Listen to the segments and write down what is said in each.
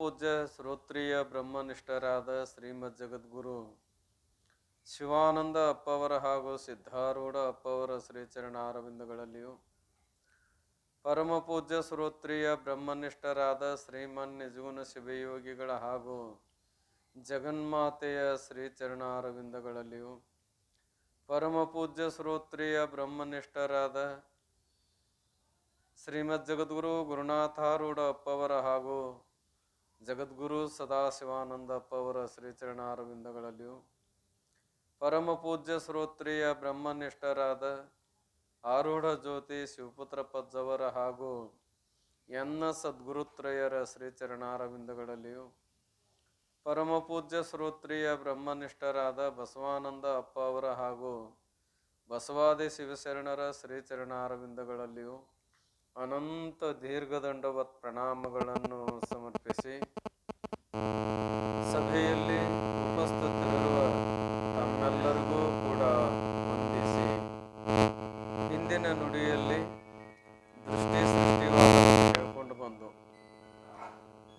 ಪೂಜ್ಯ ಶ್ರೋತ್ರಿಯ ಬ್ರಹ್ಮನಿಷ್ಠರಾದ ಶ್ರೀಮದ್ ಜಗದ್ಗುರು ಶಿವಾನಂದ ಅಪ್ಪವರ ಹಾಗೂ ಸಿದ್ಧಾರೂಢ ಅಪ್ಪವರ ಶ್ರೀಚರಣಾರವಿಂದಗಳಲ್ಲಿಯೂ ಪರಮ ಪೂಜ್ಯ ಶ್ರೋತ್ರಿಯ ಬ್ರಹ್ಮನಿಷ್ಠರಾದ ಶ್ರೀಮನ್ ನಿಜಗುಣ ಶಿವಯೋಗಿಗಳ ಹಾಗೂ ಜಗನ್ಮಾತೆಯ ಶ್ರೀಚರಣಾರವಿಂದಗಳಲ್ಲಿಯೂ ಪರಮ ಪೂಜ್ಯ ಶ್ರೋತ್ರಿಯ ಬ್ರಹ್ಮನಿಷ್ಠರಾದ ಶ್ರೀಮದ್ ಜಗದ್ಗುರು ಗುರುನಾಥಾರೂಢ ಅಪ್ಪವರ ಹಾಗೂ ಜಗದ್ಗುರು ಸದಾಶಿವಾನಂದ ಅಪ್ಪವರ ಶ್ರೀಚರಣಾರವಿಂದಗಳಲ್ಲಿಯೂ ಪರಮ ಪೂಜ್ಯ ಶ್ರೋತ್ರಿಯ ಬ್ರಹ್ಮನಿಷ್ಠರಾದ ಆರೂಢ ಜ್ಯೋತಿ ಶಿವಪುತ್ರ ಪಜ್ಜವರ ಹಾಗೂ ಎನ್ನ ಸದ್ಗುರುತ್ರಯರ ಶ್ರೀಚರಣಾರವಿಂದಗಳಲ್ಲಿಯೂ ಪರಮ ಪೂಜ್ಯ ಶ್ರೋತ್ರಿಯ ಬ್ರಹ್ಮನಿಷ್ಠರಾದ ಬಸವಾನಂದ ಅಪ್ಪ ಅವರ ಹಾಗೂ ಬಸವಾದಿ ಶಿವಶರಣರ ಶ್ರೀಚರಣಾರವಿಂದಗಳಲ್ಲಿಯೂ ಅನಂತ ದೀರ್ಘದಂಡವತ್ ಪ್ರಣಾಮಗಳನ್ನು ಸಮರ್ಪಿಸಿ ಸಭೆಯಲ್ಲಿ ಉಪಸ್ಥಿತರಿರುವ ತಮ್ಮೆಲ್ಲರಿಗೂ ಕೂಡ ವಂದಿಸಿ ಹಿಂದಿನ ನುಡಿಯಲ್ಲಿ ದೃಷ್ಟಿ ಸೃಷ್ಟಿವಾದ ಹೇಳ್ಕೊಂಡು ಬಂದು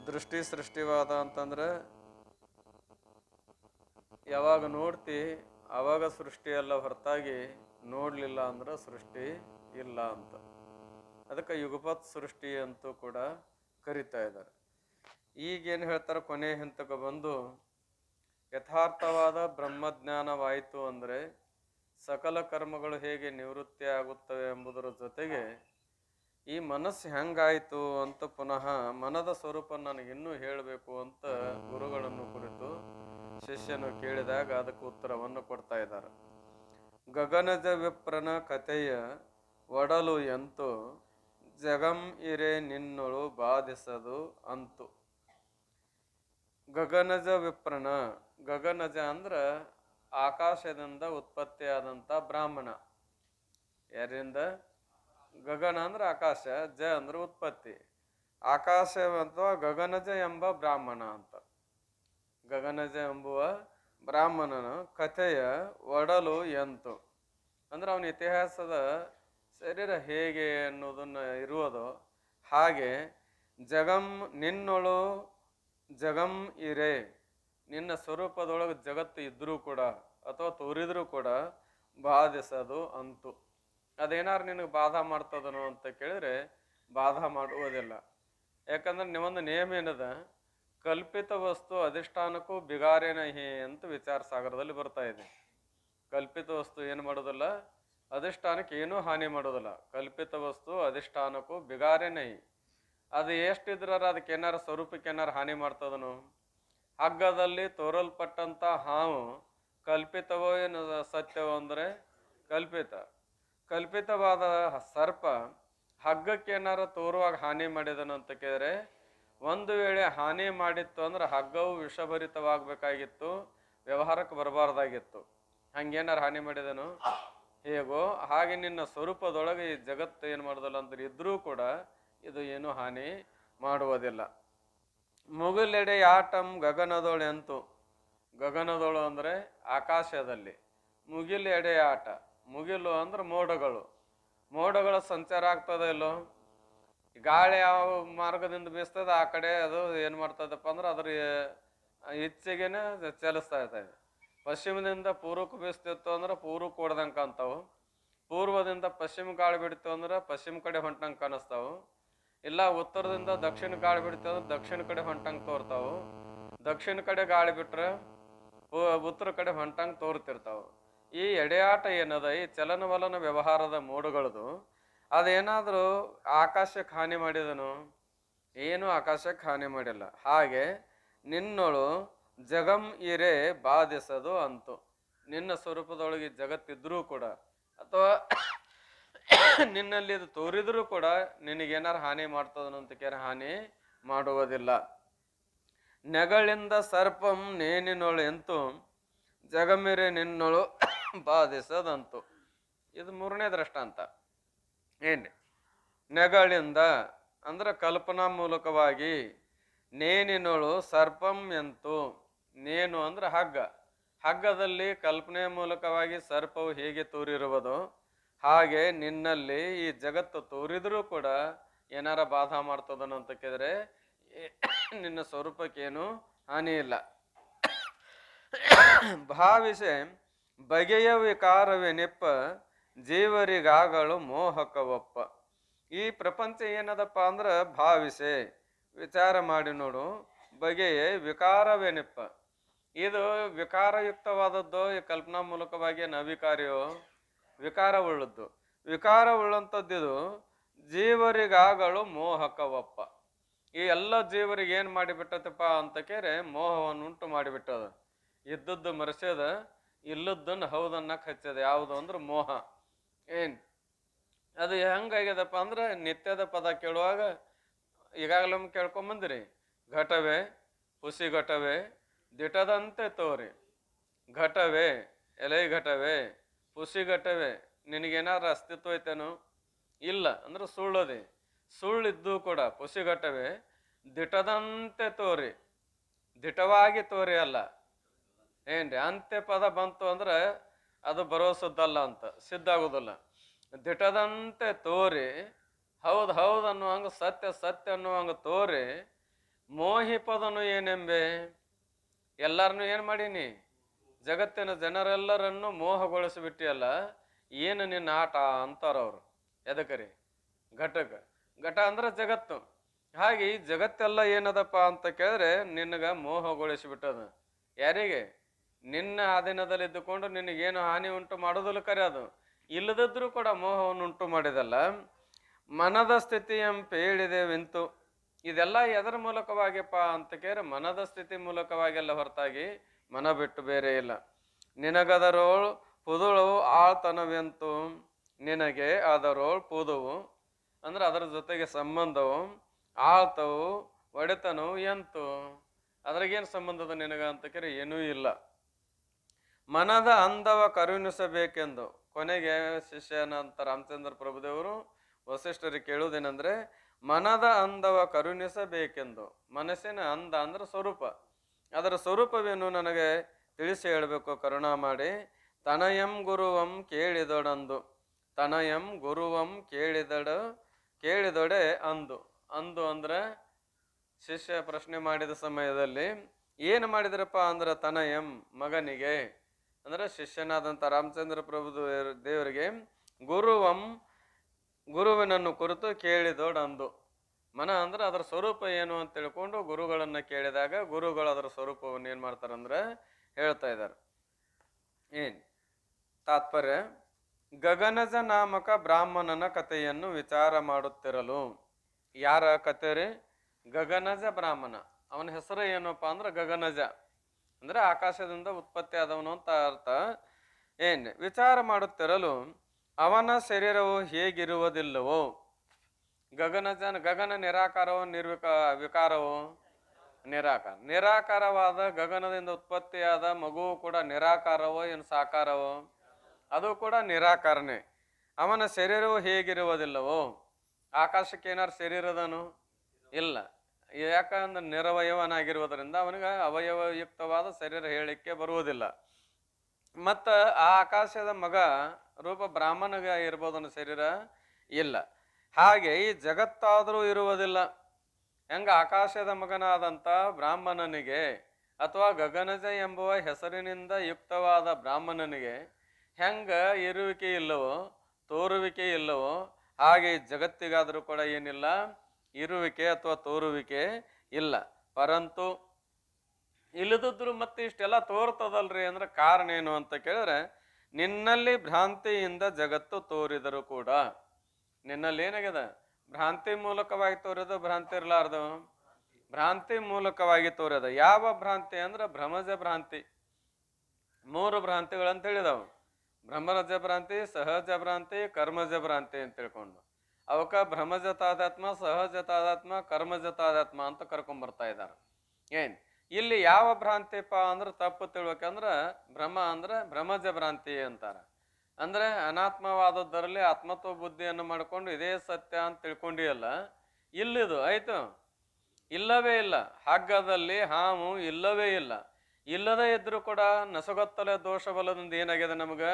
ದೃಷ್ಟಿ ಸೃಷ್ಟಿವಾದ ಅಂತಂದ್ರೆ ಯಾವಾಗ ನೋಡ್ತಿ ಆವಾಗ ಸೃಷ್ಟಿ ಎಲ್ಲ ಹೊರತಾಗಿ ನೋಡ್ಲಿಲ್ಲ ಅಂದ್ರೆ ಸೃಷ್ಟಿ ಇಲ್ಲ ಅಂತ. ಅದಕ್ಕೆ ಯುಗಪತ್ ಸೃಷ್ಟಿ ಅಂತೂ ಕೂಡ ಕರಿತಾ ಇದ್ದಾರೆ. ಈಗೇನು ಹೇಳ್ತಾರೆ, ಕೊನೆ ಹಂತಕ್ಕೆ ಬಂದು ಯಥಾರ್ಥವಾದ ಬ್ರಹ್ಮಜ್ಞಾನವಾಯಿತು ಅಂದರೆ ಸಕಲ ಕರ್ಮಗಳು ಹೇಗೆ ನಿವೃತ್ತಿ ಆಗುತ್ತವೆ ಎಂಬುದರ ಜೊತೆಗೆ ಈ ಮನಸ್ಸು ಹೆಂಗಾಯಿತು ಅಂತ ಪುನಃ ಮನದ ಸ್ವರೂಪ ನನಗಿನ್ನೂ ಹೇಳಬೇಕು ಅಂತ ಗುರುಗಳನ್ನು ಕುರಿತು ಶಿಷ್ಯನು ಕೇಳಿದಾಗ ಅದಕ್ಕೆ ಉತ್ತರವನ್ನು ಕೊಡ್ತಾ ಇದ್ದಾರೆ. ಗಗನಜ ವಿಪ್ರನ ಕಥೆಯ ಒಡಲು ಎಂತು ಜಗಂ ಇರೆ ನಿನ್ನೊಳು ಬಾಧಿಸದು ಅಂತು. ಗಗನಜ ವಿಪ್ರನ, ಗಗನಜ ಅಂದ್ರ ಆಕಾಶದಿಂದ ಉತ್ಪತ್ತಿಯಾದಂಥ ಬ್ರಾಹ್ಮಣ. ಯಾರಿಂದ? ಗಗನ ಅಂದ್ರೆ ಆಕಾಶ, ಜ ಅಂದ್ರೆ ಉತ್ಪತ್ತಿ. ಆಕಾಶ ಅಥವಾ ಗಗನಜ ಎಂಬ ಬ್ರಾಹ್ಮಣ ಅಂತ. ಗಗನಜ ಎಂಬುವ ಬ್ರಾಹ್ಮಣನ ಕಥೆಯ ಒಡಲು ಎಂತು ಅಂದ್ರೆ ಅವನ ಇತಿಹಾಸದ ಶರೀರ ಹೇಗೆ ಅನ್ನೋದನ್ನ ಇರುವುದೋ ಹಾಗೆ ಜಗಂ ನಿನ್ನೊಳು ಜಗಂ ಇರೆ, ನಿನ್ನ ಸ್ವರೂಪದೊಳಗೆ ಜಗತ್ತು ಇದ್ರೂ ಕೂಡ ಅಥವಾ ತೋರಿದ್ರೂ ಕೂಡ ಬಾಧಿಸೋದು ಅಂತು. ಅದೇನಾರು ನಿನಗೆ ಬಾಧ ಮಾಡ್ತದನೋ ಅಂತ ಕೇಳಿದ್ರೆ ಬಾಧ ಮಾಡುವುದಿಲ್ಲ. ಯಾಕಂದ್ರೆ ನೀವೊಂದು ನೇಮ ಏನದ, ಕಲ್ಪಿತ ವಸ್ತು ಅಧಿಷ್ಠಾನಕ್ಕೂ ಬಿಗಾರೇನಹಿ ಅಂತ ವಿಚಾರ ಸಾಗರದಲ್ಲಿ ಬರ್ತಾ ಇದೆ. ಕಲ್ಪಿತ ವಸ್ತು ಏನು ಮಾಡೋದಿಲ್ಲ, ಅಧಿಷ್ಠಾನಕ್ಕೆ ಏನೂ ಹಾನಿ ಮಾಡೋದಿಲ್ಲ. ಕಲ್ಪಿತ ವಸ್ತು ಅಧಿಷ್ಠಾನಕ್ಕೂ ಬಿಗಾರೇನಹಿ. ಅದು ಎಷ್ಟಿದ್ರ ಅದಕ್ಕೆ ಏನಾರ ಸ್ವರೂಪಕ್ಕೆ ಏನಾರು ಹಾನಿ ಮಾಡ್ತದನು? ಹಗ್ಗದಲ್ಲಿ ತೋರಲ್ಪಟ್ಟಂತ ಹಾವು ಕಲ್ಪಿತವೋ ಏನು ಸತ್ಯವೋ ಅಂದ್ರೆ ಕಲ್ಪಿತ. ಕಲ್ಪಿತವಾದ ಸರ್ಪ ಹಗ್ಗಕ್ಕೆ ಏನಾರ ತೋರುವಾಗ ಹಾನಿ ಮಾಡಿದನು ಅಂತ ಕೇಳಿದ್ರೆ, ಒಂದು ವೇಳೆ ಹಾನಿ ಮಾಡಿತ್ತು ಅಂದ್ರೆ ಹಗ್ಗವು ವಿಷಭರಿತವಾಗಬೇಕಾಗಿತ್ತು, ವ್ಯವಹಾರಕ್ಕೆ ಬರಬಾರ್ದಾಗಿತ್ತು. ಹಂಗೇನಾರು ಹಾನಿ ಮಾಡಿದನು? ಹೇಗೋ ಹಾಗೆ ನಿನ್ನ ಸ್ವರೂಪದೊಳಗೆ ಈ ಜಗತ್ತು ಏನು ಮಾಡೋದಿಲ್ಲ ಅಂದ್ರೆ ಇದ್ರೂ ಕೂಡ ಇದು ಏನು ಹಾನಿ ಮಾಡುವುದಿಲ್ಲ. ಮುಗಿಲೆಡೆ ಆಟಂ ಗಗನದೊಳೆ ಅಂತು. ಗಗನದೊಳು ಅಂದ್ರೆ ಆಕಾಶದಲ್ಲಿ, ಮುಗಿಲು ಎಡೆ ಆಟ. ಮುಗಿಲು ಅಂದ್ರೆ ಮೋಡಗಳು. ಮೋಡಗಳ ಸಂಚಾರ ಆಗ್ತದೆ ಇಲ್ಲೋ, ಗಾಳಿ ಯಾವ ಮಾರ್ಗದಿಂದ ಬೀಸ್ತದೆ ಆ ಕಡೆ ಅದು ಏನು ಮಾಡ್ತದಪ್ಪ ಅಂದ್ರೆ ಅದ್ರ ಇಚ್ಛೆಗೇನೆ ಚಲಿಸ್ತಾ ಇರ್ತದೆ. ಪಶ್ಚಿಮದಿಂದ ಪೂರ್ವಕ್ಕೆ ಬೀಸ್ತಿತ್ತು ಅಂದ್ರೆ ಪೂರ್ವಕ್ಕೆ ಹೊಡೆದಂಗೆ ಕಾಣ್ತಾವು, ಪೂರ್ವದಿಂದ ಪಶ್ಚಿಮ ಗಾಳಿ ಬಿಡ್ತು ಅಂದ್ರೆ ಪಶ್ಚಿಮ ಕಡೆ ಹೊಂಟಂಗೆ ಕಾಣಿಸ್ತಾವು. ಇಲ್ಲ ಉತ್ತರದಿಂದ ದಕ್ಷಿಣ ಗಾಳಿ ಬಿಡ್ತು ಅಂದ್ರೆ ದಕ್ಷಿಣ ಕಡೆ ಹೊಂಟಂಗೆ ತೋರ್ತಾವು. ದಕ್ಷಿಣ ಕಡೆ ಗಾಳಿ ಬಿಟ್ರೆ ಉತ್ತರ ಕಡೆ ಹೊಂಟಂಗೆ ತೋರ್ತಿರ್ತಾವು. ಈ ಎಡೆಯಾಟ ಏನದ, ಈ ಚಲನವಲನ ವ್ಯವಹಾರದ ಮೋಡಗಳದು, ಅದೇನಾದರೂ ಆಕಾಶಕ್ಕೆ ಹಾನಿ ಮಾಡಿದನು? ಏನು ಆಕಾಶಕ್ಕೆ ಹಾನಿ ಮಾಡಿಲ್ಲ. ಹಾಗೆ ನಿನ್ನೊಳು ಜಗಂ ಇರೆ ಬಾಧಿಸದು ಅಂತು. ನಿನ್ನ ಸ್ವರೂಪದೊಳಗೆ ಜಗತ್ತಿದ್ರೂ ಕೂಡ ಅಥವಾ ನಿನ್ನಲ್ಲಿ ಇದು ತೋರಿದ್ರೂ ಕೂಡ ನಿನಗೇನಾರು ಹಾನಿ ಮಾಡ್ತದನಂತ ಕೇರ ಹಾನಿ ಮಾಡುವುದಿಲ್ಲ. ನೆಗಳಿಂದ ಸರ್ಪಂ ನೇನಿನೊಳು ಎಂತು ಜಗಮಿರೆ ನಿನ್ನೊಳು ಬಾಧಿಸದಂತು. ಇದು ಮೂರನೇ ದೃಷ್ಟಾಂತ. ಏನ್ರಿ? ನೆಗಳಿಂದ ಅಂದ್ರೆ ಕಲ್ಪನಾ ಮೂಲಕವಾಗಿ, ನೇನಿನೊಳು ಸರ್ಪಂ ಎಂತು. ನೇನು ಅಂದ್ರೆ ಹಗ್ಗ. ಹಗ್ಗದಲ್ಲಿ ಕಲ್ಪನೆಯ ಮೂಲಕವಾಗಿ ಸರ್ಪವು ಹೇಗೆ ತೋರಿರುವುದೋ ಹಾಗೆ ನಿನ್ನಲ್ಲಿ ಈ ಜಗತ್ತು ತೋರಿದ್ರೂ ಕೂಡ ಏನಾರ ಬಾಧ ಮಾಡ್ತದನೋ ಅಂತ ಕೇಳಿದ್ರೆ ನಿನ್ನ ಸ್ವರೂಪಕ್ಕೇನು ಹಾನಿ ಇಲ್ಲ. ಭಾವಿಸೆ ಬಗೆಯ ವಿಕಾರವೆನೆಪ್ಪ ಜೀವರಿಗಾಗಳು ಮೋಹಕವಪ್ಪ. ಈ ಪ್ರಪಂಚ ಏನದಪ್ಪ ಅಂದ್ರೆ ಭಾವಿಸೆ ವಿಚಾರ ಮಾಡಿ ನೋಡು, ಬಗೆಯ ವಿಕಾರವೇನೆಪ್ಪ. ಇದು ವಿಕಾರಯುಕ್ತವಾದದ್ದು, ಈ ಕಲ್ಪನಾ ಮೂಲಕವಾಗಿ ನವಿಕಾರಿಯೋ ವಿಕಾರವುಳ್ಳದ್ದು. ವಿಕಾರವುಳ್ಳಂಥದ್ದಿದು ಜೀವರಿಗಾಗಳು ಮೋಹಕವಪ್ಪ. ಈ ಎಲ್ಲ ಜೀವರಿಗೆ ಏನು ಮಾಡಿಬಿಟ್ಟದಪ್ಪ ಅಂತ ಕೇರೆ ಮೋಹವನ್ನು ಉಂಟು ಮಾಡಿಬಿಟ್ಟದ. ಇದ್ದದ್ದು ಮರೆಸ್ಯದ, ಇಲ್ಲದ್ದನ್ನು ಹೌದನ್ನಕ್ಕೆ ಹಚ್ಚದ. ಯಾವುದು ಅಂದ್ರೆ ಮೋಹ. ಏನು ಅದು ಹೆಂಗಾಗ್ಯದಪ್ಪ ಅಂದ್ರೆ ನಿತ್ಯದ ಪದ ಕೇಳುವಾಗ ಈಗಾಗಲೇ ಕೇಳ್ಕೊಂಬಂದಿರಿ. ಘಟವೇ ಹುಸಿ ಘಟವೇ ದಿಟದಂತೆ ತೋರಿ. ಘಟವೇ ಎಲೆ ಘಟವೇ ಹುಸಿ ಘಟವೇ, ನಿನಗೇನಾದ್ರು ಅಸ್ತಿತ್ವ ಐತೇನು? ಇಲ್ಲ ಅಂದ್ರೆ ಸುಳ್ಳದೆ. ಸುಳ್ಳಿದ್ದು ಕೂಡ ಹುಸಿ ಘಟವೇ ದಿಟದಂತೆ ತೋರಿ. ದಿಟವಾಗಿ ತೋರಿ ಅಲ್ಲ, ಏನ್ರಿ ಅಂತ್ಯ ಪದ ಬಂತು ಅಂದ್ರೆ ಅದು ಬರೋ ಸಿದ್ಧಲ್ಲ ಅಂತ, ಸಿದ್ಧ ಆಗುದಿಲ್ಲ. ದಿಟದಂತೆ ತೋರಿ, ಹೌದು ಹೌದು ಅನ್ನುವಂಗ, ಸತ್ಯ ಸತ್ಯ ಅನ್ನುವಂಗ ತೋರಿ. ಮೋಹಿ ಪದನು ಏನೆಂಬೆ, ಎಲ್ಲರನ್ನು ಏನು ಮಾಡೀನಿ? ಜಗತ್ತಿನ ಜನರೆಲ್ಲರನ್ನು ಮೋಹಗೊಳಿಸಿಬಿಟ್ಟಿಯಲ್ಲ, ಏನು ನಿನ್ನ ಆಟ ಅಂತಾರವ್ರು. ಎದಕರಿ? ಘಟಕ. ಘಟ ಅಂದ್ರೆ ಜಗತ್ತು. ಹಾಗೆ ಈ ಜಗತ್ತೆಲ್ಲ ಏನದಪ್ಪ ಅಂತ ಕೇಳಿದ್ರೆ ನಿನಗ ಮೋಹಗೊಳಿಸಿಬಿಟ್ಟದ. ಯಾರಿಗೆ? ನಿನ್ನ ಆಧೀನದಲ್ಲಿ ಇದ್ದುಕೊಂಡು ನಿನಗೇನು ಹಾನಿ ಉಂಟು ಮಾಡೋದಿಲ್ಲ, ಕರೆ ಅದು ಇಲ್ಲದಿದ್ರೂ ಕೂಡ ಮೋಹವನ್ನು ಉಂಟು ಮಾಡಿದಲ್ಲ. ಮನದ ಸ್ಥಿತಿಯಂಪ ಹೇಳಿದೆವೆಂತು. ಇದೆಲ್ಲ ಎದರ ಮೂಲಕವಾಗಿಪ್ಪ ಅಂತ ಕೇಳಿದ್ರೆ ಮನದ ಸ್ಥಿತಿ ಮೂಲಕವಾಗಿಲ್ಲ ಹೊರತಾಗಿ ಮನ ಬಿಟ್ಟು ಬೇರೆ ಇಲ್ಲ. ನಿನಗದರೋಳ್ ಪುದುಳವು ಆಳ್ತನವೆಂತು. ನಿನಗೆ ಅದರೋಳ್ ಪುದುವು ಅಂದ್ರೆ ಅದರ ಜೊತೆಗೆ ಸಂಬಂಧವು, ಆಳ್ತವು ಒಡೆತನವು ಎಂತು. ಅದ್ರಾಗೇನು ಸಂಬಂಧದ ನಿನಗ ಅಂತ ಕೇಳಿ ಏನೂ ಇಲ್ಲ. ಮನದ ಅಂದವ ಕರುಣಿಸಬೇಕೆಂದು ಕೊನೆಗೆ ಶಿಷ್ಯನಂತ ರಾಮಚಂದ್ರ ಪ್ರಭುದೇವರು ವಸಿಷ್ಠರಿಗೆ ಕೇಳುವುದೇನೆಂದ್ರೆ, ಮನದ ಅಂದವ ಕರುಣಿಸಬೇಕೆಂದು. ಮನಸ್ಸಿನ ಅಂದ ಅಂದ್ರೆ ಸ್ವರೂಪ, ಅದರ ಸ್ವರೂಪವೇನು ನನಗೆ ತಿಳಿಸಿ ಹೇಳಬೇಕು ಕರುಣಾ ಮಾಡಿ. ತನಯಂ ಗುರುವಂ ಕೇಳಿದೊಡಂದು. ತನಯಂ ಗುರುವಂ ಕೇಳಿದೊಡೆ ಅಂದು. ಅಂದು ಅಂದ್ರೆ ಶಿಷ್ಯ ಪ್ರಶ್ನೆ ಮಾಡಿದ ಸಮಯದಲ್ಲಿ ಏನು ಮಾಡಿದ್ರಪ್ಪ ಅಂದ್ರೆ ತನಯಂ ಮಗನಿಗೆ ಅಂದ್ರೆ ಶಿಷ್ಯನಾದಂಥ ರಾಮಚಂದ್ರ ಪ್ರಭು ದೇವರಿಗೆ ಗುರುವಿನನ್ನು ಕುರಿತು ಕೇಳಿದೊಡಂದು. ಮನ ಅಂದ್ರೆ ಅದರ ಸ್ವರೂಪ ಏನು ಅಂತ ತಿಳ್ಕೊಂಡು ಗುರುಗಳನ್ನ ಕೇಳಿದಾಗ ಗುರುಗಳು ಅದರ ಸ್ವರೂಪವನ್ನು ಏನು ಮಾಡ್ತಾರಂದ್ರೆ ಹೇಳ್ತಾ ಇದ್ದಾರೆ. ಏನ್ ತಾತ್ಪರ್ಯ? ಗಗನಜ ನಾಮಕ ಬ್ರಾಹ್ಮಣನ ಕಥೆಯನ್ನು ವಿಚಾರ ಮಾಡುತ್ತಿರಲು. ಯಾರ ಕತೆ ರೀ? ಗಗನಜ ಬ್ರಾಹ್ಮಣ. ಅವನ ಹೆಸರು ಏನಪ್ಪ ಅಂದ್ರೆ ಗಗನಜ, ಅಂದ್ರೆ ಆಕಾಶದಿಂದ ಉತ್ಪತ್ತಿ ಆದವನು ಅಂತ ಅರ್ಥ. ವಿಚಾರ ಮಾಡುತ್ತಿರಲು ಅವನ ಶರೀರವು ಹೇಗಿರುವುದಿಲ್ಲವೋ. ಗಗನ ನಿರಾಕಾರವೋ ವಿಕಾರವೋ? ನಿರಾಕಾರ. ನಿರಾಕಾರವಾದ ಗಗನದಿಂದ ಉತ್ಪತ್ತಿಯಾದ ಮಗುವು ಕೂಡ ನಿರಾಕಾರವೋ ಏನು ಸಾಕಾರವೋ? ಅದು ಕೂಡ ನಿರಾಕಾರನೇ. ಅವನ ಶರೀರವು ಹೇಗಿರುವುದಿಲ್ಲವೋ. ಆಕಾಶಕ್ಕೆ ಏನಾರು ಶರೀರದನು? ಇಲ್ಲ. ಯಾಕಂದ್ರೆ ನಿರವಯವನಾಗಿರುವುದರಿಂದ ಅವನಿಗೆ ಅವಯವಯುಕ್ತವಾದ ಶರೀರ ಹೇಳಿಕೆ ಬರುವುದಿಲ್ಲ. ಮತ್ತು ಆ ಆಕಾಶದ ಮಗ ರೂಪ ಬ್ರಾಹ್ಮಣಗ ಇರ್ಬೋದನ್ನ ಶರೀರ ಇಲ್ಲ. ಹಾಗೆ ಈ ಜಗತ್ತಾದರೂ ಇರುವುದಿಲ್ಲ. ಹೆಂಗ ಆಕಾಶದ ಮಗನಾದಂಥ ಬ್ರಾಹ್ಮಣನಿಗೆ ಅಥವಾ ಗಗನಜ ಎಂಬುವ ಹೆಸರಿನಿಂದ ಯುಕ್ತವಾದ ಬ್ರಾಹ್ಮಣನಿಗೆ ಹೆಂಗ ಇರುವಿಕೆ ಇಲ್ಲವೋ, ತೋರುವಿಕೆ ಇಲ್ಲವೋ, ಹಾಗೆ ಜಗತ್ತಿಗಾದರೂ ಕೂಡ ಏನಿಲ್ಲ, ಇರುವಿಕೆ ಅಥವಾ ತೋರುವಿಕೆ ಇಲ್ಲ. ಪರಂತು ಇಲ್ಲದಿದ್ರು ಮತ್ತೆ ಇಷ್ಟೆಲ್ಲ ತೋರ್ತದಲ್ರಿ ಅಂದ್ರೆ ಕಾರಣ ಏನು ಅಂತ ಕೇಳಿದ್ರೆ, ನಿನ್ನಲ್ಲಿ ಭ್ರಾಂತಿಯಿಂದ ಜಗತ್ತು ತೋರಿದರು ಕೂಡ. ನಿನ್ನಲ್ಲಿ ಏನಾಗ್ಯದ? ಭ್ರಾಂತಿ ಮೂಲಕವಾಗಿ ತೋರಿದ, ಭ್ರಾಂತಿ ಇರಲಾರ್ದು ಭ್ರಾಂತಿ ಮೂಲಕವಾಗಿ ತೋರದ. ಯಾವ ಭ್ರಾಂತಿ ಅಂದ್ರೆ ಭ್ರಮಜ ಭ್ರಾಂತಿ. 3 ಭ್ರಾಂತಿಗಳಂತ ಹೇಳಿದವು. ಭ್ರಮರಜ ಭ್ರಾಂತಿ, ಸಹಜ ಭ್ರಾಂತಿ, ಕರ್ಮಜ ಭ್ರಾಂತಿ ಅಂತ ತಿಳ್ಕೊಂಡು ಅವಕ್ಕ ಭ್ರಮಜ ತಾದಾತ್ಮ, ಸಹಜ ತಾದಾತ್ಮ, ಕರ್ಮಜ ತಾದಾತ್ಮ ಅಂತ ಕರ್ಕೊಂಡ್ಬರ್ತಾ ಇದ್ದಾರೆ. ಇಲ್ಲಿ ಯಾವ ಭ್ರಾಂತಿಪ್ಪ ಅಂದ್ರೆ ತಪ್ಪು ತಿಳ್ಬೇಕಂದ್ರೆ ಭ್ರಮ ಅಂದ್ರೆ ಭ್ರಮಜ ಭ್ರಾಂತಿ ಅಂತಾರ. ಅಂದ್ರೆ ಅನಾತ್ಮವಾದದ್ದರಲ್ಲಿ ಆತ್ಮತ್ವ ಬುದ್ಧಿಯನ್ನು ಮಾಡ್ಕೊಂಡು ಇದೇ ಸತ್ಯ ಅಂತ ತಿಳ್ಕೊಂಡಿಯಲ್ಲ, ಇಲ್ಲಿದು ಆಯ್ತು, ಇಲ್ಲವೇ ಇಲ್ಲ. ಹಗ್ಗದಲ್ಲಿ ಹಾವು ಇಲ್ಲವೇ ಇಲ್ಲ. ಇಲ್ಲದೇ ಇದ್ರೂ ಕೂಡ ನಸಗೊತ್ತಲೆ ದೋಷ ಬಲದಿಂದ ಏನಾಗ್ಯದ ನಮ್ಗೆ?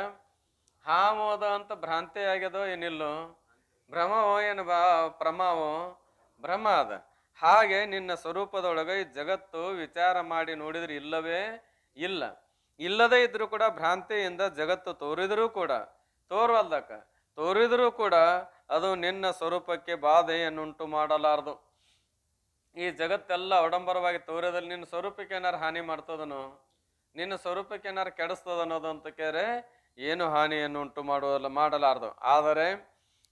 ಹಾವು ಅದ ಅಂತ ಭ್ರಾಂತಿ ಆಗ್ಯದೋ ಏನಿಲ್ಲೋ? ಭ್ರಮವೋ ಏನು ಪ್ರಮಾವೋ? ಭ್ರಮ ಅದ. ಹಾಗೆ ನಿನ್ನ ಸ್ವರೂಪದೊಳಗೆ ಈ ಜಗತ್ತು ವಿಚಾರ ಮಾಡಿ ನೋಡಿದ್ರೆ ಇಲ್ಲವೇ ಇಲ್ಲ. ಇಲ್ಲದೇ ಇದ್ರೂ ಕೂಡ ಭ್ರಾಂತಿಯಿಂದ ಜಗತ್ತು ತೋರಿದರೂ ಕೂಡ ತೋರ್ವಲ್ದಕ್ಕ ತೋರಿದರೂ ಕೂಡ ಅದು ನಿನ್ನ ಸ್ವರೂಪಕ್ಕೆ ಬಾಧೆಯನ್ನುಂಟು ಮಾಡಲಾರದು. ಈ ಜಗತ್ತೆಲ್ಲ ಅವಡಂಬರವಾಗಿ ತೋರಿದಲ್ಲಿ ನಿನ್ನ ಸ್ವರೂಪಕ್ಕೆ ಏನಾರು ಹಾನಿ ಮಾಡ್ತದನೋ, ನಿನ್ನ ಸ್ವರೂಪಕ್ಕೆ ಏನಾರು ಕೆಡಿಸ್ತದ ಅನ್ನೋದು ಅಂತ ಕೇರೆ ಏನು ಹಾನಿಯನ್ನು ಉಂಟು ಮಾಡಲಾರದು. ಆದರೆ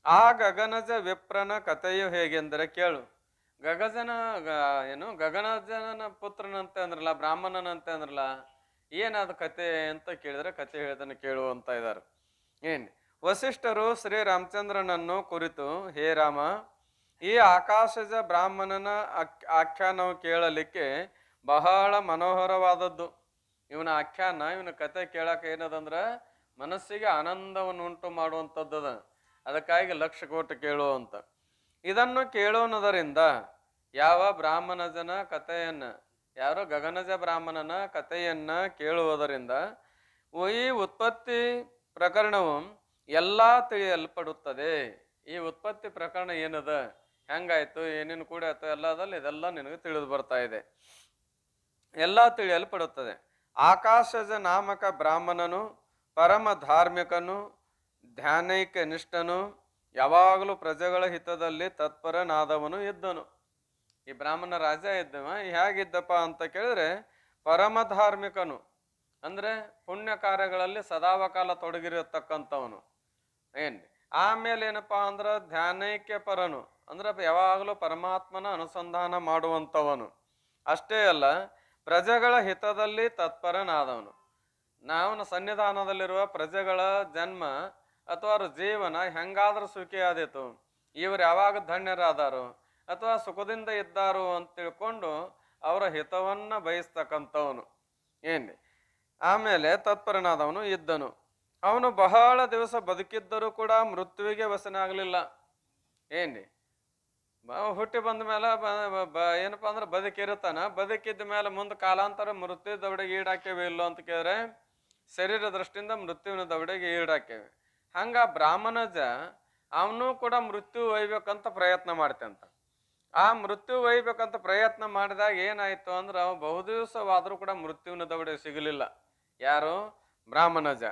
ಆ ಗಗನಜ ವಿಪ್ರನ ಕಥೆಯು ಹೇಗೆಂದರೆ ಕೇಳು. ಗಗನಜನ ಪುತ್ರನಂತೆ ಅಂದ್ರಲ್ಲ, ಬ್ರಾಹ್ಮಣನಂತೆ ಅಂದ್ರಲ್ಲ, ಏನದು ಕತೆ ಅಂತ ಕೇಳಿದ್ರೆ ಕತೆ ಹೇಳ್ತಾನೆ ಕೇಳು ಅಂತ ಇದ್ದಾರೆ. ವಸಿಷ್ಠರು ಶ್ರೀ ರಾಮಚಂದ್ರನನ್ನು ಕುರಿತು, ಹೇ ರಾಮ, ಈ ಆಕಾಶಜ ಬ್ರಾಹ್ಮಣನ ಆಖ್ಯಾನವು ಕೇಳಲಿಕ್ಕೆ ಬಹಳ ಮನೋಹರವಾದದ್ದು. ಇವನ ಆಖ್ಯಾನ, ಇವನ ಕತೆ ಕೇಳಕ್ಕೆ ಏನದಂದ್ರ ಮನಸ್ಸಿಗೆ ಆನಂದವನ್ನು ಉಂಟು ಮಾಡುವಂಥದ್ದದ. ಅದಕ್ಕಾಗಿ ಲಕ್ಷ ಕೋಟಿ ಕೇಳು ಅಂತ. ಇದನ್ನು ಕೇಳೋಣದರಿಂದ ಯಾವ ಬ್ರಾಹ್ಮಣಜನ ಕಥೆಯನ್ನ, ಯಾರೋ ಗಗನಜ ಬ್ರಾಹ್ಮಣನ ಕಥೆಯನ್ನ ಕೇಳುವುದರಿಂದ ಈ ಉತ್ಪತ್ತಿ ಪ್ರಕರಣವು ಎಲ್ಲ ತಿಳಿಯಲ್ಪಡುತ್ತದೆ. ಈ ಉತ್ಪತ್ತಿ ಪ್ರಕರಣ ಏನದ, ಹೆಂಗಾಯ್ತು, ಏನೇನು ಕೂಡ ಆಯ್ತು, ಎಲ್ಲದಲ್ಲಿ ಇದೆಲ್ಲ ನಿನಗೆ ತಿಳಿದು ಬರ್ತಾ ಇದೆ, ಎಲ್ಲ ತಿಳಿಯಲ್ಪಡುತ್ತದೆ. ಆಕಾಶಜ ನಾಮಕ ಬ್ರಾಹ್ಮಣನು ಪರಮ ಧಾರ್ಮಿಕನು, ಧ್ಯಾನೈಕ ನಿಷ್ಠನು, ಯಾವಾಗಲೂ ಪ್ರಜೆಗಳ ಹಿತದಲ್ಲಿ ತತ್ಪರನಾದವನು ಇದ್ದನು. ಈ ಬ್ರಾಹ್ಮಣ ರಾಜ ಇದ್ದವ. ಹೇಗಿದ್ದಪ್ಪ ಅಂತ ಕೇಳಿದ್ರೆ ಪರಮ ಧಾರ್ಮಿಕನು ಅಂದ್ರೆ ಪುಣ್ಯ ಕಾರ್ಯಗಳಲ್ಲಿ ಸದಾವಕಾಲ ತೊಡಗಿರತಕ್ಕಂಥವನು. ಆಮೇಲೆ ಏನಪ್ಪಾ ಅಂದ್ರ ಧ್ಯಾನೈಕ್ಯ ಪರನು ಅಂದ್ರೆ ಯಾವಾಗಲೂ ಪರಮಾತ್ಮನ ಅನುಸಂಧಾನ ಮಾಡುವಂಥವನು. ಅಷ್ಟೇ ಅಲ್ಲ, ಪ್ರಜೆಗಳ ಹಿತದಲ್ಲಿ ತತ್ಪರನಾದವನು. ನಾವನ ಸನ್ನಿಧಾನದಲ್ಲಿರುವ ಪ್ರಜೆಗಳ ಜನ್ಮ ಅಥವಾ ಅವ್ರ ಜೀವನ ಹೆಂಗಾದ್ರೂ ಸುಖಿ ಆದೀತು, ಇವ್ರು ಯಾವಾಗ ಧನ್ಯರಾದಾರು ಅಥವಾ ಸುಖದಿಂದ ಇದ್ದಾರು ಅಂತ ತಿಳ್ಕೊಂಡು ಅವರ ಹಿತವನ್ನ ಬಯಸ್ತಕ್ಕಂಥವನು. ಆಮೇಲೆ ತತ್ಪರನಾದವನು ಇದ್ದನು. ಅವನು ಬಹಳ ದಿವಸ ಬದುಕಿದ್ದರೂ ಕೂಡ ಮೃತ್ಯುವಿಗೆ ವಶನಾಗಲಿಲ್ಲ. ಹುಟ್ಟಿ ಬಂದ ಮೇಲೆ ಏನಪ್ಪಾ ಅಂದ್ರೆ ಬದುಕಿರುತ್ತಾನ. ಬದುಕಿದ್ದ ಮೇಲೆ ಮುಂದೆ ಕಾಲಾಂತರ ಮೃತ್ಯು ದವಡೆಗೆ ಈಡಾಕ್ಯವೆ ಇಲ್ಲೋ ಅಂತ ಕೇಳಿದ್ರೆ ಶರೀರ ದೃಷ್ಟಿಯಿಂದ ಮೃತ್ಯುವಿನ ದವಡೆಗೆ ಈಡಾಕ್ಯವೆ. ಹಂಗ ಬ್ರಾಹ್ಮಣಜ ಅವನು ಕೂಡ ಮೃತ್ಯು ಒಯ್ಬೇಕಂತ ಪ್ರಯತ್ನ ಮಾಡ್ತಂತ. ಆ ಮೃತ್ಯು ಒಯ್ಬೇಕಂತ ಪ್ರಯತ್ನ ಮಾಡಿದಾಗ ಏನಾಯ್ತು ಅಂದ್ರೆ ಅವ ಬಹುದಿವಸವಾದ್ರೂ ಕೂಡ ಮೃತ್ಯುವಿನ ದವಡೆ ಸಿಗಲಿಲ್ಲ. ಯಾರು? ಬ್ರಾಹ್ಮಣಜ.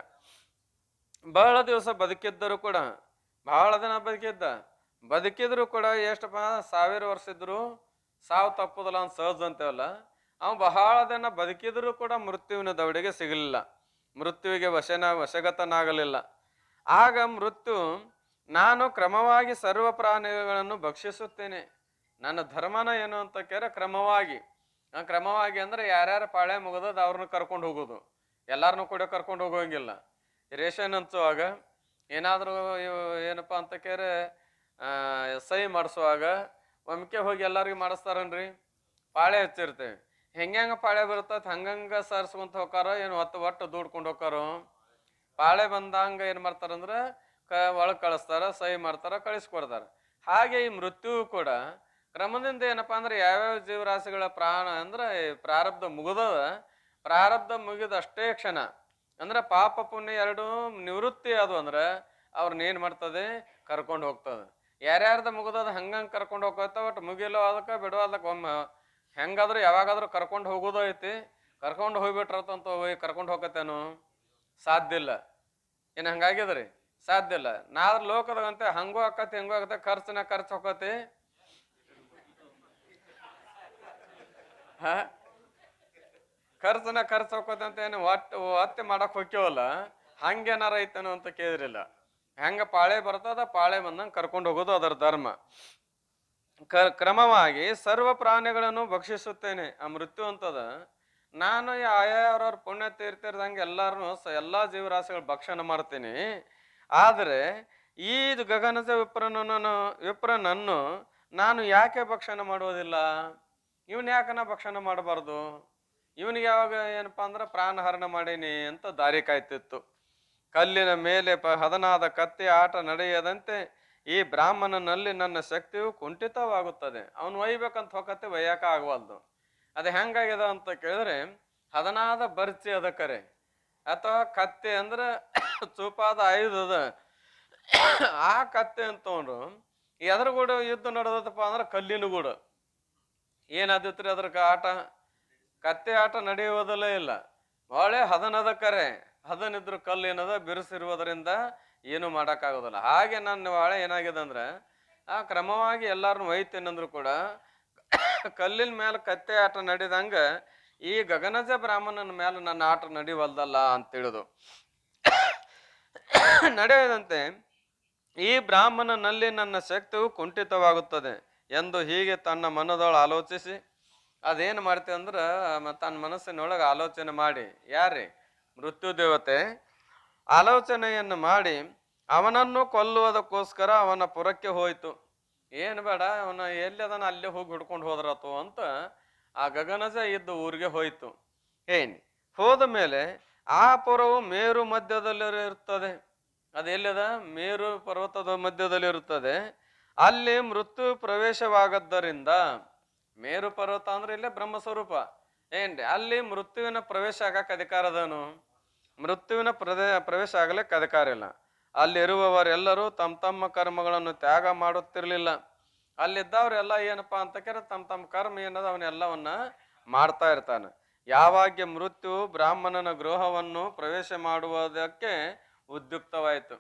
ಬಹಳ ದಿವಸ ಬದುಕಿದ್ದರು ಕೂಡ, ಬಹಳ ದಿನ ಬದುಕಿದ್ರು ಕೂಡ ಎಷ್ಟಪ್ಪ 1000 ವರ್ಷ ಇದ್ರು ಸಾವು ತಪ್ಪುದಲ್ಲ ಅಂತ ಸಹಜ ಅಂತೇವಲ್ಲ, ಅವ ಬಹಳ ದಿನ ಬದುಕಿದ್ರು ಕೂಡ ಮೃತ್ಯುವಿನ ದವಡೆಗೆ ಸಿಗಲಿಲ್ಲ, ಮೃತ್ಯುವಿಗೆ ವಶಗತನಾಗಲಿಲ್ಲ. ಆಗ ಮೃತ್ಯು, ನಾನು ಕ್ರಮವಾಗಿ ಸರ್ವ ಪ್ರಾಣಿಗಳನ್ನು ಭಕ್ಷಿಸುತ್ತೇನೆ. ನನ್ನ ಧರ್ಮನ ಏನು ಅಂತ ಕೇಳಿದ್ರೆ ಕ್ರಮವಾಗಿ ಅಂದ್ರೆ ಯಾರ್ಯಾರ ಪಾಳೆ ಮುಗಿದದ ಅವ್ರನ್ನ ಕರ್ಕೊಂಡು ಹೋಗೋದು, ಎಲ್ಲಾರನ್ನೂ ಕೂಡ ಕರ್ಕೊಂಡು ಹೋಗೋಂಗಿಲ್ಲ. ರೇಷನ್ ಹಂಚುವಾಗ ಏನಾದರೂ ಏನಪ್ಪಾ ಅಂತ ಕೇರೆ ಸಹಿ ಮಾಡಿಸುವಾಗ ಒಮ್ಕೆ ಹೋಗಿ ಎಲ್ಲರಿಗೂ ಮಾಡಿಸ್ತಾರನ್ರಿ. ಪಾಳೆ ಹಚ್ಚಿರ್ತೇವೆ, ಹೆಂಗ ಪಾಳೆ ಬರ್ತದ ಹಂಗಂಗ ಸರ್ಸ್ಕೊಂತ ಹೋಗಾರೋ ಏನು ಒಟ್ಟು ದೂಡ್ಕೊಂಡು ಹೋಗಾರೋ. ಪಾಳೆ ಬಂದಂಗ ಏನ್ ಮಾಡ್ತಾರಂದ್ರ ಒಳಗೆ ಕಳಿಸ್ತಾರ, ಸಹಿ ಮಾಡ್ತಾರ, ಕಳಿಸ್ಕೊಡ್ತಾರ. ಹಾಗೆ ಈ ಮೃತ್ಯು ಕೂಡ ಕ್ರಮದಿಂದ ಏನಪ್ಪಾ ಅಂದ್ರೆ ಯಾವ್ಯಾವ ಜೀವರಾಶಿಗಳ ಪ್ರಾಣ ಅಂದ್ರೆ ಪ್ರಾರಬ್ಧ ಮುಗಿದ ಅಷ್ಟೇ ಕ್ಷಣ ಅಂದ್ರೆ ಪಾಪ ಪುಣ್ಯ ಎರಡು ನಿವೃತ್ತಿ ಅದು ಅಂದ್ರೆ ಅವ್ರನ್ನ ಏನ್ ಮಾಡ್ತದೆ, ಕರ್ಕೊಂಡು ಹೋಗ್ತದೆ. ಯಾರ್ಯಾರ್ದ ಮುಗಿದದ ಹಂಗಂಗೆ ಕರ್ಕೊಂಡು ಹೋಗ್ತ, ಒಟ್ಟು ಮುಗಿಲೋ ಅದಕ್ಕೆ ಬಿಡೋ ಅದಕ್ಕೆ ಒಮ್ಮೆ ಹೆಂಗಾದ್ರು ಯಾವಾಗಾದ್ರೂ ಕರ್ಕೊಂಡು ಹೋಗೋದು ಐತಿ. ಕರ್ಕೊಂಡು ಹೋಗ್ಬಿಟ್ರತಂತ ಹೋಗಿ ಕರ್ಕೊಂಡು ಹೋಗತ್ತೇನು? ಸಾಧ್ಯ ಇಲ್ಲ. ಏನು ಹಂಗಾಗಿದ್ರಿ? ಸಾಧ್ಯ ಇಲ್ಲ. ನಾದ್ರ ಲೋಕದಾಗಂತೆ ಹಂಗೂ ಆಕತಿ ಹೆಂಗೂ ಆಗತ್ತೆ, ಖರ್ಚು ಹೋಗತಿ. ಖರ್ಚು ಹೋಗತ್ತೆ ಅಂತ ಏನು ಒತ್ತೆ ಮಾಡಕ್ ಹೋಗ್ಯವಲ್ಲ, ಹಂಗೇನಾರ ಐತೇನೋ ಅಂತ ಕೇಳಿದ್ರಿಲ್ಲ. ಹೆಂಗ ಪಾಳೆ ಬರ್ತದ ಪಾಳೆ ಬಂದಂಗೆ ಕರ್ಕೊಂಡು ಹೋಗೋದು ಅದರ ಧರ್ಮ. ಕ್ರಮವಾಗಿ ಸರ್ವ ಪ್ರಾಣಿಗಳನ್ನು ಭಕ್ಷಿಸುತ್ತೇನೆ. ಆ ಮೃತ್ಯು ಅಂತದ, ನಾನು ಆಯಾವ್ರವ್ರ ಪುಣ್ಯ ತೀರ್ತಿರ್ದಂಗೆ ಎಲ್ಲಾರನು ಎಲ್ಲಾ ಜೀವರಾಶಿಗಳು ಭಕ್ಷಣ ಮಾಡ್ತೀನಿ. ಆದರೆ ಈ ಗಗನಜ ವಿಪ್ರನನ್ನು ನಾನು ಯಾಕೆ ಭಕ್ಷಣ ಮಾಡುವುದಿಲ್ಲ? ಇವನ್ ಯಾಕನ ಭಕ್ಷಣ ಮಾಡಬಾರ್ದು? ಇವನಿಗೆ ಯಾವಾಗ ಏನಪ್ಪಾ ಅಂದ್ರೆ ಪ್ರಾಣಹರಣ ಮಾಡೀನಿ ಅಂತ ದಾರಿ ಕಾಯ್ತಿತ್ತು. ಕಲ್ಲಿನ ಮೇಲೆ ಹದನಾದ ಕತ್ತಿ ಆಟ ನಡೆಯದಂತೆ ಈ ಬ್ರಾಹ್ಮಣನಲ್ಲಿ ನನ್ನ ಶಕ್ತಿಯು ಕುಂಠಿತವಾಗುತ್ತದೆ. ಅವನು ಒಯ್ಬೇಕಂತ ಹೋಗತ್ತೆ, ಒಯ್ಯಾಕ ಆಗವಲ್ದು. ಅದು ಹೆಂಗಾಗ್ಯದ ಅಂತ ಕೇಳಿದ್ರೆ, ಹದನಾದ ಬರ್ಚಿ ಅದ ಕರೆ, ಅಥವಾ ಕತ್ತಿ ಅಂದ್ರೆ ಚೂಪಾದ ಆಯುಧದ ಆ ಕತ್ತಿ ಅಂತವ್ರು ಎದುರುಗೂಡ ಯುದ್ಧ ನಡೆದಪ್ಪ ಅಂದ್ರೆ ಕಲ್ಲಿನ ಗೂಡು. ಏನಾದಿತ್ರಿ ಅದ್ರಕ್ಕೆ ಆಟ? ಕತ್ತೆ ಆಟ ನಡೆಯುವುದಲ್ಲೇ ಇಲ್ಲ. ಒಳ್ಳೆ ಹದನದ ಕರೆ, ಹದನಿದ್ರು ಕಲ್ಲು ಏನದ ಬಿರುಸಿರುವುದರಿಂದ ಏನು ಮಾಡೋಕ್ಕಾಗೋದಿಲ್ಲ. ಹಾಗೆ ನನ್ನ ಬಾಳೆ ಏನಾಗಿದೆ ಅಂದ್ರೆ ಆ ಕ್ರಮವಾಗಿ ಎಲ್ಲಾರನ್ನು ಒಯ್ತೇನಂದ್ರು ಕೂಡ ಕಲ್ಲಿನ ಮೇಲೆ ಕತ್ತೆ ಆಟ ನಡೆದಂಗ ಈ ಗಗನಜ ಬ್ರಾಹ್ಮಣನ ಮೇಲೆ ನನ್ನ ಆಟ ನಡೆಯುವಲ್ದಲ್ಲ ಅಂತೇಳುದು. ನಡೆಯದಂತೆ ಈ ಬ್ರಾಹ್ಮಣನಲ್ಲಿ ನನ್ನ ಶಕ್ತಿಯು ಕುಂಠಿತವಾಗುತ್ತದೆ ಎಂದು ಹೀಗೆ ತನ್ನ ಮನದೊಳ ಆಲೋಚಿಸಿ ಅದೇನು ಮಾಡ್ತೀವಿ ಅಂದ್ರೆ ತನ್ನ ಮನಸ್ಸಿನೊಳಗೆ ಆಲೋಚನೆ ಮಾಡಿ, ಯಾರೇ ಮೃತ್ಯು ದೇವತೆ ಆಲೋಚನೆಯನ್ನು ಮಾಡಿ ಅವನನ್ನು ಕೊಲ್ಲುವುದಕ್ಕೋಸ್ಕರ ಅವನ ಪುರಕ್ಕೆ ಹೋಯ್ತು. ಏನು ಬೇಡ, ಅವನ ಎಲ್ಲಿ ಅದನ್ನ ಅಲ್ಲೇ ಹೋಗಿ ಹುಡ್ಕೊಂಡು ಹೋದ್ರತು ಅಂತ ಆ ಗಗನಜ ಇದ್ದು ಊರಿಗೆ ಹೋಯ್ತು. ಹೋದ ಮೇಲೆ ಆ ಪುರವು ಮೇರು ಮಧ್ಯದಲ್ಲಿರುತ್ತದೆ. ಅದೆಲ್ಲದ ಮೇರು ಪರ್ವತದ ಮಧ್ಯದಲ್ಲಿರುತ್ತದೆ. ಅಲ್ಲಿ ಮೃತ್ಯು ಪ್ರವೇಶವಾಗದ್ದರಿಂದ, ಮೇರು ಪರ್ವತ ಅಂದ್ರೆ ಇಲ್ಲೇ ಬ್ರಹ್ಮಸ್ವರೂಪ ಏನ್ರಿ, ಅಲ್ಲಿ ಮೃತ್ಯುವಿನ ಪ್ರವೇಶ ಆಗಕ್ಕೆ ಅಧಿಕಾರ ಅದನು. ಮೃತ್ಯುವಿನ ಪ್ರವೇಶ ಆಗಲಿಕ್ಕೆ ಅಧಿಕಾರ ಇಲ್ಲ. ಅಲ್ಲಿರುವವರೆಲ್ಲರೂ ತಮ್ಮ ತಮ್ಮ ಕರ್ಮಗಳನ್ನು ತ್ಯಾಗ ಮಾಡುತ್ತಿರ್ಲಿಲ್ಲ. ಅಲ್ಲಿದ್ದವ್ರೆಲ್ಲ ಏನಪ್ಪಾ ಅಂತ ಕೇಳಿದ್ರೆ ತಮ್ಮ ತಮ್ಮ ಕರ್ಮ ಏನದ ಅವನ್ನೆಲ್ಲವನ್ನ ಮಾಡ್ತಾ ಇರ್ತಾನೆ. ಯಾವಾಗ ಮೃತ್ಯು ಬ್ರಾಹ್ಮಣನ ಗೃಹವನ್ನು ಪ್ರವೇಶ ಮಾಡುವುದಕ್ಕೆ ಉದ್ಯುಕ್ತವಾಯಿತು,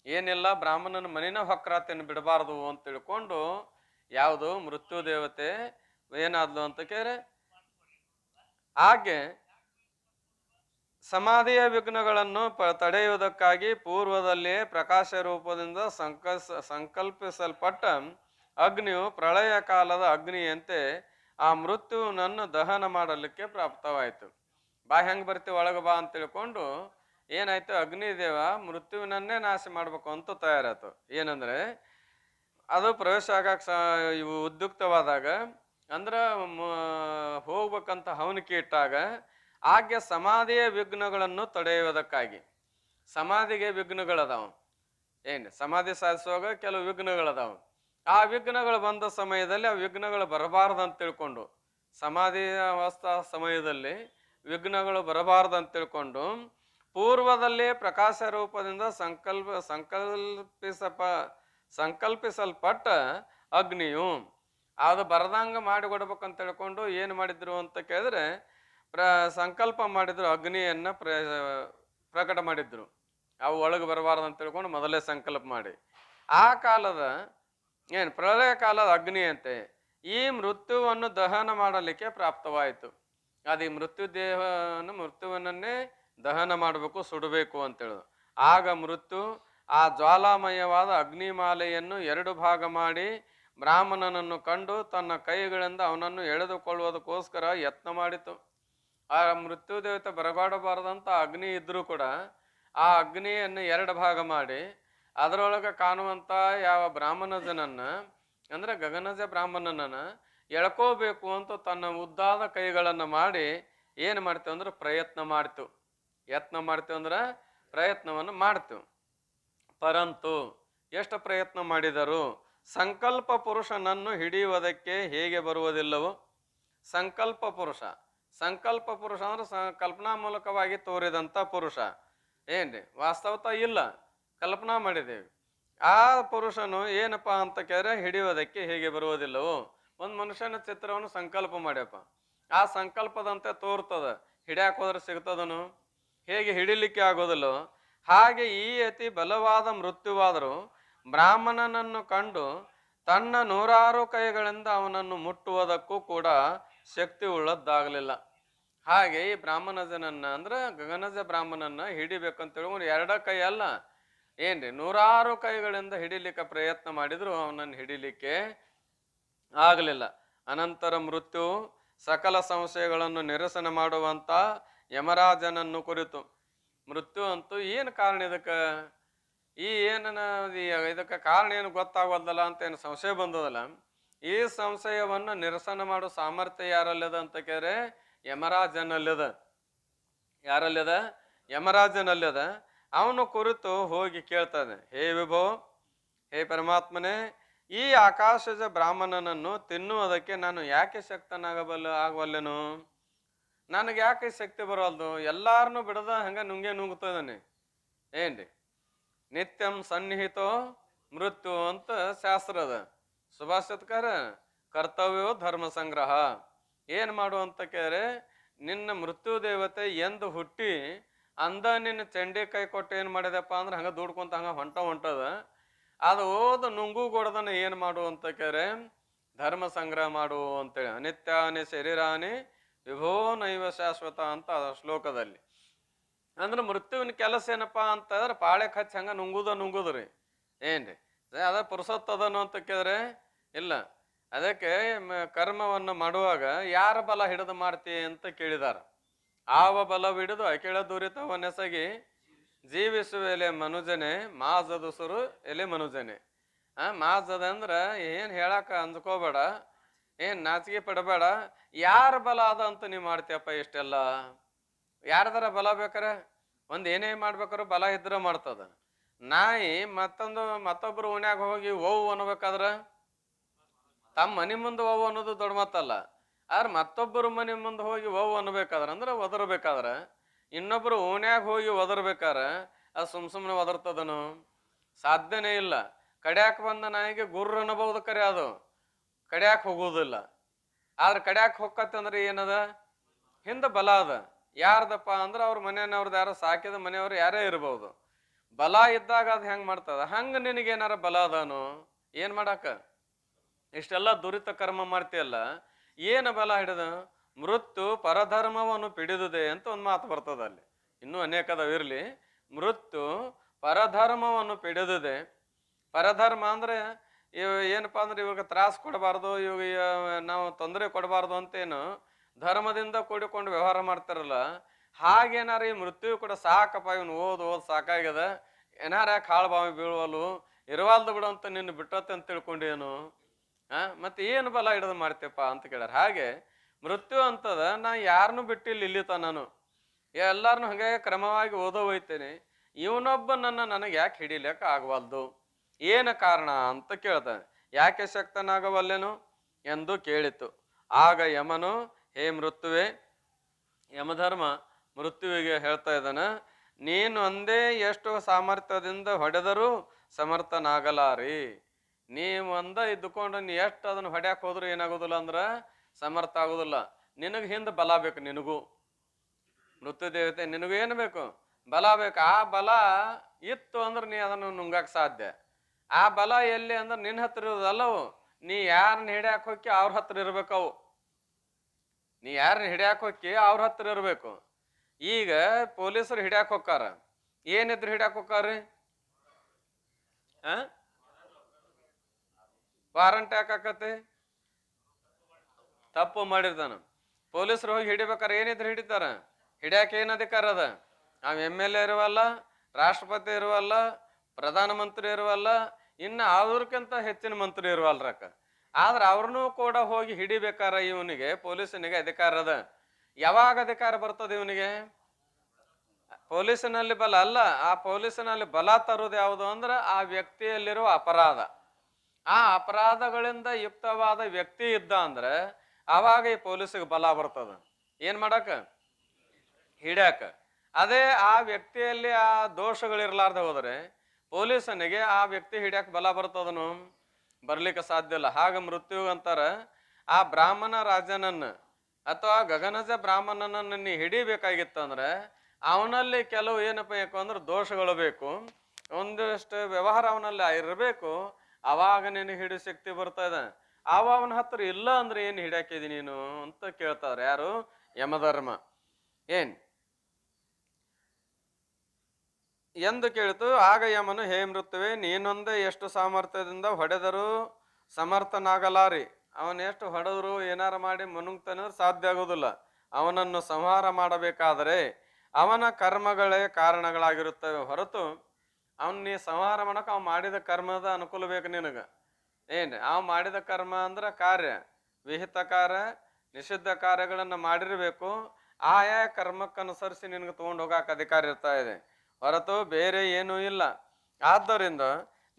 ಏನಿಲ್ಲ ಬ್ರಾಹ್ಮಣನ ಮನಿನ ಹೊಕ್ರಾತಿಯನ್ನು ಬಿಡಬಾರ್ದು ಅಂತ ತಿಳ್ಕೊಂಡು ಯಾವುದು ಮೃತ್ಯು ದೇವತೆ ಏನಾದ್ಲು ಅಂತ ಕೇಳಿದ್ರೆ ಹಾಗೆ ಸಮಾಧಿಯ ವಿಘ್ನಗಳನ್ನು ತಡೆಯುವುದಕ್ಕಾಗಿ ಪೂರ್ವದಲ್ಲಿಯೇ ಪ್ರಕಾಶ ರೂಪದಿಂದ ಸಂಕಲ್ಪಿಸಲ್ಪಟ್ಟ ಅಗ್ನಿಯು ಪ್ರಳಯ ಕಾಲದ ಅಗ್ನಿಯಂತೆ ಆ ಮೃತ್ಯುವನ್ನು ದಹನ ಮಾಡಲಿಕ್ಕೆ ಪ್ರಾಪ್ತವಾಯಿತು. ಬಾ ಹೆಂಗ್ ಬರ್ತೀವಿ ಒಳಗೆ ಬಾ ಅಂತ ತಿಳ್ಕೊಂಡು ಏನಾಯ್ತು, ಅಗ್ನಿದೇವ ಮೃತ್ಯುವಿನನ್ನೇ ನಾಶ ಮಾಡ್ಬೇಕು ಅಂತ ತಯಾರಾಯ್ತು. ಏನಂದ್ರೆ ಅದು ಪ್ರವೇಶ ಆಗಕ್ಕೆ ಇವು ಉದ್ಯುಕ್ತವಾದಾಗ ಅಂದ್ರೆ ಹೋಗ್ಬೇಕಂತ ಹವನಿಕೆ ಇಟ್ಟಾಗ ಆಗ ಸಮಾಧಿಯ ವಿಘ್ನಗಳನ್ನು ತಡೆಯುವುದಕ್ಕಾಗಿ, ಸಮಾಧಿಗೆ ವಿಘ್ನಗಳದಾವ ಸಮಾಧಿ ಸಾಧಿಸುವಾಗ ಕೆಲವು ವಿಘ್ನಗಳದಾವ. ಆ ವಿಘ್ನಗಳು ಬಂದ ಸಮಯದಲ್ಲಿ ಆ ವಿಘ್ನಗಳು ಬರಬಾರ್ದಂತ ತಿಳ್ಕೊಂಡು, ಸಮಾಧಿ ಅವಸ್ಥಾ ಸಮಯದಲ್ಲಿ ವಿಘ್ನಗಳು ಬರಬಾರ್ದಂತ ತಿಳ್ಕೊಂಡು ಪೂರ್ವದಲ್ಲಿ ಪ್ರಕಾಶ ರೂಪದಿಂದ ಸಂಕಲ್ಪಿಸಲ್ಪಟ್ಟ ಅಗ್ನಿಯು ಅದು ಬರದಂಗ ಮಾಡಿಕೊಡ್ಬೇಕಂತ ತಿಳ್ಕೊಂಡು ಏನು ಮಾಡಿದ್ರು ಅಂತ ಕೇಳಿದ್ರೆ ಸಂಕಲ್ಪ ಮಾಡಿದ್ರು, ಅಗ್ನಿಯನ್ನ ಪ್ರಕಟ ಮಾಡಿದ್ರು. ಅವು ಒಳಗೆ ಬರಬಾರ್ದು ಅಂತ ತಿಳ್ಕೊಂಡು ಮೊದಲೇ ಸಂಕಲ್ಪ ಮಾಡಿ ಆ ಕಾಲದ ಪ್ರಳಯ ಕಾಲದ ಅಗ್ನಿ ಅಂತೆ ಈ ಮೃತ್ಯುವನ್ನು ದಹನ ಮಾಡಲಿಕ್ಕೆ ಪ್ರಾಪ್ತವಾಯಿತು. ಅದು ಈ ಮೃತ್ಯುವನ್ನೇ ದಹನ ಮಾಡಬೇಕು, ಸುಡಬೇಕು ಅಂತೇಳುದು. ಆಗ ಮೃತ್ಯು ಆ ಜ್ವಾಲಾಮಯವಾದ ಅಗ್ನಿಮಾಲೆಯನ್ನು 2 ಭಾಗ ಮಾಡಿ ಬ್ರಾಹ್ಮಣನನ್ನು ಕಂಡು ತನ್ನ ಕೈಗಳಿಂದ ಅವನನ್ನು ಎಳೆದುಕೊಳ್ಳುವುದಕ್ಕೋಸ್ಕರ ಯತ್ನ ಮಾಡಿತು. ಆ ಮೃತ್ಯು ದೇವತೆ ಬರಬಾಡಬಾರದಂತ ಅಗ್ನಿ ಇದ್ರೂ ಕೂಡ ಆ ಅಗ್ನಿಯನ್ನು 2 ಭಾಗ ಮಾಡಿ ಅದರೊಳಗೆ ಕಾಣುವಂತ ಯಾವ ಬ್ರಾಹ್ಮಣಜನನ್ನ ಅಂದ್ರೆ ಗಗನಜ ಬ್ರಾಹ್ಮಣನನ್ನ ಎಳ್ಕೋಬೇಕು ಅಂತ ತನ್ನ ಉದ್ದಾದ ಕೈಗಳನ್ನ ಮಾಡಿ ಏನು ಮಾಡ್ತೇವೆ ಅಂದ್ರೆ ಪ್ರಯತ್ನ ಮಾಡ್ತು. ಯತ್ನ ಮಾಡ್ತೇವೆ ಅಂದ್ರೆ ಪ್ರಯತ್ನವನ್ನು ಮಾಡ್ತು. ಪರಂತು ಎಷ್ಟು ಪ್ರಯತ್ನ ಮಾಡಿದರು, ಸಂಕಲ್ಪ ಪುರುಷನನ್ನು ಹಿಡಿಯುವುದಕ್ಕೆ ಹೇಗೆ ಬರುವುದಿಲ್ಲವೋ. ಸಂಕಲ್ಪ ಪುರುಷ ಅಂದ್ರೆ ಕಲ್ಪನಾ ಮೂಲಕವಾಗಿ ತೋರಿದಂಥ ಪುರುಷ ವಾಸ್ತವತ ಇಲ್ಲ, ಕಲ್ಪನಾ ಮಾಡಿದ್ದೇವೆ. ಆ ಪುರುಷನು ಏನಪ್ಪಾ ಅಂತ ಕೇಳಿದ್ರೆ ಹಿಡಿಯೋದಕ್ಕೆ ಹೇಗೆ ಬರುವುದಿಲ್ಲವೋ. ಒಂದು ಮನುಷ್ಯನ ಚಿತ್ರವನ್ನು ಸಂಕಲ್ಪ ಮಾಡ್ಯಪ್ಪ, ಆ ಸಂಕಲ್ಪದಂತೆ ತೋರ್ತದ, ಹಿಡಿಯಾಕ ಹೋದ್ರೆ ಸಿಗ್ತದನು, ಹೇಗೆ ಹಿಡಿಲಿಕ್ಕೆ ಆಗೋದಿಲ್ಲೋ ಹಾಗೆ ಈ ಅತಿ ಬಲವಾದ ಮೃತ್ಯುವಾದರೂ ಬ್ರಾಹ್ಮಣನನ್ನು ಕಂಡು ತನ್ನ 100 ಕೈಗಳಿಂದ ಅವನನ್ನು ಮುಟ್ಟುವುದಕ್ಕೂ ಕೂಡ ಶಕ್ತಿ ಉಳ್ಳದ್ದಾಗಲಿಲ್ಲ. ಹಾಗೆ ಈ ಬ್ರಾಹ್ಮಣಜನನ್ನ ಅಂದ್ರೆ ಗಗನಜ ಬ್ರಾಹ್ಮಣನ ಹಿಡಿಬೇಕಂತೇಳಿ 2 ಕೈ ಅಲ್ಲ 100 ಕೈಗಳಿಂದ ಹಿಡಿಲಿಕ್ಕೆ ಪ್ರಯತ್ನ ಮಾಡಿದ್ರು ಅವನನ್ನು ಹಿಡಿಲಿಕ್ಕೆ ಆಗಲಿಲ್ಲ. ಅನಂತರ ಮೃತ್ಯು ಸಕಲ ಸಂಶಯಗಳನ್ನು ನಿರಸನ ಮಾಡುವಂತ ಯಮರಾಜನನ್ನು ಕುರಿತು, ಮೃತ್ಯು ಅಂತೂ ಏನು ಕಾರಣ ಇದಕ್ಕೆ, ಇದಕ್ಕೆ ಕಾರಣ ಏನು ಗೊತ್ತಾಗೋದಲ್ಲ ಅಂತ ಏನು ಸಂಶಯ ಬಂದದಲ್ಲ, ಈ ಸಂಶಯವನ್ನು ನಿರಸನ ಮಾಡೋ ಸಾಮರ್ಥ್ಯ ಯಾರಲ್ಲದ ಅಂತ ಕೇಳಿದ್ರೆ ಯಮರಾಜನಲ್ಲದ. ಯಾರಲ್ಲದ? ಯಮರಾಜನಲ್ಲದ. ಅವನು ಕುರಿತು ಹೋಗಿ ಕೇಳ್ತಾನೆ, ಹೇ ವಿಭೋ, ಹೇ ಪರಮಾತ್ಮನೇ, ಈ ಆಕಾಶದ ಬ್ರಾಹ್ಮಣನನ್ನು ತಿನ್ನುವುದಕ್ಕೆ ನಾನು ಯಾಕೆ ಆಗವಲ್ಲೆನು? ನನಗೆ ಯಾಕೆ ಶಕ್ತಿ ಬರೋಲ್ದು? ಎಲ್ಲಾರನ್ನು ಬಿಡದ ಹಂಗ ನುಂಗ್ತದಾನೆ. ನಿತ್ಯಂ ಸನ್ನಿಹಿತೋ ಮೃತ್ಯು ಅಂತ ಶಾಸ್ತ್ರ ಅದ. ಸುಭಾಷಿತಕಾರ ಕರ್ತವ್ಯೋ ಧರ್ಮ ಸಂಗ್ರಹ. ಏನು ಮಾಡು ಅಂತ ಕೇಳಿದ್ರೆ, ನಿನ್ನ ಮೃತ್ಯು ದೇವತೆ ಎಂದು ಹುಟ್ಟಿ ಅಂದ ನಿನ್ನ ಚಂಡಿಕಾಯಿ ಕೊಟ್ಟು ಏನು ಮಾಡಿದಪ್ಪ ಅಂದ್ರೆ ಹಂಗೆ ದುಡ್ಕೊಂತ ಹಂಗೆ ಹೊಂಟದ. ಅದು ಓದು ನುಂಗು ಕೊಡದನ್ನ ಏನು ಮಾಡು ಅಂತ ಕೇಳಿದ್ರೆ ಧರ್ಮ ಸಂಗ್ರಹ ಮಾಡು ಅಂತೇಳಿ. ಅನಿತ್ಯಾನಿ ಶರೀರಾನಿ ವಿಭೋ ನೈವ ಶಾಶ್ವತ ಅಂತ ಶ್ಲೋಕದಲ್ಲಿ. ಅಂದ್ರೆ ಮೃತ್ಯುವಿನ ಕೆಲಸ ಏನಪ್ಪಾ ಅಂತಂದ್ರೆ ಪಾಳೆ ಹಚ್ಚಿ ಹಂಗ ನುಂಗುದ್ರಿ ಏನ್ರಿ. ಅದ ಪುರುಸತ್ತದನು ಅಂತ ಕೇಳಿದ್ರೆ ಇಲ್ಲ. ಅದಕ್ಕೆ ಕರ್ಮವನ್ನು ಮಾಡುವಾಗ ಯಾರ ಬಲ ಹಿಡಿದು ಮಾಡ್ತಿ ಅಂತ ಕೇಳಿದಾರ. ಆವ ಬಲವಿಡಿದು ಅಖಿಳ ದುರಿತವನೆಸಗಿ ಜೀವಿಸುವೆಲೆ ಮನುಜನೆ ಮಾಜದುಸುರು ಎಲೆ ಮನುಜನೆ. ಮಾಜದ ಅಂದ್ರ ಏನ್ ಹೇಳಾಕ ಅಂದ್ಕೋಬೇಡ, ಏನ್ ನಾಚಿಕೆ ಪಡಬೇಡ. ಯಾರ ಬಲ ಅದ ಅಂತ ನೀ ಮಾಡ್ತೀಯಪ್ಪ ಇಷ್ಟೆಲ್ಲ. ಯಾರದಾರ ಬಲ ಬೇಕಾರೆ ಏನೇ ಮಾಡ್ಬೇಕಾರು ಬಲ ಇದ್ರ ಮಾಡ್ತದ. ನಾಯಿ ಮತ್ತೊಬ್ರು ಓಣ್ಯಾಗ ಹೋಗಿ ಓವ್ ಅನ್ಬೇಕಾದ್ರ ತಮ್ಮ ಮನೆ ಮುಂದೆ ಓವ್ ಅನ್ನೋದು ದೊಡ್ಡ ಮಾತಲ್ಲ. ಆದ್ರೆ ಮತ್ತೊಬ್ಬರು ಮನೆ ಮುಂದೆ ಹೋಗಿ ಓವ್ ಅನ್ಬೇಕಾದ್ರ ಅಂದ್ರೆ ಒದರ್ಬೇಕಾದ್ರ, ಇನ್ನೊಬ್ರು ಓಣ್ಯಾಗ ಹೋಗಿ ಒದರ್ಬೇಕಾರ ಅದು ಸುಮ್ನೆ ಒದರ್ತದನು? ಸಾಧ್ಯನೇ ಇಲ್ಲ. ಕಡ್ಯಾಕ್ ಬಂದ ನಾಯಿಗೆ ಗುರ್ರ ಅನ್ನಬಹುದು, ಕರೆ ಅದು ಕಡ್ಯಾಕ್ ಹೋಗುವುದಿಲ್ಲ. ಆದ್ರೆ ಕಡ್ಯಾಕ್ ಹೊಕ್ಕತ್ತೆ ಅಂದ್ರೆ ಏನದ? ಹಿಂದ ಬಲ ಅದ. ಯಾರ್ದಪ್ಪ ಅಂದ್ರೆ ಅವ್ರ ಮನೆಯವ್ರದ್ದು, ಯಾರೋ ಸಾಕಿದ ಮನೆಯವ್ರು ಯಾರೇ ಇರ್ಬೋದು. ಬಲ ಇದ್ದಾಗ ಅದು ಹೆಂಗ್ ಮಾಡ್ತದ, ಹಂಗ ನಿನಗೇನಾರ ಬಲ ಅದಾನು ಏನ್ ಮಾಡಾಕ? ಇಷ್ಟೆಲ್ಲ ದುರಿತ ಕರ್ಮ ಮಾಡ್ತೀಯಲ್ಲ, ಏನು ಬಲ ಹಿಡಿದ? ಮೃತ್ಯು ಪರಧರ್ಮವನ್ನು ಪಿಡಿದುದೆ ಅಂತ ಒಂದು ಮಾತು ಬರ್ತದ ಅಲ್ಲಿ. ಇನ್ನೂ ಅನೇಕದವ ಇರ್ಲಿ. ಮೃತ್ಯು ಪರಧರ್ಮವನ್ನು ಪಿಡಿದುದೆ. ಪರಧರ್ಮ ಅಂದ್ರೆ ಏನಪ್ಪಾ ಅಂದ್ರೆ ಇವಾಗ ತ್ರಾಸ ಕೊಡಬಾರ್ದು, ಇವಾಗ ನಾವು ತೊಂದರೆ ಕೊಡಬಾರ್ದು ಅಂತೇನು ಧರ್ಮದಿಂದ ಕೂಡಿಕೊಂಡು ವ್ಯವಹಾರ ಮಾಡ್ತಾರಲ್ಲ, ಹಾಗೇನಾರ ಈ ಮೃತ್ಯು ಕೂಡ ಸಾಕಪ್ಪ ಇವನು ಓದ್ ಸಾಕಾಗ್ಯದ, ಏನಾರ ಕಾಳು ಬಾವಿ ಬೀಳುವಲು ಇರವಾಲ್ದು ಬಿಡು ಅಂತ ನಿನ್ನ ಬಿಟ್ಟತ್ತೆ ಅಂತ ತಿಳ್ಕೊಂಡೇನು? ಮತ್ತೆ ಏನು ಬಲ ಹಿಡಿದು ಮಾಡ್ತೀಯಪ್ಪ ಅಂತ ಕೇಳ್ಯಾರ. ಹಾಗೆ ಮೃತ್ಯು ಅಂತದ, ನಾ ಯಾರನ್ನು ಬಿಟ್ಟಿಲ್ಲ ಇಲ್ಲಿ ನಾನು ಎಲ್ಲಾರನು ಹಂಗೆ ಕ್ರಮವಾಗಿ ಓದೋ ಹೋಯ್ತೇನೆ, ಇವನೊಬ್ಬ ನನಗೆ ಯಾಕೆ ಹಿಡಿಲಿಕ್ಕೆ ಆಗವಲ್ದು, ಏನು ಕಾರಣ ಅಂತ ಕೇಳ್ತಾನೆ. ಯಾಕೆ ಶಕ್ತನಾಗವಲ್ಲೆನು ಎಂದು ಕೇಳಿತು. ಆಗ ಯಮನು, ಹೇ ಮೃತ್ಯುವೆ, ಯಮಧರ್ಮ ಮೃತ್ಯುವಿಗೆ ಹೇಳ್ತಾ ಇದ್ದಾನ, ನೀನು ಒಂದೇ ಎಷ್ಟು ಸಾಮರ್ಥ್ಯದಿಂದ ಹೊಡೆದರೂ ಸಮರ್ಥನಾಗಲಾರಿ. ನೀವು ಇದ್ದುಕೊಂಡು ನೀ ಎಷ್ಟು ಅದನ್ನು ಹೊಡ್ಯಾಕ್ ಹೋದ್ರು ಏನಾಗೋದಿಲ್ಲ ಅಂದ್ರೆ ಸಮರ್ಥ ಆಗೋದಿಲ್ಲ. ನಿನಗೆ ಹಿಂದೆ ಬಲ ಬೇಕು. ನಿನಗೂ ಮೃತ್ಯು ದೇವತೆ ನಿನಗೂ ಏನು ಬೇಕು? ಬಲ ಬೇಕು. ಆ ಬಲ ಇತ್ತು ಅಂದ್ರೆ ನೀ ಅದನ್ನು ನುಂಗಕ್ ಸಾಧ್ಯ. ಆ ಬಲ ಎಲ್ಲಿ ಅಂದ್ರೆ ನಿನ್ನ ಹತ್ರ ಇರೋದಲ್ಲವು. ನೀ ಯಾರನ್ನ ಹಿಡ್ಯಾಕ್ ಹೋಗಿ ಅವ್ರ ಹತ್ರ ಇರ್ಬೇಕವು. ನೀ ಯಾರನ್ನ ಹಿಡ್ಯಾಕ್ ಹೋಗಿ ಅವ್ರ ಹತ್ರ ಇರ್ಬೇಕು. ಈಗ ಪೊಲೀಸರು ಹಿಡ್ಯಾಕ್ ಹೋಗ್ತಾರ, ಏನಿದ್ರು ಹಿಡ್ಯಾಕ್ ಹೋಗ್ತಾರ್ರಿ? ವಾರಂಟ್ ಯಾಕಾಕತಿ? ತಪ್ಪು ಮಾಡಿರ್ತಾನ. ಪೊಲೀಸರು ಹೋಗಿ ಹಿಡಿಬೇಕಾರೆ ಏನಿದ್ರು ಹಿಡಿತಾರ? ಹಿಡ್ಯಾಕ ಏನ್ ಅಧಿಕಾರ ಅದ? ನಾವ್ MLA ಇರುವಲ್ಲ, ರಾಷ್ಟ್ರಪತಿ ಇರುವಲ್ಲ, ಪ್ರಧಾನ ಮಂತ್ರಿ ಇರುವಲ್ಲ, ಇನ್ನ ಅವ್ರಕ್ಕಿಂತ ಹೆಚ್ಚಿನ ಮಂತ್ರಿ ಇರುವಲ್ರಕ್ಕ. ಆದ್ರೆ ಅವ್ರನ್ನೂ ಕೂಡ ಹೋಗಿ ಹಿಡಿಬೇಕಾರ ಇವನಿಗೆ, ಪೊಲೀಸನಿಗೆ ಅಧಿಕಾರ ಅದ. ಯಾವಾಗ ಅಧಿಕಾರ ಬರ್ತದೆ ಇವನಿಗೆ? ಪೊಲೀಸಿನಲ್ಲಿ ಬಲ ಅಲ್ಲ, ಆ ಪೊಲೀಸಿನಲ್ಲಿ ಬಲ ತರುವುದು ಯಾವುದು ಅಂದ್ರೆ ಆ ವ್ಯಕ್ತಿಯಲ್ಲಿರುವ ಅಪರಾಧ. ಆ ಅಪರಾಧಗಳಿಂದ ಯುಕ್ತವಾದ ವ್ಯಕ್ತಿ ಇದ್ದ ಅಂದ್ರೆ ಅವಾಗ ಈ ಪೊಲೀಸಿಗೆ ಬಲ ಬರ್ತದ. ಏನ್ ಮಾಡಕ? ಹಿಡ್ಯಾಕ. ಅದೇ ಆ ವ್ಯಕ್ತಿಯಲ್ಲಿ ಆ ದೋಷಗಳಿರ್ಲಾರ್ದ ಹೋದ್ರೆ ಪೊಲೀಸನಿಗೆ ಆ ವ್ಯಕ್ತಿ ಹಿಡ್ಯಾಕ ಬಲ ಬರ್ತದನು? ಬರ್ಲಿಕ್ಕೆ ಸಾಧ್ಯ ಇಲ್ಲ. ಹಾಗ ಮೃತ್ಯು ಅಂತಾರ, ಆ ಬ್ರಾಹ್ಮಣ ರಾಜನನ್ನ ಅಥವಾ ಗಗನಜ ಬ್ರಾಹ್ಮಣನನ್ನ ನೀ ಹಿಡಿಬೇಕಾಗಿತ್ತಂದ್ರೆ ಅವನಲ್ಲಿ ಕೆಲವು ಏನಪ್ಪ ಬೇಕು ಅಂದ್ರೆ ದೋಷಗಳು ಬೇಕು, ಒಂದಷ್ಟು ವ್ಯವಹಾರ ಅವನಲ್ಲಿ ಇರಬೇಕು. ಅವಾಗ ನೀನು ಹಿಡಿ ಶಕ್ತಿ ಬರ್ತಾ ಇದೆ. ಅವನ ಹತ್ರ ಇಲ್ಲ ಅಂದ್ರೆ ಏನು ಹಿಡ್ಯಾಕಿದಿ ನೀನು ಅಂತ ಕೇಳ್ತಾರೆ. ಯಾರು? ಯಮಧರ್ಮ. ಏನ್ ಎಂದು ಕೇಳಿತು. ಆಗ ಯಮನು, ಹೇ ಮೃತ್ಯುವೆ, ನೀನೊಂದೇ ಎಷ್ಟು ಸಾಮರ್ಥ್ಯದಿಂದ ಹೊಡೆದರೂ ಸಮರ್ಥನಾಗಲಾರಿ. ಅವನ ಎಷ್ಟು ಹೊಡೆದ್ರು ಏನಾರ ಮಾಡಿ ಮುನುಗ್ತಾನೆ ಸಾಧ್ಯ ಆಗೋದಿಲ್ಲ. ಅವನನ್ನು ಸಂಹಾರ ಮಾಡಬೇಕಾದರೆ ಅವನ ಕರ್ಮಗಳೇ ಕಾರಣಗಳಾಗಿರುತ್ತವೆ ಹೊರತು ನೀ ಸಂಹಾರ ಮಾಡಕ್ ಅವ್ ಮಾಡಿದ ಕರ್ಮದ ಅನುಕೂಲ ಬೇಕು ನಿನಗ. ಅವ್ ಮಾಡಿದ ಕರ್ಮ ಅಂದ್ರ ಕಾರ್ಯ, ವಿಹಿತ ಕಾರ್ಯ, ನಿಷಿದ್ಧ ಕಾರ್ಯಗಳನ್ನ ಮಾಡಿರ್ಬೇಕು. ಆಯಾ ಕರ್ಮಕ್ಕನುಸರಿಸಿ ನಿನಗೆ ತಗೊಂಡು ಹೋಗಾಕ ಅಧಿಕಾರ ಇರ್ತಾ ಇದೆ ಹೊರತು ಬೇರೆ ಏನೂ ಇಲ್ಲ. ಆದ್ದರಿಂದ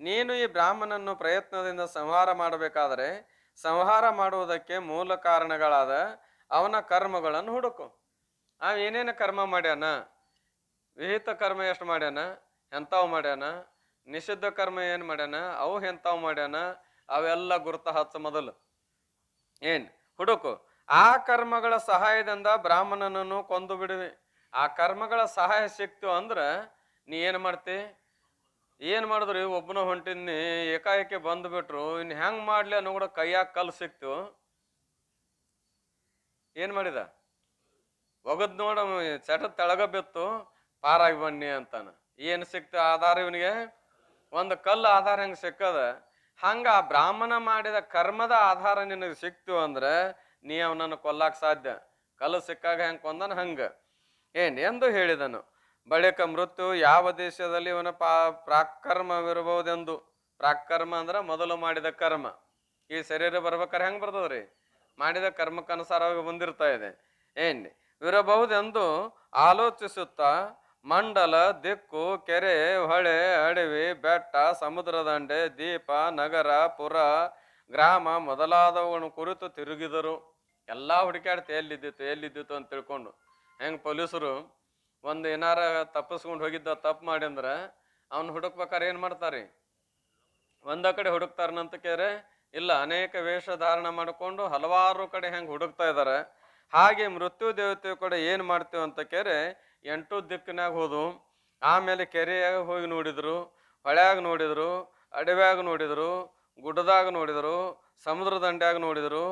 ನೀನು ಈ ಬ್ರಾಹ್ಮಣನ್ನು ಪ್ರಯತ್ನದಿಂದ ಸಂಹಾರ ಮಾಡಬೇಕಾದರೆ ಸಂಹಾರ ಮಾಡುವುದಕ್ಕೆ ಮೂಲ ಕಾರಣಗಳಾದ ಅವನ ಕರ್ಮಗಳನ್ನು ಹುಡುಕು. ಏನೇನು ಕರ್ಮ ಮಾಡ್ಯಾನ? ವಿಹಿತ ಕರ್ಮ ಎಷ್ಟು ಮಾಡ್ಯಾನ? ಎಂಥವು ಮಾಡ್ಯಾನ? ನಿಷಿದ್ಧ ಕರ್ಮ ಏನು ಮಾಡ್ಯಾನ? ಅವು ಎಂಥವು ಮಾಡ್ಯಾನ? ಅವೆಲ್ಲ ಗುರುತ ಹಚ್ಚ ಮೊದಲು. ಏನ್ ಹುಡುಕು. ಆ ಕರ್ಮಗಳ ಸಹಾಯದಿಂದ ಬ್ರಾಹ್ಮಣನನ್ನು ಕೊಂದು ಬಿಡುವೆ. ಆ ಕರ್ಮಗಳ ಸಹಾಯ ಸಿಕ್ತು ಅಂದ್ರ ನೀ ಏನ್ ಮಾಡ್ತಿ? ಏನ್ ಮಾಡಿದ್ರಿ? ಒಬ್ಬನ ಹೊಂಟಿನಿ ಏಕಾಏಕಿ ಬಂದ್ಬಿಟ್ರು, ಇನ್ ಹೆಂಗ್ ಮಾಡ್ಲಿ ಅನ್ನೋ ಕೂಡ ಕೈಯಾಗ ಕಲ್ ಸಿಕ್ತು, ಏನ್ ಮಾಡಿದ? ಒಗದ್ ನೋಡ ಚಟ ತೆಳಗ ಬಿತ್ತು, ಪಾರಾಗಿ ಬನ್ನಿ ಅಂತಾನ. ಏನ್ ಸಿಕ್ತು ಆಧಾರ ಇವನಿಗೆ? ಒಂದು ಕಲ್ಲು ಆಧಾರ ಹೆಂಗ್ ಸಿಕ್ಕದ ಹಂಗ ಆ ಬ್ರಾಹ್ಮಣ ಮಾಡಿದ ಕರ್ಮದ ಆಧಾರ ನಿನಗೆ ಸಿಕ್ತು ಅಂದ್ರೆ ನೀ ಅವನನ್ನು ಕೊಲ್ಲಾಕ್ ಸಾಧ್ಯ. ಕಲ್ಲು ಸಿಕ್ಕಾಗ ಹೆಂಗ್ ಕೊಂದನ ಹಂಗ ಎಂದು ಹೇಳಿದನು. ಬಳಿಕ ಮೃತ್ಯು ಯಾವ ದೇಶದಲ್ಲಿ ಇವನ ಪ್ರಾಕರ್ಮವಿರಬಹುದೆಂದು. ಪ್ರಾಕರ್ಮ ಅಂದ್ರ ಮೊದಲು ಮಾಡಿದ ಕರ್ಮ. ಈ ಶರೀರ ಬರ್ಬೇಕಾರೆ ಹೆಂಗ್ ಬರ್ತದ್ರಿ? ಮಾಡಿದ ಕರ್ಮಕ್ಕನುಸಾರವಾಗಿ ಬಂದಿರ್ತಾ ಇದೆ. ವಿರಬಹುದೆಂದು ಆಲೋಚಿಸುತ್ತಾ ಮಂಡಲ, ದಿಕ್ಕು, ಕೆರೆ, ಹೊಳೆ, ಅಡವಿ, ಬೆಟ್ಟ, ಸಮುದ್ರ ದಂಡೆ, ದೀಪ, ನಗರ, ಪುರ, ಗ್ರಾಮ ಮೊದಲಾದವುಗಳನ್ನು ಕುರಿತು ತಿರುಗಿದರು. ಎಲ್ಲಾ ಹುಡುಕಾಡ್ತು, ಎಲ್ಲಿದ್ದಿತ್ತು ಅಂತ ತಿಳ್ಕೊಂಡು. ಹೆಂಗ್ ಪೊಲೀಸರು ಒಂದು ಏನಾರ ತಪ್ಪಿಸ್ಕೊಂಡು ಹೋಗಿದ್ದ ತಪ್ಪು ಮಾಡಿ ಅಂದ್ರ ಅವ್ನು ಹುಡುಕ್ಬೇಕಾರೆ ಏನ್ ಮಾಡ್ತಾರಿ? ಒಂದ ಕಡೆ ಹುಡುಕ್ತಾರನಂತ ಕೇರೆ ಇಲ್ಲ, ಅನೇಕ ವೇಷ ಧಾರಣ ಮಾಡಿಕೊಂಡು ಹಲವಾರು ಕಡೆ ಹೆಂಗ್ ಹುಡುಕ್ತಾ ಇದಾರೆ. ಹಾಗೆ ಮೃತ್ಯು ದೇವತೆಯು ಕೂಡ ಏನ್ ಮಾಡ್ತೇವೆ ಅಂತ ಕೇರೆ 8 ದಿಕ್ಕಿನಾಗ ಹೋದು. ಆಮೇಲೆ ಕೆರೆಯಾಗ ಹೋಗಿ ನೋಡಿದ್ರು, ಹೊಳ್ಯಾಗ ನೋಡಿದ್ರು, ಅಡವ್ಯಾಗ ನೋಡಿದ್ರು, ಗುಡ್ಡದಾಗ ನೋಡಿದ್ರು, ಸಮುದ್ರ ದಂಡ್ಯಾಗ ನೋಡಿದ್ರು,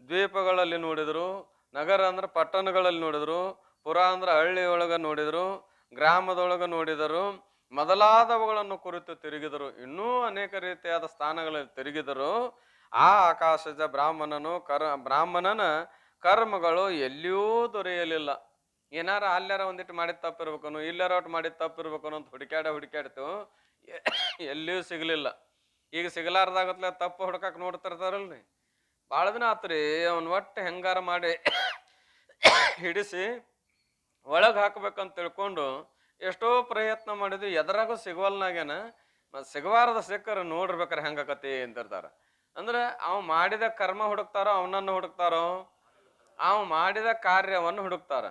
ದ್ವೀಪಗಳಲ್ಲಿ ನೋಡಿದ್ರು, ನಗರ ಅಂದ್ರೆ ಪಟ್ಟಣಗಳಲ್ಲಿ ನೋಡಿದ್ರು, ಪುರ ಅಂದ್ರೆ ಹಳ್ಳಿ ಒಳಗ ನೋಡಿದ್ರು, ಗ್ರಾಮದೊಳಗ ನೋಡಿದರು, ಮೊದಲಾದವುಗಳನ್ನು ಕುರಿತು ತಿರುಗಿದರು. ಇನ್ನೂ ಅನೇಕ ರೀತಿಯಾದ ಸ್ಥಾನಗಳಲ್ಲಿ ತಿರುಗಿದರು. ಆ ಆಕಾಶದ ಬ್ರಾಹ್ಮಣನ ಕರ್ಮಗಳು ಎಲ್ಲಿಯೂ ದೊರೆಯಲಿಲ್ಲ. ಏನಾರ ಅಲ್ಲಾರ ಒಂದಿಟ್ಟು ಮಾಡಿದ ತಪ್ಪಿರ್ಬೇಕನು, ಇಲ್ಲಾರ ಒಟ್ಟು ಮಾಡಿದ ತಪ್ಪಿರ್ಬೇಕನು ಅಂತ ಹುಡುಕ್ಯಾಡ್ತು, ಎಲ್ಲಿಯೂ ಸಿಗ್ಲಿಲ್ಲ. ಈಗ ಸಿಗಲಾರ್ದಾಗತ್ಲೆ ತಪ್ಪು ಹುಡ್ಕಕ್ ನೋಡ್ತಿರ್ತಾರಲ್ರಿ, ಭಾಳ ದಿನ ಆತ್ರಿ. ಅವನ್ ಒಟ್ಟು ಹೆಂಗಾರ ಮಾಡಿ ಹಿಡಿಸಿ ಒಳಗೆ ಹಾಕ್ಬೇಕಂತ ತಿಳ್ಕೊಂಡು ಎಷ್ಟೋ ಪ್ರಯತ್ನ ಮಾಡಿದ್ವಿ, ಎದರಾಗೂ ಸಿಗುವಲ್ನಾಗೇನ. ಸಿಗವಾರದ ಸಿಕ್ಕರ ನೋಡಿರ್ಬೇಕಾರೆ ಹೆಂಗಾಕತಿ ಅಂತಿರ್ತಾರ. ಅಂದ್ರೆ ಅವ್ ಮಾಡಿದ ಕರ್ಮ ಹುಡುಕ್ತಾರೋ ಅವನನ್ನು ಹುಡುಕ್ತಾರೋ? ಅವ್ ಮಾಡಿದ ಕಾರ್ಯವನ್ನು ಹುಡುಕ್ತಾರ.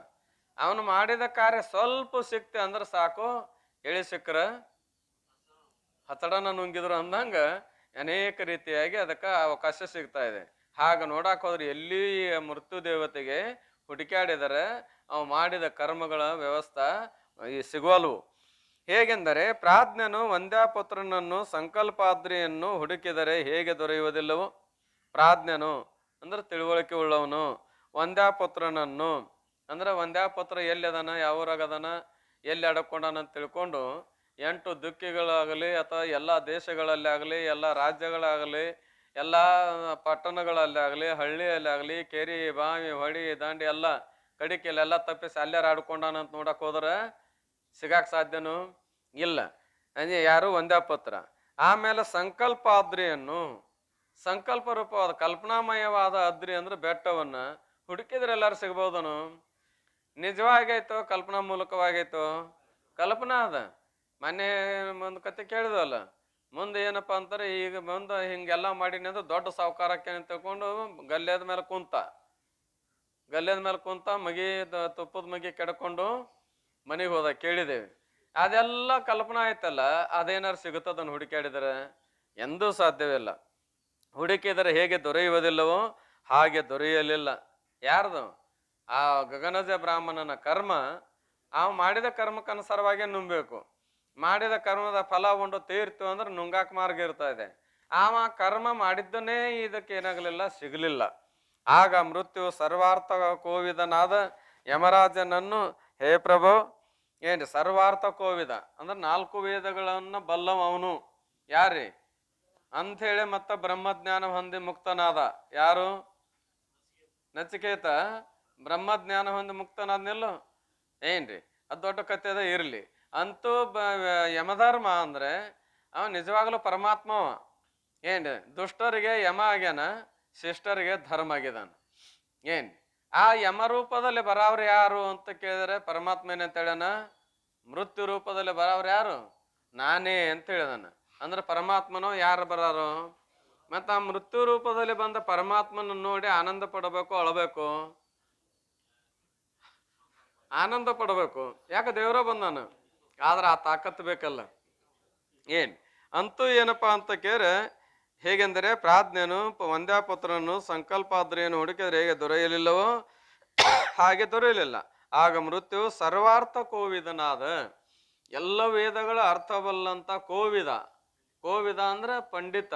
ಅವನು ಮಾಡಿದ ಕಾರ್ಯ ಸ್ವಲ್ಪ ಸಿಕ್ತೆ ಅಂದ್ರೆ ಸಾಕು, ಎಳಿ ಸಿಕ್ಕರ ಹತಡನ ನುಂಗಿದ್ರು ಅಂದಂಗ ಅನೇಕ ರೀತಿಯಾಗಿ ಅದಕ್ಕೆ ಅವಕಾಶ ಸಿಗ್ತಾ ಇದೆ. ಹಾಗ ನೋಡಕ್ ಹೋದ್ರೆ ಎಲ್ಲಿ ಮೃತ್ಯು ದೇವತೆಗೆ ಹುಡುಕಾಡಿದರೆ ಅವು ಮಾಡಿದ ಕರ್ಮಗಳ ವ್ಯವಸ್ಥೆ ಸಿಗುವಲ್ವು. ಹೇಗೆಂದರೆ ಪ್ರಾಜ್ಞನು ವಂದ್ಯಾಪುತ್ರನನ್ನು ಸಂಕಲ್ಪಾದ್ರಿಯನ್ನು ಹುಡುಕಿದರೆ ಹೇಗೆ ದೊರೆಯುವುದಿಲ್ಲವೋ. ಪ್ರಾಜ್ಞನು ಅಂದ್ರೆ ತಿಳುವಳಿಕೆ ಉಳ್ಳವನು, ವಂದ್ಯಾಪುತ್ರನನ್ನು ಅಂದ್ರೆ ವಂದ್ಯಾಪುತ್ರ ಎಲ್ಲಿ ಅದನ, ಯಾವೂರಾಗದನ, ಎಲ್ಲಿ ಅಡಕೊಂಡಾನಂತ ತಿಳ್ಕೊಂಡು 8 ದಿಕ್ಕಿಗಳಾಗಲಿ ಅಥವಾ ಎಲ್ಲ ದೇಶಗಳಲ್ಲಿ ಆಗಲಿ, ಎಲ್ಲ ರಾಜ್ಯಗಳಾಗಲಿ, ಎಲ್ಲ ಪಟ್ಟಣಗಳಲ್ಲಿ ಆಗಲಿ, ಹಳ್ಳಿಯಲ್ಲಿ ಆಗಲಿ, ಕೆರಿ, ಬಾವಿ, ಹೊಳಿ, ದಾಂಡಿ ಎಲ್ಲ ಕಡಿಕೆಲ್ಲ ತಪ್ಪಿಸಿ ಅಲ್ಲಾರ ಆಡ್ಕೊಂಡಾನಂತ ನೋಡಕ್ ಹೋದ್ರೆ ಸಿಗಾಕ್ ಸಾಧ್ಯನು ಇಲ್ಲ. ಯಾರು? ವಂದ್ಯಾಪುತ್ರ. ಆಮೇಲೆ ಸಂಕಲ್ಪ ಅದ್ರಿಯನ್ನು, ಸಂಕಲ್ಪ ರೂಪವಾದ ಕಲ್ಪನಾಮಯವಾದ ಅದ್ರಿ ಅಂದ್ರೆ ಬೆಟ್ಟವನ್ನ ಹುಡುಕಿದ್ರೆ ಎಲ್ಲಾರು ಸಿಗ್ಬೋದನು? ನಿಜವಾಗೈತೋ ಕಲ್ಪನಾ ಮೂಲಕವಾಗೈತೋ? ಕಲ್ಪನಾ ಅದ. ಮೊನ್ನೆ ಒಂದು ಕತೆ ಕೇಳಿದವಲ್ಲ, ಮುಂದೆ ಏನಪ್ಪಾ ಅಂತಾರೆ, ಈಗ ಮುಂದೆ ಹಿಂಗೆಲ್ಲ ಮಾಡೀನಿ ಅಂದ್ರೆ ದೊಡ್ಡ ಸಾವುಕಾರಕ್ಕೆ ಅಂತ ತಿಳ್ಕೊಂಡು ಗಲ್ಲೆದ ಮೇಲೆ ಕುಂತ ಮಗಿ ತುಪ್ಪದ ಮಗಿ ಕೆಡ್ಕೊಂಡು ಮನೆಗೆ ಹೋದ. ಕೇಳಿದೇವೆ. ಅದೆಲ್ಲ ಕಲ್ಪನಾ ಆಯ್ತಲ್ಲ, ಅದೇನಾರು ಸಿಗುತ್ತದನ್ನು ಹುಡುಕಾಡಿದರೆ? ಎಂದೂ ಸಾಧ್ಯವಿಲ್ಲ. ಹುಡುಕಿದರೆ ಹೇಗೆ ದೊರೆಯುವುದಿಲ್ಲವೋ ಹಾಗೆ ದೊರೆಯಲಿಲ್ಲ. ಯಾರ್ದು? ಆ ಗಗನಜ ಬ್ರಾಹ್ಮಣನ ಕರ್ಮ. ಮಾಡಿದ ಕರ್ಮಕ್ಕನುಸಾರವಾಗೇ ನುಂಗಬೇಕು. ಮಾಡಿದ ಕರ್ಮದ ಫಲ ಉಂಡು ತೀರ್ತು ಅಂದ್ರೆ ನುಂಗಾಕ್ ಮಾರ್ಗ ಇರ್ತಾ ಇದೆ. ಕರ್ಮ ಮಾಡಿದ್ದನ್ನೇ ಇದಕ್ಕೆ ಏನಾಗಲಿಲ್ಲ, ಸಿಗಲಿಲ್ಲ. ಆಗ ಮೃತ್ಯು ಸರ್ವಾರ್ಥ ಕೋವಿದನಾದ ಯಮರಾಜನನ್ನು, ಹೇ ಪ್ರಭು, ಸರ್ವಾರ್ಥ ಕೋವಿದ ಅಂದ್ರೆ 4 ವೇದಗಳನ್ನ ಬಲ್ಲವ ಅವನು. ಯಾರ್ರಿ ಅಂಥೇಳಿ ಮತ್ತ ಬ್ರಹ್ಮಜ್ಞಾನ ಹೊಂದಿ ಮುಕ್ತನಾದ. ಯಾರು? ನಚಿಕೇತ ಬ್ರಹ್ಮಜ್ಞಾನ ಹೊಂದಿ ಮುಕ್ತನಾದ್ನಿಲ್ಲ. ಅದು ದೊಡ್ಡ ಕತೆ ಅದ, ಇರ್ಲಿ. ಅಂತೂ ಯಮಧರ್ಮ ಅಂದ್ರೆ ಅವ ನಿಜವಾಗ್ಲೂ ಪರಮಾತ್ಮವ. ದುಷ್ಟರಿಗೆ ಯಮ ಆಗ್ಯಾನ, ಶಿಷ್ಟರಿಗೆ ಧರ್ಮ ಆಗಿದಾನ. ಆ ಯಮ ರೂಪದಲ್ಲಿ ಬರಾವ್ರು ಯಾರು ಅಂತ ಕೇಳಿದ್ರೆ ಪರಮಾತ್ಮ ಏನಂತ ಹೇಳ್ಯಾನ? ಮೃತ್ಯು ರೂಪದಲ್ಲಿ ಬರಾವ್ರು ಯಾರು? ನಾನೇ ಅಂತ ಹೇಳಿದಾನ. ಅಂದ್ರೆ ಪರಮಾತ್ಮನೋ ಯಾರು ಬರಾರು? ಮತ್ತ ಆ ಮೃತ್ಯು ರೂಪದಲ್ಲಿ ಬಂದ ಪರಮಾತ್ಮನ ನೋಡಿ ಆನಂದ ಪಡಬೇಕು, ಅಳಬೇಕು? ಆನಂದ ಪಡಬೇಕು. ಯಾಕೆ? ದೇವರ ಬಂದಾನ. ಆದ್ರೆ ಆ ತಾಕತ್ತು ಬೇಕಲ್ಲ. ಅಂತೂ ಏನಪ್ಪಾ ಅಂತ ಕೇರೆ ಹೇಗೆಂದರೆ ಪ್ರಾಜ್ಞನು ವಂದ್ಯಾಪುತ್ರನು ಸಂಕಲ್ಪಾದ್ರೆಯನ್ನು ಹುಡುಕಿದರೆ ಹೇಗೆ ದೊರೆಯಲಿಲ್ಲವೋ ಹಾಗೆ ದೊರೆಯಲಿಲ್ಲ. ಆಗ ಮೃತ್ಯು ಸರ್ವಾರ್ಥ ಕೋವಿದನಾದ. ಎಲ್ಲ ವೇದಗಳ ಅರ್ಥವಲ್ಲಂತ ಕೋವಿದ. ಕೋವಿದ ಅಂದ್ರೆ ಪಂಡಿತ,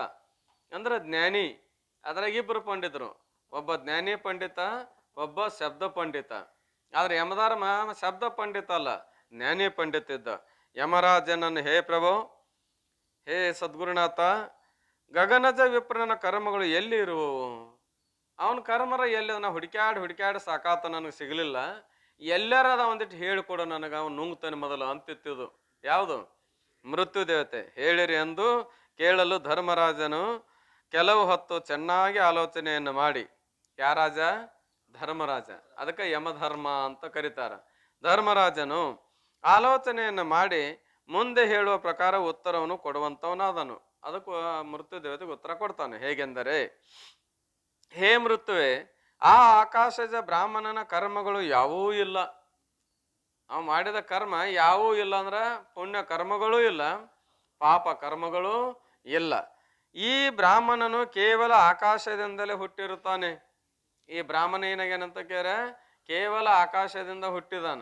ಅಂದ್ರೆ ಜ್ಞಾನಿ. ಅದ್ರಾಗ ಇಬ್ಬರು ಪಂಡಿತರು, ಒಬ್ಬ ಜ್ಞಾನಿ ಪಂಡಿತ, ಒಬ್ಬ ಶಬ್ದ ಪಂಡಿತ. ಆದ್ರೆ ಯಮಧರ್ಮ ಶಬ್ದ ಪಂಡಿತ ಅಲ್ಲ, ಜ್ಞಾನಿ ಪಂಡಿತ ಇದ್ದ. ಯಮರಾಜನನ್ನು, ಹೇ ಪ್ರಭು, ಹೇ ಸದ್ಗುರುನಾಥ, ಗಗನಜ ವಿಪ್ರನ ಕರ್ಮಗಳು ಎಲ್ಲಿ ಇರುವವು? ಅವನ ಕರ್ಮರ ಎಲ್ಲಿ? ನಾ ಹುಡುಕ್ಯಾಡಿ ಸಾಕಾತ, ನನಗೆ ಸಿಗಲಿಲ್ಲ. ಎಲ್ಲಾರ ಅದ ಒಂದಿಟ್ಟು ಹೇಳಿಕೊಡು ನನಗೆ, ಅವನು ನುಂಗ್ತಾನೆ ಮೊದಲು ಅಂತಿತ್ತಿದು. ಯಾವುದು? ಮೃತ್ಯು ದೇವತೆ. ಹೇಳಿರಿ ಎಂದು ಕೇಳಲು ಧರ್ಮರಾಜನು ಕೆಲವು ಹೊತ್ತು ಚೆನ್ನಾಗಿ ಆಲೋಚನೆಯನ್ನು ಮಾಡಿ. ಯಾರಾಜ? ಧರ್ಮರಾಜ. ಅದಕ್ಕೆ ಯಮಧರ್ಮ ಅಂತ ಕರೀತಾರ. ಧರ್ಮರಾಜನು ಆಲೋಚನೆಯನ್ನು ಮಾಡಿ ಮುಂದೆ ಹೇಳುವ ಪ್ರಕಾರ ಉತ್ತರವನ್ನು ಕೊಡುವಂತವನಾದನು. ಅದಕ್ಕೂ ಮೃತ್ಯು ದೇವತೆಗೆ ಉತ್ತರ ಕೊಡ್ತಾನೆ. ಹೇಗೆಂದರೆ, ಹೇ ಮೃತ್ಯುವೆ, ಆ ಆಕಾಶದ ಬ್ರಾಹ್ಮಣನ ಕರ್ಮಗಳು ಯಾವೂ ಇಲ್ಲ. ಅವ ಮಾಡಿದ ಕರ್ಮ ಯಾವೂ ಇಲ್ಲ ಅಂದ್ರೆ ಪುಣ್ಯ ಕರ್ಮಗಳೂ ಇಲ್ಲ, ಪಾಪ ಕರ್ಮಗಳೂ ಇಲ್ಲ. ಈ ಬ್ರಾಹ್ಮಣನು ಕೇವಲ ಆಕಾಶದಿಂದಲೇ ಹುಟ್ಟಿರುತ್ತಾನೆ. ಈ ಬ್ರಾಹ್ಮಣ ಏನಾಗೇನಂತ ಕೇವಲ ಆಕಾಶದಿಂದ ಹುಟ್ಟಿದಾನ.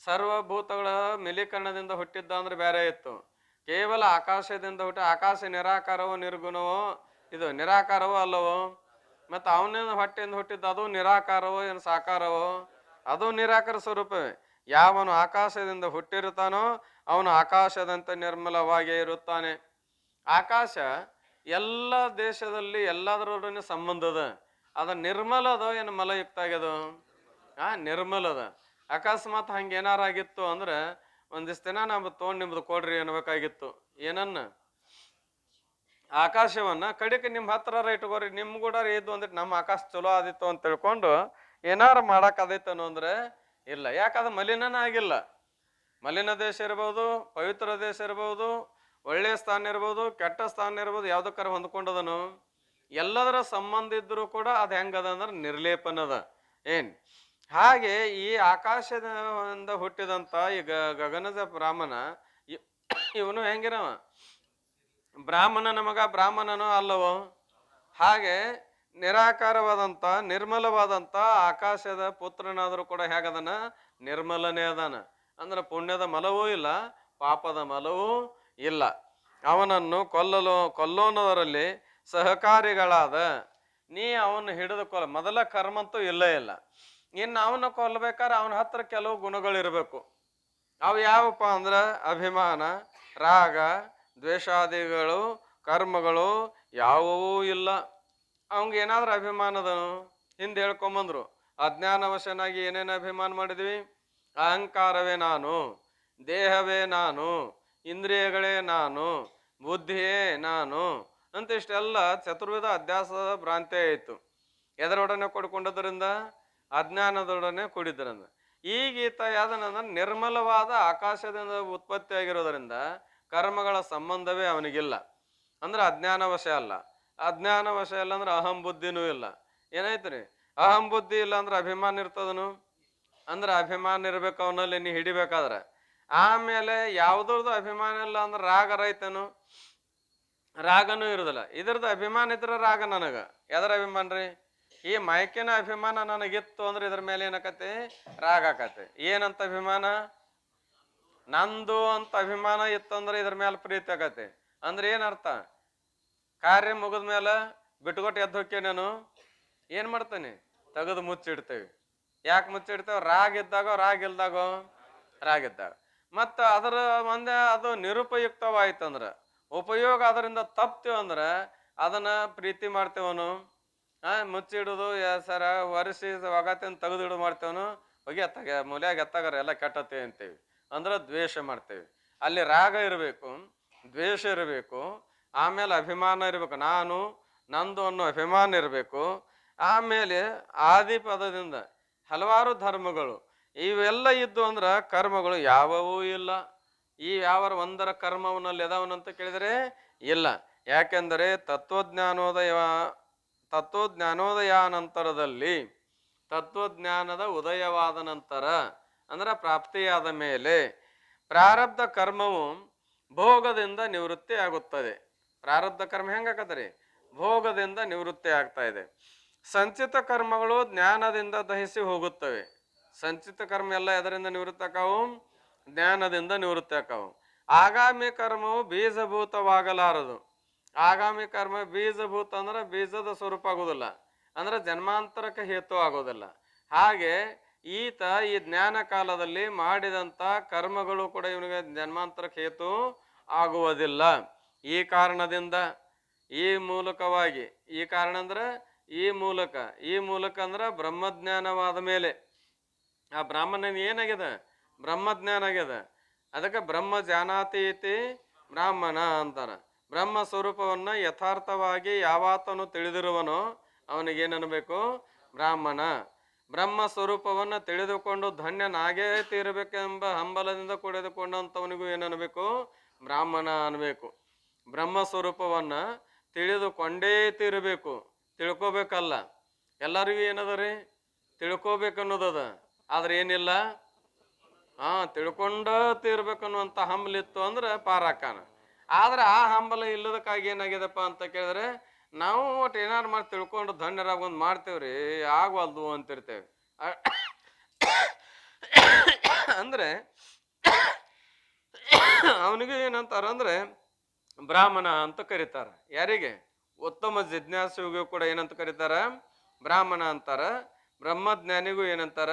ಸರ್ವಭೂತಗಳ ಮಿಲೀಕರಣದಿಂದ ಹುಟ್ಟಿದ್ದ ಅಂದ್ರೆ ಬೇರೆ ಇತ್ತು. ಕೇವಲ ಆಕಾಶದಿಂದ ಹುಟ್ಟಿ, ಆಕಾಶ ನಿರಾಕಾರವೋ ನಿರ್ಗುಣವೋ? ಇದು ನಿರಾಕಾರವೋ ಅಲ್ಲವೋ? ಮತ್ತು ಅವನೇನು ಹೊಟ್ಟೆಯಿಂದ ಹುಟ್ಟಿದ್ದ, ಅದು ನಿರಾಕಾರವೋ ಏನು ಸಾಕಾರವೋ? ಅದು ನಿರಾಕಾರ ಸ್ವರೂಪವೇ. ಯಾವನು ಆಕಾಶದಿಂದ ಹುಟ್ಟಿರುತ್ತಾನೋ ಅವನು ಆಕಾಶದಂತೆ ನಿರ್ಮಲವಾಗಿ ಇರುತ್ತಾನೆ. ಆಕಾಶ ಎಲ್ಲ ದೇಶದಲ್ಲಿ ಎಲ್ಲದರೊಡನೆ ಸಂಬಂಧದ. ಅದ ನಿರ್ಮಲದ ಏನು ಮಲಯುಕ್ತ ಆಗ್ಯದ? ನಿರ್ಮಲದ. ಅಕಸ್ಮಾತ್ ಹಂಗೇನಾರಾಗಿತ್ತು ಅಂದ್ರೆ ಒಂದಿಷ್ಟು ದಿನ ನಾವು ತೊಗೊಂಡು ನಿಮ್ದು ಕೊಡ್ರಿ ಅನ್ಬೇಕಾಗಿತ್ತು. ಏನನ್ನ? ಆಕಾಶವನ್ನ ಕಡಿಕೆ ನಿಮ್ಮ ಹತ್ರ ಇಟ್ಕೋರಿ, ನಿಮ್ ಕೂಡ ಇದು ಅಂದ್ರೆ ನಮ್ಮ ಆಕಾಶ ಚಲೋ ಆದಿತ್ತು ಅಂತ ತಿಳ್ಕೊಂಡು ಏನಾರ ಮಾಡಕ್ ಅದೈತನು ಅಂದ್ರೆ ಇಲ್ಲ. ಯಾಕಂದ್ರೆ ಮಲಿನನ ಆಗಿಲ್ಲ. ಮಲಿನ ದೇಶ ಇರ್ಬೋದು, ಪವಿತ್ರ ದೇಶ ಇರ್ಬೋದು, ಒಳ್ಳೆಯ ಸ್ಥಾನ ಇರ್ಬೋದು, ಕೆಟ್ಟ ಸ್ಥಾನ ಇರ್ಬೋದು, ಯಾವ್ದಕ್ಕಾರ ಹೊಂದ್ಕೊಂಡದನು? ಎಲ್ಲದರ ಸಂಬಂಧ ಇದ್ರೂ ಕೂಡ ಅದು ಹೆಂಗದ ಅಂದ್ರೆ ನಿರ್ಲೇಪನದ. ಏನ್ ಹಾಗೆ ಈ ಆಕಾಶದಿಂದ ಹುಟ್ಟಿದಂತ ಈಗ ಗಗನದ ಬ್ರಾಹ್ಮಣ ಇವನು ಹೆಂಗಿರವ? ಬ್ರಾಹ್ಮಣನ ಮಗ. ಬ್ರಾಹ್ಮಣನೋ ಅಲ್ಲವೋ? ಹಾಗೆ ನಿರಾಕಾರವಾದಂತ ನಿರ್ಮಲವಾದಂತ ಆಕಾಶದ ಪುತ್ರನಾದರೂ ಕೂಡ ಹೇಗದನ? ನಿರ್ಮಲನೇ ಅದಾನ. ಅಂದ್ರೆ ಪುಣ್ಯದ ಮಲವೂ ಇಲ್ಲ, ಪಾಪದ ಮಲವೂ ಇಲ್ಲ. ಅವನನ್ನು ಕೊಲ್ಲೋನದರಲ್ಲಿ ಸಹಕಾರಿಗಳಾದ ನೀ ಅವನು ಹಿಡಿದು ಮೊದಲ ಕರ್ಮಂತೂ ಇಲ್ಲೇ ಇಲ್ಲ. ಇನ್ನು ಅವನ್ನ ಕೊಲ್ಲಬೇಕಾದ್ರೆ ಅವನ ಹತ್ರ ಕೆಲವು ಗುಣಗಳಿರ್ಬೇಕು. ಅವು ಯಾವಪ್ಪ ಅಂದ್ರೆ ಅಭಿಮಾನ, ರಾಗ, ದ್ವೇಷಾದಿಗಳು ಕರ್ಮಗಳು ಯಾವುವೂ ಇಲ್ಲ. ಅವಂಗ ಏನಾದ್ರೂ ಅಭಿಮಾನದನು? ಹಿಂದೆ ಹೇಳ್ಕೊಂಬಂದ್ರು. ಅಜ್ಞಾನವಶನಾಗಿ ಏನೇನು ಅಭಿಮಾನ ಮಾಡಿದ್ವಿ? ಅಹಂಕಾರವೇ ನಾನು, ದೇಹವೇ ನಾನು, ಇಂದ್ರಿಯಗಳೇ ನಾನು, ಬುದ್ಧಿಯೇ ನಾನು ಅಂತ ಇಷ್ಟೆಲ್ಲ ಚತುರ್ವಿಧ ಅಧ್ಯಾಸದ ಭ್ರಾಂತಿ ಆಯಿತು. ಎದರೊಡನೆ ಕೊಡ್ಕೊಂಡದ್ರಿಂದ? ಅಜ್ಞಾನದೊಡನೆ ಕೂಡಿದ್ರಿಂದ. ಈಗೀತ ಯಾವ್ದನಂದ್ರೆ ನಿರ್ಮಲವಾದ ಆಕಾಶದಿಂದ ಉತ್ಪತ್ತಿ ಆಗಿರೋದ್ರಿಂದ ಕರ್ಮಗಳ ಸಂಬಂಧವೇ ಅವನಿಗಿಲ್ಲ. ಅಂದ್ರೆ ಅಜ್ಞಾನವಶ ಅಲ್ಲ. ಅಜ್ಞಾನವಶ ಇಲ್ಲ ಅಂದ್ರೆ ಅಹಂ ಬುದ್ಧಿನೂ ಇಲ್ಲ. ಏನಾಯ್ತು? ಅಹಂ ಬುದ್ಧಿ ಇಲ್ಲ ಅಂದ್ರೆ ಅಭಿಮಾನ ಇರ್ತದನು? ಅಂದ್ರೆ ಅಭಿಮಾನ ಇರ್ಬೇಕು ಅವನಲ್ಲಿ, ನೀ ಹಿಡಿಬೇಕಾದ್ರೆ. ಆಮೇಲೆ ಯಾವ್ದ್ರದ್ದು ಅಭಿಮಾನ ಇಲ್ಲ ಅಂದ್ರೆ ರಾಗ ರೈತನು? ರಾಗನೂ ಇರುದಿಲ್ಲ. ಇದ್ರದ್ದು ಅಭಿಮಾನ ಇದ್ರೆ ರಾಗ ನನಗ. ಎದರ ಅಭಿಮಾನ ರೀ? ಈ ಮೈಕಿನ ಅಭಿಮಾನ ನನಗಿತ್ತು ಅಂದ್ರೆ ಇದ್ರ ಮೇಲೆ ಏನಾಕತಿ? ರಾಗ ಆಕತಿ. ಏನಂತ ಅಭಿಮಾನ? ನಂದು ಅಂತ ಅಭಿಮಾನ ಇತ್ತಂದ್ರೆ ಇದ್ರ ಮೇಲೆ ಪ್ರೀತಿ ಆಗತ್ತೆ. ಅಂದ್ರೆ ಏನರ್ಥ? ಕಾರ್ಯ ಮುಗಿದ ಮೇಲೆ ಬಿಟ್ಕೊಟ್ಟು ಎದ್ದು ಹೋಕೆ ನಾನು ಏನ್ ಮಾಡ್ತೇನೆ? ತೆಗೆದು ಮುಚ್ಚಿಡ್ತೇವೆ. ಯಾಕೆ ಮುಚ್ಚಿಡ್ತೇವೆ? ರಾಗ ಇದ್ದಾಗ, ರಾಗ ಇಲ್ದಾಗೋ? ರಾಗ ಇದ್ದಾಗ. ಮತ್ತ ಅದರ ಒಂದೇ ಅದು ನಿರುಪಯುಕ್ತವಾಯ್ತಂದ್ರ, ಉಪಯೋಗ ಅದರಿಂದ ತಪ್ತೇವ ಅಂದ್ರೆ ಅದನ್ನ ಪ್ರೀತಿ ಮಾಡ್ತೇವನು? ಮುಚ್ಚಿಡುದು ಸರ ಒರೆಸಿ ಒಗತಿನ ತೆಗೆದಿಡು ಮಾಡ್ತೇವನು? ಹೋಗಿ ಎತ್ತಾಗ ಮೂಲ್ಯಾಗ ಎತ್ತಾಗಾರ ಎಲ್ಲ ಕೆಟ್ಟತ್ತೆ ಅಂತೇವಿ. ಅಂದ್ರೆ ದ್ವೇಷ ಮಾಡ್ತೇವೆ. ಅಲ್ಲಿ ರಾಗ ಇರಬೇಕು, ದ್ವೇಷ ಇರಬೇಕು, ಆಮೇಲೆ ಅಭಿಮಾನ ಇರಬೇಕು. ನಾನು ನಂದು ಅನ್ನೋ ಅಭಿಮಾನ ಇರಬೇಕು. ಆಮೇಲೆ ಆದಿ ಪದದಿಂದ ಹಲವಾರು ಧರ್ಮಗಳು ಇವೆಲ್ಲ ಇದ್ದು ಅಂದ್ರೆ ಕರ್ಮಗಳು ಯಾವವೂ ಇಲ್ಲ. ಈ ಯಾವ ಒಂದರ ಕರ್ಮವನಲ್ಲಿ ಎದವನಂತ ಕೇಳಿದರೆ ಇಲ್ಲ. ಯಾಕೆಂದರೆ ತತ್ವಜ್ಞಾನೋದಯಾನಂತರದಲ್ಲಿ, ತತ್ವಜ್ಞಾನದ ಉದಯವಾದ ನಂತರ ಅಂದ್ರೆ ಪ್ರಾಪ್ತಿಯಾದ ಮೇಲೆ ಪ್ರಾರಬ್ಧ ಕರ್ಮವು ಭೋಗದಿಂದ ನಿವೃತ್ತಿ ಆಗುತ್ತದೆ. ಪ್ರಾರಬ್ಧ ಕರ್ಮ ಹೆಂಗಾಕತ್ರಿ? ಭೋಗದಿಂದ ನಿವೃತ್ತಿ ಆಗ್ತಾ ಇದೆ. ಸಂಚಿತ ಕರ್ಮಗಳು ಜ್ಞಾನದಿಂದ ದಹಿಸಿ ಹೋಗುತ್ತವೆ. ಸಂಚಿತ ಕರ್ಮ ಎಲ್ಲ ಎದರಿಂದ ನಿವೃತ್ತಿ ಆಕಾವು? ಜ್ಞಾನದಿಂದ ನಿವೃತ್ತಿ ಆಕಾವು. ಆಗಾಮಿ ಕರ್ಮವು ಬೀಜಭೂತವಾಗಲಾರದು. ಆಗಾಮಿ ಕರ್ಮ ಬೀಜಭೂತ ಅಂದ್ರೆ ಬೀಜದ ಸ್ವರೂಪ ಆಗೋದಿಲ್ಲ, ಅಂದ್ರೆ ಜನ್ಮಾಂತರಕ್ಕೆ ಹೇತು ಆಗೋದಿಲ್ಲ. ಹಾಗೆ ಈತ ಈ ಜ್ಞಾನ ಕಾಲದಲ್ಲಿ ಮಾಡಿದಂಥ ಕರ್ಮಗಳು ಕೂಡ ಇವನಿಗೆ ಜನ್ಮಾಂತರಕ್ಕೆ ಹೇತು ಆಗುವುದಿಲ್ಲ. ಈ ಕಾರಣದಿಂದ ಈ ಮೂಲಕವಾಗಿ, ಈ ಕಾರಣ ಅಂದ್ರೆ ಈ ಮೂಲಕ ಅಂದ್ರೆ ಬ್ರಹ್ಮಜ್ಞಾನವಾದ ಮೇಲೆ ಆ ಬ್ರಾಹ್ಮಣನ ಏನಾಗಿದೆ? ಬ್ರಹ್ಮಜ್ಞಾನ ಆಗ್ಯದ. ಅದಕ್ಕೆ ಬ್ರಹ್ಮ ಜಾನಾತಿ ಇತಿ ಬ್ರಾಹ್ಮಣ ಅಂತಾರ. ಬ್ರಹ್ಮ ಸ್ವರೂಪವನ್ನ ಯಥಾರ್ಥವಾಗಿ ಯಾವಾತನು ತಿಳಿದಿರುವನೋ ಅವನಿಗೇನನ್ಬೇಕು? ಬ್ರಾಹ್ಮಣ. ಬ್ರಹ್ಮ ಸ್ವರೂಪವನ್ನು ತಿಳಿದುಕೊಂಡು ಧನ್ಯನಾಗೇ ತೀರಬೇಕೆಂಬ ಹಂಬಲದಿಂದ ಕುಡಿದುಕೊಂಡಂಥವನಿಗೂ ಏನನ್ನಬೇಕು? ಬ್ರಾಹ್ಮಣ ಅನ್ಬೇಕು. ಬ್ರಹ್ಮ ಸ್ವರೂಪವನ್ನ ತಿಳಿದುಕೊಂಡೇ ತೀರಬೇಕು, ತಿಳ್ಕೊಬೇಕಲ್ಲ. ಎಲ್ಲರಿಗೂ ಏನದ ರೀ? ತಿಳ್ಕೊಬೇಕನ್ನೋದದ. ಆದ್ರೆ ಏನಿಲ್ಲ, ತಿಳ್ಕೊಂಡ ತೀರ್ಬೇಕನ್ನುವಂಥ ಹಂಬಲಿತ್ತು ಅಂದ್ರೆ ಪಾರಾಕಾನ. ಆದ್ರೆ ಆ ಹಂಬಲ ಇಲ್ಲದಕ್ಕಾಗಿ ಏನಾಗ್ಯದಪ್ಪ ಅಂತ ಕೇಳಿದ್ರೆ, ನಾವು ಒಟ್ಟು ಏನಾರು ಮಾಡಿ ತಿಳ್ಕೊಂಡು ಧನ್ಯರಾಗ ಒಂದು ಮಾಡ್ತೇವ್ರಿ, ಆಗವಲ್ದು ಅಂತಿರ್ತೇವೆ. ಅಂದ್ರೆ ಅವನಿಗೆ ಏನಂತಾರಂದ್ರೆ ಬ್ರಾಹ್ಮಣ ಅಂತ ಕರೀತಾರ. ಯಾರಿಗೆ? ಉತ್ತಮ ಜಿಜ್ಞಾಸುವಿಗೂ ಕೂಡ ಏನಂತ ಕರೀತಾರ? ಬ್ರಾಹ್ಮಣ ಅಂತಾರ. ಬ್ರಹ್ಮಜ್ಞಾನಿಗೂ ಏನಂತಾರ?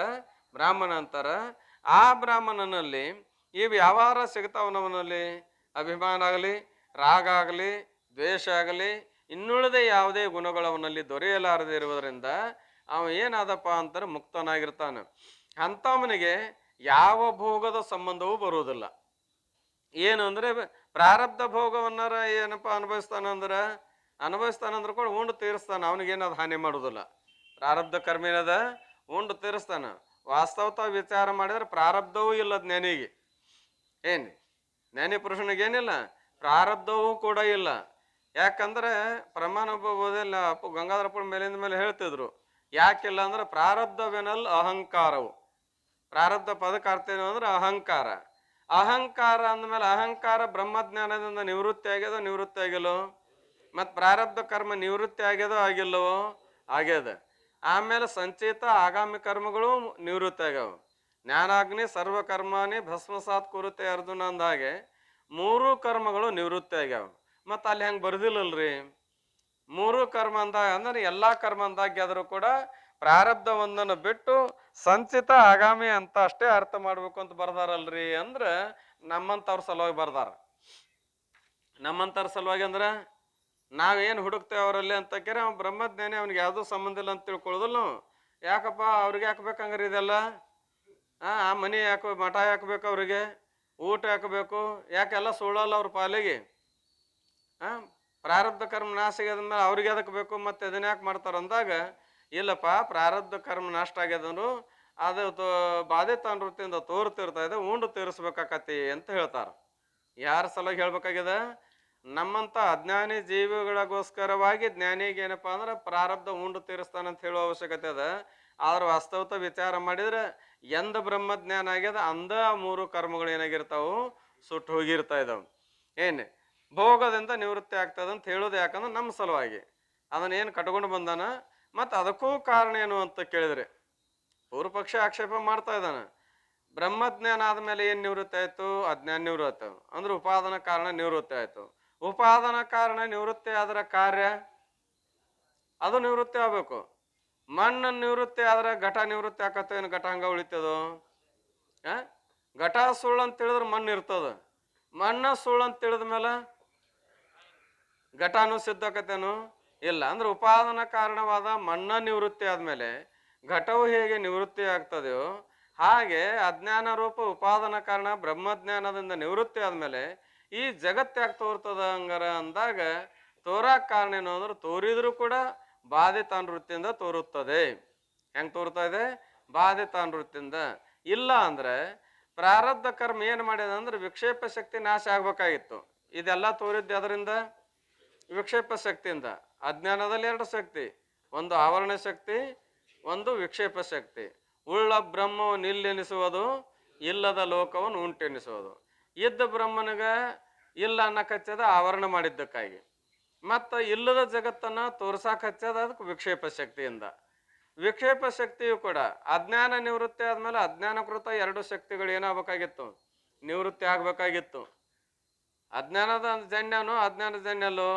ಬ್ರಾಹ್ಮಣ ಅಂತಾರ. ಆ ಬ್ರಾಹ್ಮಣನಲ್ಲಿ ಈ ವ್ಯವಹಾರ ಸಿಗ್ತಾವನವನಲ್ಲಿ ಅಭಿಮಾನ ಆಗಲಿ, ರಾಗ ಆಗಲಿ, ದ್ವೇಷ ಆಗಲಿ, ಇನ್ನುಳಿದ ಯಾವುದೇ ಗುಣಗಳು ಅವನಲ್ಲಿ ದೊರೆಯಲಾರದೆ ಇರುವುದರಿಂದ ಅವ ಏನಾದಪ್ಪ ಅಂತಾರೆ? ಮುಕ್ತನಾಗಿರ್ತಾನೆ. ಅಂಥವನಿಗೆ ಯಾವ ಭೋಗದ ಸಂಬಂಧವೂ ಬರುವುದಿಲ್ಲ. ಏನು ಅಂದ್ರೆ ಪ್ರಾರಬ್ಧ ಭೋಗವನ್ನಾರ ಏನಪ್ಪ ಅನುಭವಿಸ್ತಾನಂದ್ರೆ ಕೂಡ ಉಂಡು ತೀರಿಸ್ತಾನ. ಅವನಿಗೇನದು ಹಾನಿ ಮಾಡುವುದಿಲ್ಲ. ಪ್ರಾರಬ್ಧ ಕರ್ಮ ಏನದ? ಉಂಡು ತೀರಿಸ್ತಾನ. ವಾಸ್ತವತ ವಿಚಾರ ಮಾಡಿದ್ರೆ ಪ್ರಾರಬ್ಧವೂ ಇಲ್ಲ ಜ್ಞಾನಿಗೆ. ಜ್ಞಾನಿ ಪುರುಷನಿಗೇನಿಲ್ಲ, ಪ್ರಾರಬ್ಧವೂ ಕೂಡ ಇಲ್ಲ. ಯಾಕಂದ್ರೆ ಪ್ರಮಾಣ ಬೋಧೆಲ್ಲ ಗಂಗಾಧರಪ್ಪನ ಮೇಲಿಂದ ಮೇಲೆ ಹೇಳ್ತಿದ್ರು. ಯಾಕಿಲ್ಲ ಅಂದ್ರೆ ಪ್ರಾರಬ್ಧವೆನಲ್ ಅಹಂಕಾರವು. ಪ್ರಾರಬ್ಧ ಪದಕ್ಕೆ ಅರ್ಥ ಏನು ಅಂದ್ರೆ ಅಹಂಕಾರ. ಅಹಂಕಾರ ಅಂದಮೇಲೆ ಅಹಂಕಾರ ಬ್ರಹ್ಮಜ್ಞಾನದಿಂದ ನಿವೃತ್ತಿ ಆಗಿಲ್ಲೋ? ಮತ್ತು ಪ್ರಾರಬ್ಧ ಕರ್ಮ ನಿವೃತ್ತಿ ಆಗಿಲ್ಲವೋ? ಆಗ್ಯದ. ಆಮೇಲೆ ಸಂಚಿತ ಆಗಾಮಿ ಕರ್ಮಗಳು ನಿವೃತ್ತಿ ಆಗ್ಯಾವ. ಜ್ಞಾನಾಗ್ನಿ ಸರ್ವಕರ್ಮಾನಿ ಭಸ್ಮಸಾತ್ ಕುರುತೆ ಅರ್ಜುನ ಅಂದ ಹಾಗೆ 3 ಕರ್ಮಗಳು ನಿವೃತ್ತಿ ಆಗ್ಯಾವ. ಮತ್ತು ಅಲ್ಲಿ ಹೆಂಗೆ ಬರ್ದಿಲ್ಲಲ್ರಿ? 3 ಕರ್ಮ ಅಂದಾಗ ಅಂದ್ರೆ ಎಲ್ಲಾ ಕರ್ಮ ಅಂದಾಗ್ಯಾದರೂ ಕೂಡ ಪ್ರಾರಬ್ಧ ಒಂದನ್ನು ಬಿಟ್ಟು ಸಂಚಿತ ಆಗಾಮಿ ಅಂತ ಅಷ್ಟೇ ಅರ್ಥ ಮಾಡ್ಬೇಕು ಅಂತ ಬರ್ದಾರಲ್ರಿ. ಅಂದ್ರೆ ನಮ್ಮಂತವ್ರ ಸಲುವಾಗಿ ಬರ್ದಾರ. ನಮ್ಮಂತವ್ರ ಸಲುವಾಗಿ ಅಂದ್ರೆ ನಾವೇನು ಹುಡುಕ್ತೇವೆ ಅವರಲ್ಲಿ ಅಂತ ಕೇಳಿ ಅವ್ನು ಬ್ರಹ್ಮಜ್ಞಾನಿ, ಅವ್ನಿಗೆ ಯಾವುದೂ ಸಂಬಂಧ ಇಲ್ಲ ಅಂತ ತಿಳ್ಕೊಳ್ಳೋದಿಲ್ಲ ನಾವು. ಯಾಕಪ್ಪ ಅವ್ರಿಗೆ ಹಾಕ್ಬೇಕಂಗ್ರಿ ಇದೆಲ್ಲ? ಆ ಮನೆ ಯಾಕೆ, ಮಠ ಹಾಕ್ಬೇಕು, ಅವ್ರಿಗೆ ಊಟ ಹಾಕಬೇಕು, ಯಾಕೆಲ್ಲ ಸುಳ್ಳಲ್ಲ ಅವ್ರ ಪಾಲಿಗೆ? ಪ್ರಾರಬ್ಧ ಕರ್ಮ ನಾಶ ಆಗ್ಯದ್ಮೇಲೆ ಅವ್ರಿಗೆ ಅದಕ್ಕೆ ಬೇಕು, ಮತ್ತೆ ಅದನ್ನ ಯಾಕೆ ಮಾಡ್ತಾರೆ ಅಂದಾಗ, ಇಲ್ಲಪ್ಪ ಪ್ರಾರಬ್ಧ ಕರ್ಮ ನಷ್ಟ ಆಗ್ಯದನು, ಅದು ಬಾಧಿತ ವೃತ್ತಿಯಿಂದ ತೋರ್ತಿರ್ತಾ ಇದೆ, ಉಂಡು ತೀರಿಸ್ಬೇಕಾಕತಿ ಅಂತ ಹೇಳ್ತಾರೆ. ಯಾರ ಸಲುವಾಗಿ ಹೇಳ್ಬೇಕಾಗ್ಯದ? ನಮ್ಮಂತ ಅಜ್ಞಾನಿ ಜೀವಿಗಳಿಗೋಸ್ಕರವಾಗಿ ಜ್ಞಾನಿಗೆ ಏನಪ್ಪಾ ಅಂದ್ರೆ ಪ್ರಾರಬ್ಧ ಉಂಡು ತೀರಿಸ್ತಾನಂತ ಹೇಳುವ ಅವಶ್ಯಕತೆ ಅದ. ಆದ್ರೆ ವಾಸ್ತವತ ವಿಚಾರ ಮಾಡಿದ್ರೆ ಎಂದ ಬ್ರಹ್ಮಜ್ಞಾನ ಆಗ್ಯದ ಅಂದ 3 ಕರ್ಮಗಳು ಏನಾಗಿರ್ತಾವು? ಸುಟ್ಟು ಹೋಗಿರ್ತಾ ಇದಾವ. ಭೋಗದಿಂದ ನಿವೃತ್ತಿ ಆಗ್ತದ ಅಂತ ಹೇಳೋದು ಯಾಕಂದ್ರೆ ನಮ್ಮ ಸಲುವಾಗಿ ಅದನ್ನೇನು ಕಟ್ಕೊಂಡು ಬಂದಾನ. ಮತ್ತು ಅದಕ್ಕೂ ಕಾರಣ ಏನು ಅಂತ ಕೇಳಿದ್ರೆ ಪೂರ್ವ ಪಕ್ಷ ಆಕ್ಷೇಪ ಮಾಡ್ತಾ ಇದ್ದಾನ. ಬ್ರಹ್ಮಜ್ಞಾನ ಆದ್ಮೇಲೆ ಏನು ನಿವೃತ್ತಿ ಆಯ್ತು? ಅಜ್ಞಾನ ನಿವೃತ್ತಿ ಆಯ್ತು. ಅಂದ್ರೆ ಉಪಾದಾನ ಕಾರಣ ನಿವೃತ್ತಿ ಆಯ್ತು. ಉಪಾದಾನ ಕಾರಣ ನಿವೃತ್ತಿ ಆದ್ರ ಕಾರ್ಯ ಅದು ನಿವೃತ್ತಿ ಆಗ್ಬೇಕು. ಮಣ್ಣು ನಿವೃತ್ತಿ ಆದ್ರೆ ಘಟ ನಿವೃತ್ತಿ ಆಕತ್ತೇನು? ಘಟ ಹಂಗ ಉಳಿತದೋ? ಘಟ ಸುಳ್ಳು ಅಂತ ತಿಳಿದ್ರೆ ಮಣ್ಣು ಇರ್ತದ. ಮಣ್ಣ ಸುಳ್ಳು ಅಂತ ತಿಳಿದ ಮೇಲೆ ಘಟನೂ ಸಿದ್ಧ ಆಕತ್ತೇನು? ಇಲ್ಲ. ಅಂದ್ರೆ ಉಪಾದಾನ ಕಾರಣವಾದ ಮಣ್ಣ ನಿವೃತ್ತಿ ಆದ್ಮೇಲೆ ಘಟವು ಹೇಗೆ ನಿವೃತ್ತಿ ಆಗ್ತದೆಯೋ ಹಾಗೆ ಅಜ್ಞಾನ ರೂಪ ಉಪಾದಾನ ಕಾರಣ ಬ್ರಹ್ಮಜ್ಞಾನದಿಂದ ನಿವೃತ್ತಿ ಆದ್ಮೇಲೆ ಈ ಜಗತ್ತಾಗ ತೋರ್ತದ ಹಂಗಾರ ಅಂದಾಗ ತೋರಾಕ ಕಾರಣ ಏನು ಅಂದ್ರೆ ತೋರಿದ್ರು ಕೂಡ ಬಾಧಿತಾನವೃತ್ತಿಯಿಂದ ತೋರುತ್ತದೆ. ಹೆಂಗ್ ತೋರ್ತಾ ಇದೆ? ಬಾಧಿತಾನವೃತ್ತಿಯಿಂದ. ಇಲ್ಲ ಅಂದ್ರೆ ಪ್ರಾರಬ್ಧ ಕರ್ಮ ಏನು ಮಾಡಿದ ಅಂದ್ರೆ ವಿಕ್ಷೇಪ ಶಕ್ತಿ ನಾಶ ಆಗ್ಬೇಕಾಗಿತ್ತು. ಇದೆಲ್ಲ ತೋರಿದ್ದೆ ಅದರಿಂದ ವಿಕ್ಷೇಪ ಶಕ್ತಿಯಿಂದ. ಅಜ್ಞಾನದಲ್ಲಿ 2 ಶಕ್ತಿ, ಒಂದು ಆವರಣ ಶಕ್ತಿ, ಒಂದು ವಿಕ್ಷೇಪ ಶಕ್ತಿ. ಉಳ್ಳ ಬ್ರಹ್ಮವನ್ನು ನಿಲ್ಲೆನಿಸುವುದು, ಇಲ್ಲದ ಲೋಕವನ್ನು ಉಂಟೆನಿಸುವುದು. ಇದ್ದ ಬ್ರಹ್ಮನಿಗ ಇಲ್ಲ ಅನ್ನಕಚ್ಚದ ಆವರಣ ಮಾಡಿದ್ದಕ್ಕಾಗಿ. ಮತ್ತು ಇಲ್ಲದ ಜಗತ್ತನ್ನು ತೋರ್ಸಾಕ ಹಚ್ಚೋದು ಅದಕ್ಕೆ ವಿಕ್ಷೇಪ ಶಕ್ತಿಯಿಂದ. ವಿಕ್ಷೇಪ ಶಕ್ತಿಯು ಕೂಡ ಅಜ್ಞಾನ ನಿವೃತ್ತಿ ಆದ್ಮೇಲೆ ಅಜ್ಞಾನಕೃತ ಎರಡು ಶಕ್ತಿಗಳು ಏನಾಗಬೇಕಾಗಿತ್ತು, ನಿವೃತ್ತಿ ಆಗ್ಬೇಕಾಗಿತ್ತು. ಅಜ್ಞಾನದ ಜನ್ಯನು ಅಜ್ಞಾನ ಜನ್ಯಲ್ಲೋ,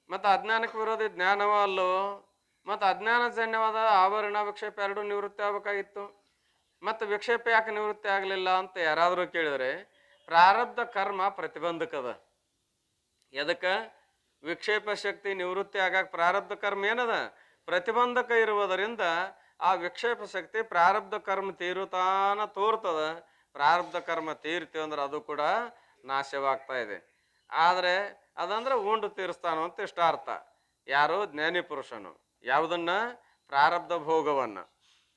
ಮತ್ತು ಅಜ್ಞಾನಕ್ಕೆ ವಿರೋಧಿ ಜ್ಞಾನವ ಅಲ್ಲೋ, ಮತ್ತು ಅಜ್ಞಾನ ಜನ್ಯವಾದ ಆವರಣ ವಿಕ್ಷೇಪ ಎರಡು ನಿವೃತ್ತಿ ಆಗ್ಬೇಕಾಗಿತ್ತು. ಮತ್ತು ವಿಕ್ಷೇಪ ಯಾಕೆ ನಿವೃತ್ತಿ ಆಗಲಿಲ್ಲ ಅಂತ ಯಾರಾದರೂ ಕೇಳಿದ್ರೆ, ಪ್ರಾರಬ್ಧ ಕರ್ಮ ಪ್ರತಿಬಂಧಕದ. ಎದಕ್ಕೆ ವಿಕ್ಷೇಪ ಶಕ್ತಿ ನಿವೃತ್ತಿ ಆಗಾಕ ಪ್ರಾರಬ್ಧ ಕರ್ಮ ಏನದ ಪ್ರತಿಬಂಧಕ ಇರುವುದರಿಂದ ಆ ವಿಕ್ಷೇಪ ಶಕ್ತಿ ಪ್ರಾರಬ್ಧ ಕರ್ಮ ತೀರುತ್ತಾನ ತೋರ್ತದ. ಪ್ರಾರಬ್ಧ ಕರ್ಮ ತೀರ್ತೀವಿ ಅಂದ್ರೆ ಅದು ಕೂಡ ನಾಶವಾಗ್ತಾ ಇದೆ. ಆದರೆ ಅದಂದ್ರೆ ಉಂಡು ತೀರಿಸ್ತಾನೋ ಅಂತ ಇಷ್ಟ ಅರ್ಥ. ಯಾರು ಜ್ಞಾನಿ ಪುರುಷನು ಯಾವುದನ್ನ, ಪ್ರಾರಬ್ಧ ಭೋಗವನ್ನ.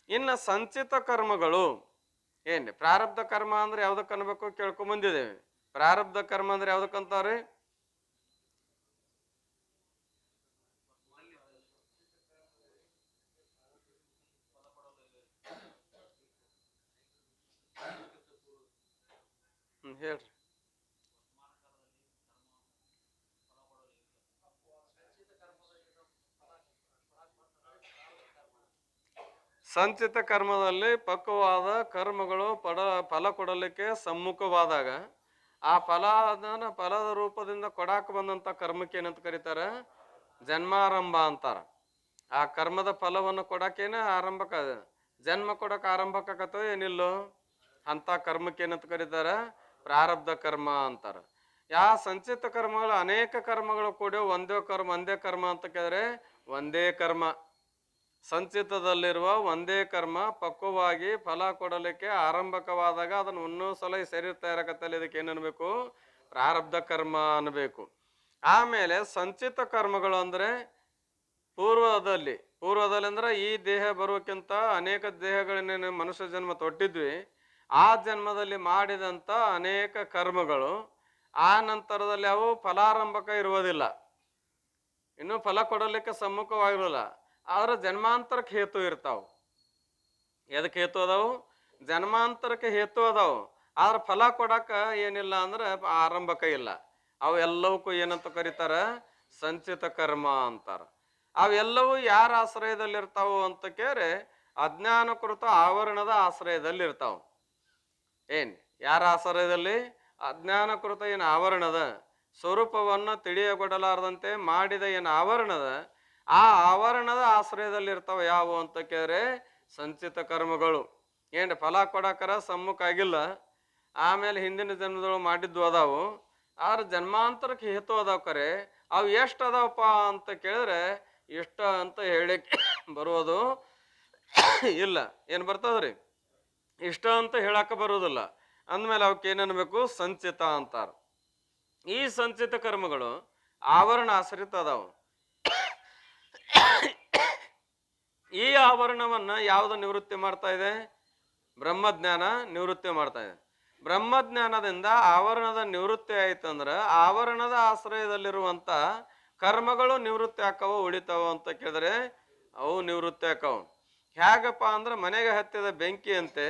ಇನ್ನು ಸಂಚಿತ ಕರ್ಮಗಳು ಏನ್ರಿ, ಪ್ರಾರಬ್ಧ ಕರ್ಮ ಅಂದ್ರೆ ಯಾವ್ದಕ್ಕೆ ಅನ್ಬೇಕು ಕೇಳ್ಕೊಂಬಂದಿದ್ದೇವೆ. ಪ್ರಾರಬ್ಧ ಕರ್ಮ ಅಂದ್ರೆ ಯಾವ್ದಕ್ಕಂತಾವ್ರಿ? ಹೇಳ್ರಿ. ಸಂಚಿತ ಕರ್ಮದಲ್ಲಿ ಪಕ್ವವಾದ ಕರ್ಮಗಳು ಫಲ ಕೊಡಲಿಕ್ಕೆ ಸಮ್ಮುಖವಾದಾಗ ಆ ಫಲದ ರೂಪದಿಂದ ಕೊಡಾಕ ಬಂದಂತ ಕರ್ಮಕ್ಕೆ ಏನಂತ ಕರೀತಾರ? ಜನ್ಮಾರಂಭ ಅಂತಾರ. ಆ ಕರ್ಮದ ಫಲವನ್ನು ಕೊಡಕೇನ ಆರಂಭಕ, ಜನ್ಮ ಕೊಡಕ್ಕೆ ಆರಂಭಕ್ಕೋ ಏನಿಲ್ಲೋ ಅಂತ ಕರ್ಮಕ್ಕೆ ಏನಂತ ಕರೀತಾರ? ಪ್ರಾರಬ್ಧ ಕರ್ಮ ಅಂತಾರ. ಸಂಚಿತ ಕರ್ಮಗಳು ಅನೇಕ ಕರ್ಮಗಳು ಕೂಡ ಒಂದೇ ಕರ್ಮ ಅಂತ ಕೇಳಿದ್ರೆ ಒಂದೇ ಕರ್ಮ. ಸಂಚಿತದಲ್ಲಿರುವ ಒಂದೇ ಕರ್ಮ ಪಕ್ವವಾಗಿ ಫಲ ಕೊಡಲಿಕ್ಕೆ ಆರಂಭಕವಾದಾಗ ಅದನ್ನು ಇನ್ನೊಂದು ಸಲ ಶರೀರ ತಯಾರಕತ್ತಲ್ಲಿ ಇದಕ್ಕೆ ಏನನ್ಬೇಕು? ಪ್ರಾರಬ್ಧ ಕರ್ಮ ಅನ್ಬೇಕು. ಆಮೇಲೆ ಸಂಚಿತ ಕರ್ಮಗಳು ಅಂದ್ರೆ ಪೂರ್ವದಲ್ಲಿ ಅಂದ್ರೆ ಈ ದೇಹ ಬರೋಕ್ಕಿಂತ ಅನೇಕ ದೇಹಗಳನ್ನೇನು ಮನುಷ್ಯ ಜನ್ಮ ತೊಟ್ಟಿದ್ವಿ, ಆ ಜನ್ಮದಲ್ಲಿ ಮಾಡಿದಂತ ಅನೇಕ ಕರ್ಮಗಳು ಆ ನಂತರದಲ್ಲಿ ಅವು ಫಲಾರಂಭಕ ಇರುವುದಿಲ್ಲ, ಇನ್ನು ಫಲ ಕೊಡಲಿಕ್ಕೆ ಸಮ್ಮುಖವಾಗಿರಲ್ಲ. ಆದ್ರೆ ಜನ್ಮಾಂತರಕ್ಕೆ ಹೇತು ಇರ್ತಾವ. ಎದಕ್ಕೆ ಹೇತು ಅದಾವು? ಜನ್ಮಾಂತರಕ್ಕೆ ಹೇತು ಅದಾವು. ಆದ್ರೆ ಫಲ ಕೊಡಕ ಏನಿಲ್ಲ ಅಂದ್ರೆ ಆರಂಭಕ ಇಲ್ಲ. ಅವೆಲ್ಲವಕ್ಕೂ ಏನಂತ ಕರೀತಾರ? ಸಂಚಿತ ಕರ್ಮ ಅಂತಾರ. ಅವೆಲ್ಲವೂ ಯಾರ ಆಶ್ರಯದಲ್ಲಿರ್ತಾವು ಅಂತ ಕೇಳ್ರೆ ಅಜ್ಞಾನಕೃತ ಆವರಣದ ಆಶ್ರಯದಲ್ಲಿ ಇರ್ತಾವ. ಏನ್ ಯಾರ ಆಶ್ರಯದಲ್ಲಿ? ಅಜ್ಞಾನಕೃತ ಏನು ಆವರಣದ ಸ್ವರೂಪವನ್ನು ತಿಳಿಯಗೊಡಲಾರದಂತೆ ಮಾಡಿದ ಏನು ಆವರಣದ, ಆ ಆವರಣದ ಆಶ್ರಯದಲ್ಲಿ ಇರ್ತಾವ. ಯಾವ ಅಂತ ಕೇಳಿದ್ರೆ ಸಂಚಿತ ಕರ್ಮಗಳು. ಏನ್ರಿ ಫಲ ಕೊಡಕರ ಸಮ್ಮುಖ ಆಗಿಲ್ಲ, ಆಮೇಲೆ ಹಿಂದಿನ ಜನ್ಮದೊಳಗೆ ಮಾಡಿದ್ದು ಅದಾವು, ಆದ್ರೆ ಜನ್ಮಾಂತರಕ್ಕೆ ಹೇತು ಅದಾವ. ಕರೆ ಅವು ಎಷ್ಟು ಅದಾವಪ್ಪ ಅಂತ ಕೇಳಿದ್ರೆ ಇಷ್ಟ ಅಂತ ಹೇಳಿಕ್ಕೆ ಬರುವುದು ಇಲ್ಲ. ಏನು ಬರ್ತದ್ರಿ? ಇಷ್ಟ ಅಂತ ಹೇಳಕ ಬರುವುದಿಲ್ಲ. ಅಂದಮೇಲೆ ಅವಕ್ಕೆ ಏನನ್ಬೇಕು? ಸಂಚಿತ ಅಂತಾರ. ಈ ಸಂಚಿತ ಕರ್ಮಗಳು ಆವರಣ ಆಶ್ರಿತ ಅದಾವು. ಈ ಆವರಣವನ್ನ ಯಾವ್ದು ನಿವೃತ್ತಿ ಮಾಡ್ತಾ ಇದೆ? ಬ್ರಹ್ಮಜ್ಞಾನ ನಿವೃತ್ತಿ ಮಾಡ್ತಾ ಇದೆ. ಬ್ರಹ್ಮಜ್ಞಾನದಿಂದ ಆವರಣದ ನಿವೃತ್ತಿ ಆಯ್ತಂದ್ರ ಆವರಣದ ಆಶ್ರಯದಲ್ಲಿರುವಂತ ಕರ್ಮಗಳು ನಿವೃತ್ತಿ ಆಕವು, ಉಳಿತಾವ ಅಂತ ಕೇಳಿದ್ರೆ ಅವು ನಿವೃತ್ತಿ ಆಕವು. ಹೇಗಪ್ಪ ಅಂದ್ರೆ ಮನೆಗೆ ಹತ್ತಿದ ಬೆಂಕಿ ಅಂತೆ,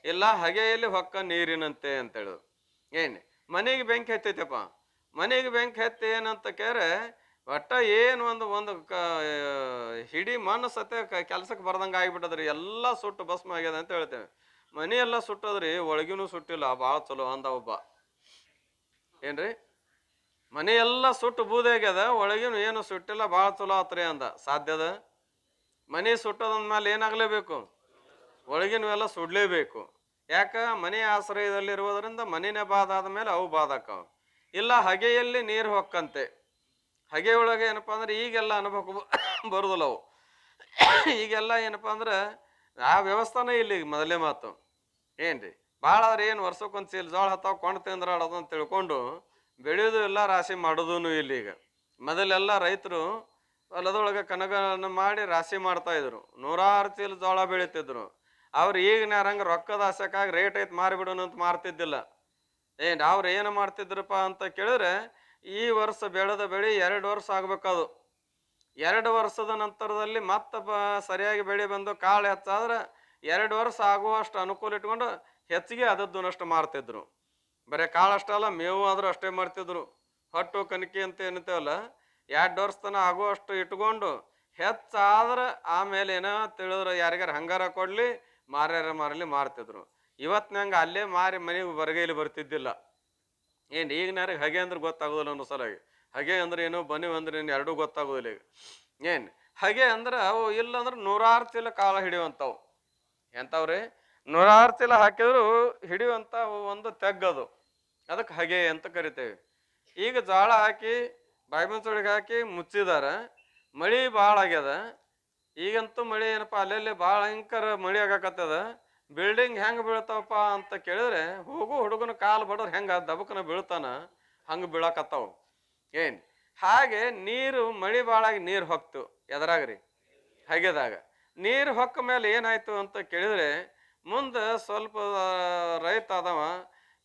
ಇಲ್ಲ ಹಗೆಯಲ್ಲಿ ಹೊಕ್ಕ ನೀರಿನಂತೆ ಅಂತ ಹೇಳುದು. ಏನ್ ಮನೆಗೆ ಬೆಂಕಿ ಹತ್ತೈತಪ್ಪ, ಮನೆಗೆ ಬೆಂಕಿ ಹತ್ತಿ ಏನಂತ ಕೇಳ್ರೆ ಒಟ್ಟ ಏನು ಒಂದು ಹಿಡಿ ಮಣ್ಣು ಸತ್ಯ ಕೆಲ್ಸಕ್ಕೆ ಬರ್ದಂಗೆ ಆಗಿಬಿಟ್ಟದ್ರಿ. ಎಲ್ಲ ಸುಟ್ಟು ಭಸ್ಮ ಆಗ್ಯದ ಅಂತ ಹೇಳ್ತೇವೆ. ಮನೆ ಎಲ್ಲ ಸುಟ್ಟದ್ರಿ, ಒಳಗಿನೂ ಸುಟ್ಟಿಲ್ಲ, ಭಾಳ ಚಲೋ ಅಂದ ಒಬ್ಬ. ಏನ್ರಿ, ಮನೆ ಎಲ್ಲ ಸುಟ್ಟು ಬೂದೆ ಆಗ್ಯದ, ಒಳಗಿನೂ ಏನು ಸುಟ್ಟಿಲ್ಲ, ಭಾಳ ಚಲೋ ಆತ್ರಿ ಅಂದ. ಸಾಧ್ಯದ? ಮನೆ ಸುಟ್ಟದಂದ್ಮೇಲೆ ಏನಾಗ್ಲೇಬೇಕು? ಒಳಗಿನ ಎಲ್ಲ ಸುಡ್ಲೇಬೇಕು. ಯಾಕ? ಮನೆ ಆಶ್ರಯದಲ್ಲಿರುವುದರಿಂದ ಮನೆನೇ ಬಾದ ಆದ್ಮೇಲೆ ಅವು ಬಾದಾಕವ. ಇಲ್ಲ ಹಗೆಯಲ್ಲಿ ನೀರು ಹೊಕ್ಕಂತೆ, ಹಗೆ ಒಳಗೆ ಏನಪ್ಪ ಅಂದ್ರೆ ಈಗೆಲ್ಲ ಅನುಭವ ಬರುದಿಲ್ಲ ಅವು. ಈಗೆಲ್ಲ ಏನಪ್ಪ ಅಂದ್ರೆ ಆ ವ್ಯವಸ್ಥಾನೇ ಇಲ್ಲಿ. ಮೊದಲೇ ಮಾತು ಏನ್ರಿ, ಭಾಳ ಆದ್ರೆ ಏನು ವರ್ಷಕ್ಕೊಂದು ಚೀಲ ಜೋಳ ಹತ್ತಾವ ಕೊಂಡು ತಿಂದ್ರಾಡೋದು ಅಂತ ತಿಳ್ಕೊಂಡು ಬೆಳೆಯೋದು ಇಲ್ಲ, ರಾಶಿ ಮಾಡೋದೂ ಇಲ್ಲ. ಈಗ ಮೊದಲೆಲ್ಲ ರೈತರು ಹೊಲದೊಳಗೆ ಕನಗನ್ನು ಮಾಡಿ ರಾಶಿ ಮಾಡ್ತಾ ಇದ್ರು, 100 ಚೀಲ ಜೋಳ ಬೆಳೀತಿದ್ರು. ಅವ್ರು ಈಗಿನ ಹಂಗೆ ರೊಕ್ಕದ ಆಸಕ್ಕಾಗಿ ರೇಟ್ ಐತೆ ಮಾರಿಬಿಡೋಣ ಅಂತ ಮಾರ್ತಿದ್ದಿಲ್ಲ. ಅವ್ರು ಏನು ಮಾಡ್ತಿದ್ರಪ್ಪ ಅಂತ ಕೇಳಿದ್ರೆ, ಈ ವರ್ಷ ಬೆಳೆದ ಬೆಳೆ 2 ವರ್ಷ ಆಗ್ಬೇಕದು. 2 ವರ್ಷದ ನಂತರದಲ್ಲಿ ಮತ್ತೆ ಸರಿಯಾಗಿ ಬೆಳೆ ಬಂದು ಕಾಳು ಹೆಚ್ಚಾದ್ರೆ 2 ವರ್ಷ ಆಗುವಷ್ಟು ಅನುಕೂಲ ಇಟ್ಕೊಂಡು ಹೆಚ್ಚಿಗೆ ಅದದ್ದು ಮಾರ್ತಿದ್ರು. ಬರೀ ಕಾಳು ಅಷ್ಟಲ್ಲ, ಮೇವು ಆದ್ರೂ ಅಷ್ಟೇ ಮಾಡ್ತಿದ್ರು. ಹೊಟ್ಟು ಕನಕಿ ಅಂತ ಏನಂತೇವಲ್ಲ, 2 ವರ್ಷ ತನ ಆಗುವಷ್ಟು ಇಟ್ಕೊಂಡು ಹೆಚ್ಚಾದ್ರೆ ಆಮೇಲೆ ಏನೋ ತಿಳಿದ್ರೆ ಯಾರಿಗಾರ ಹಂಗಾರ ಕೊಡ್ಲಿ ಮಾರ್ಯಾರ ಮಾರಲಿ ಮಾರ್ತಿದ್ರು. ಇವತ್ತಿನಂಗೆ ಅಲ್ಲೇ ಮಾರಿ ಮನೆಗೆ ಬರಗೈಲಿ ಬರ್ತಿದ್ದಿಲ್ಲ. ಏನು ಈಗಿನಾರಿಗೆ ಹಗೆ ಅಂದ್ರೆ ಗೊತ್ತಾಗೋದಿಲ್ಲ ಅನ್ನೋ ಸಲುವಾಗಿ. ಹಗೆ ಅಂದ್ರೆ ಏನು, ಬನಿವ್ ಅಂದ್ರೆ ಏನು ಎರಡೂ ಗೊತ್ತಾಗೋದಿಲ್ಲ ಈಗ. ಏನು ಹಗೆ ಅಂದ್ರೆ ಅವು ಇಲ್ಲಂದ್ರೆ 100 ಚೀಲ ಕಾಳ ಹಿಡಿಯುವಂಥವು. ಎಂಥವ್ರಿ? 100 ಚೀಲ ಹಾಕಿದ್ರು ಹಿಡಿಯುವಂಥ ಒಂದು ತೆಗ್ಗದು. ಅದಕ್ಕೆ ಹಗೆ ಅಂತ ಕರಿತೇವೆ. ಈಗ ಜೋಳ ಹಾಕಿ ಬಾಯಿಬಂಚೊಳಗೆ ಹಾಕಿ ಮುಚ್ಚಿದಾರ. ಮಳೆ ಭಾಳ ಆಗ್ಯದ. ಈಗಂತೂ ಮಳೆ ಏನಪ್ಪ ಅಲ್ಲೆಲ್ಲಿ ಭಾಳ ಭಯಂಕರ ಮಳೆ ಆಗಾಕತ್ತದ. ಬಿಲ್ಡಿಂಗ್ ಹೆಂಗೆ ಬೀಳ್ತಾವಪ್ಪ ಅಂತ ಕೇಳಿದ್ರೆ ಹೋಗು ಹುಡುಗನ ಕಾಲು ಬಡೋರು ಹೆಂಗೆ ದಬಕನ ಬೀಳ್ತಾನ ಹಂಗೆ ಬೀಳಕತ್ತಾವು. ಏನು ಹಾಗೆ ನೀರು ಮಳೆ ಭಾಳಾಗಿ ನೀರು ಹೊಕ್ತು ಎದರಾಗ್ರಿ ಹಗೆದಾಗ. ನೀರು ಹೊಕ್ಕ ಮೇಲೆ ಏನಾಯ್ತು ಅಂತ ಕೇಳಿದ್ರೆ ಮುಂದೆ ಸ್ವಲ್ಪ ರೈತ ಆದವ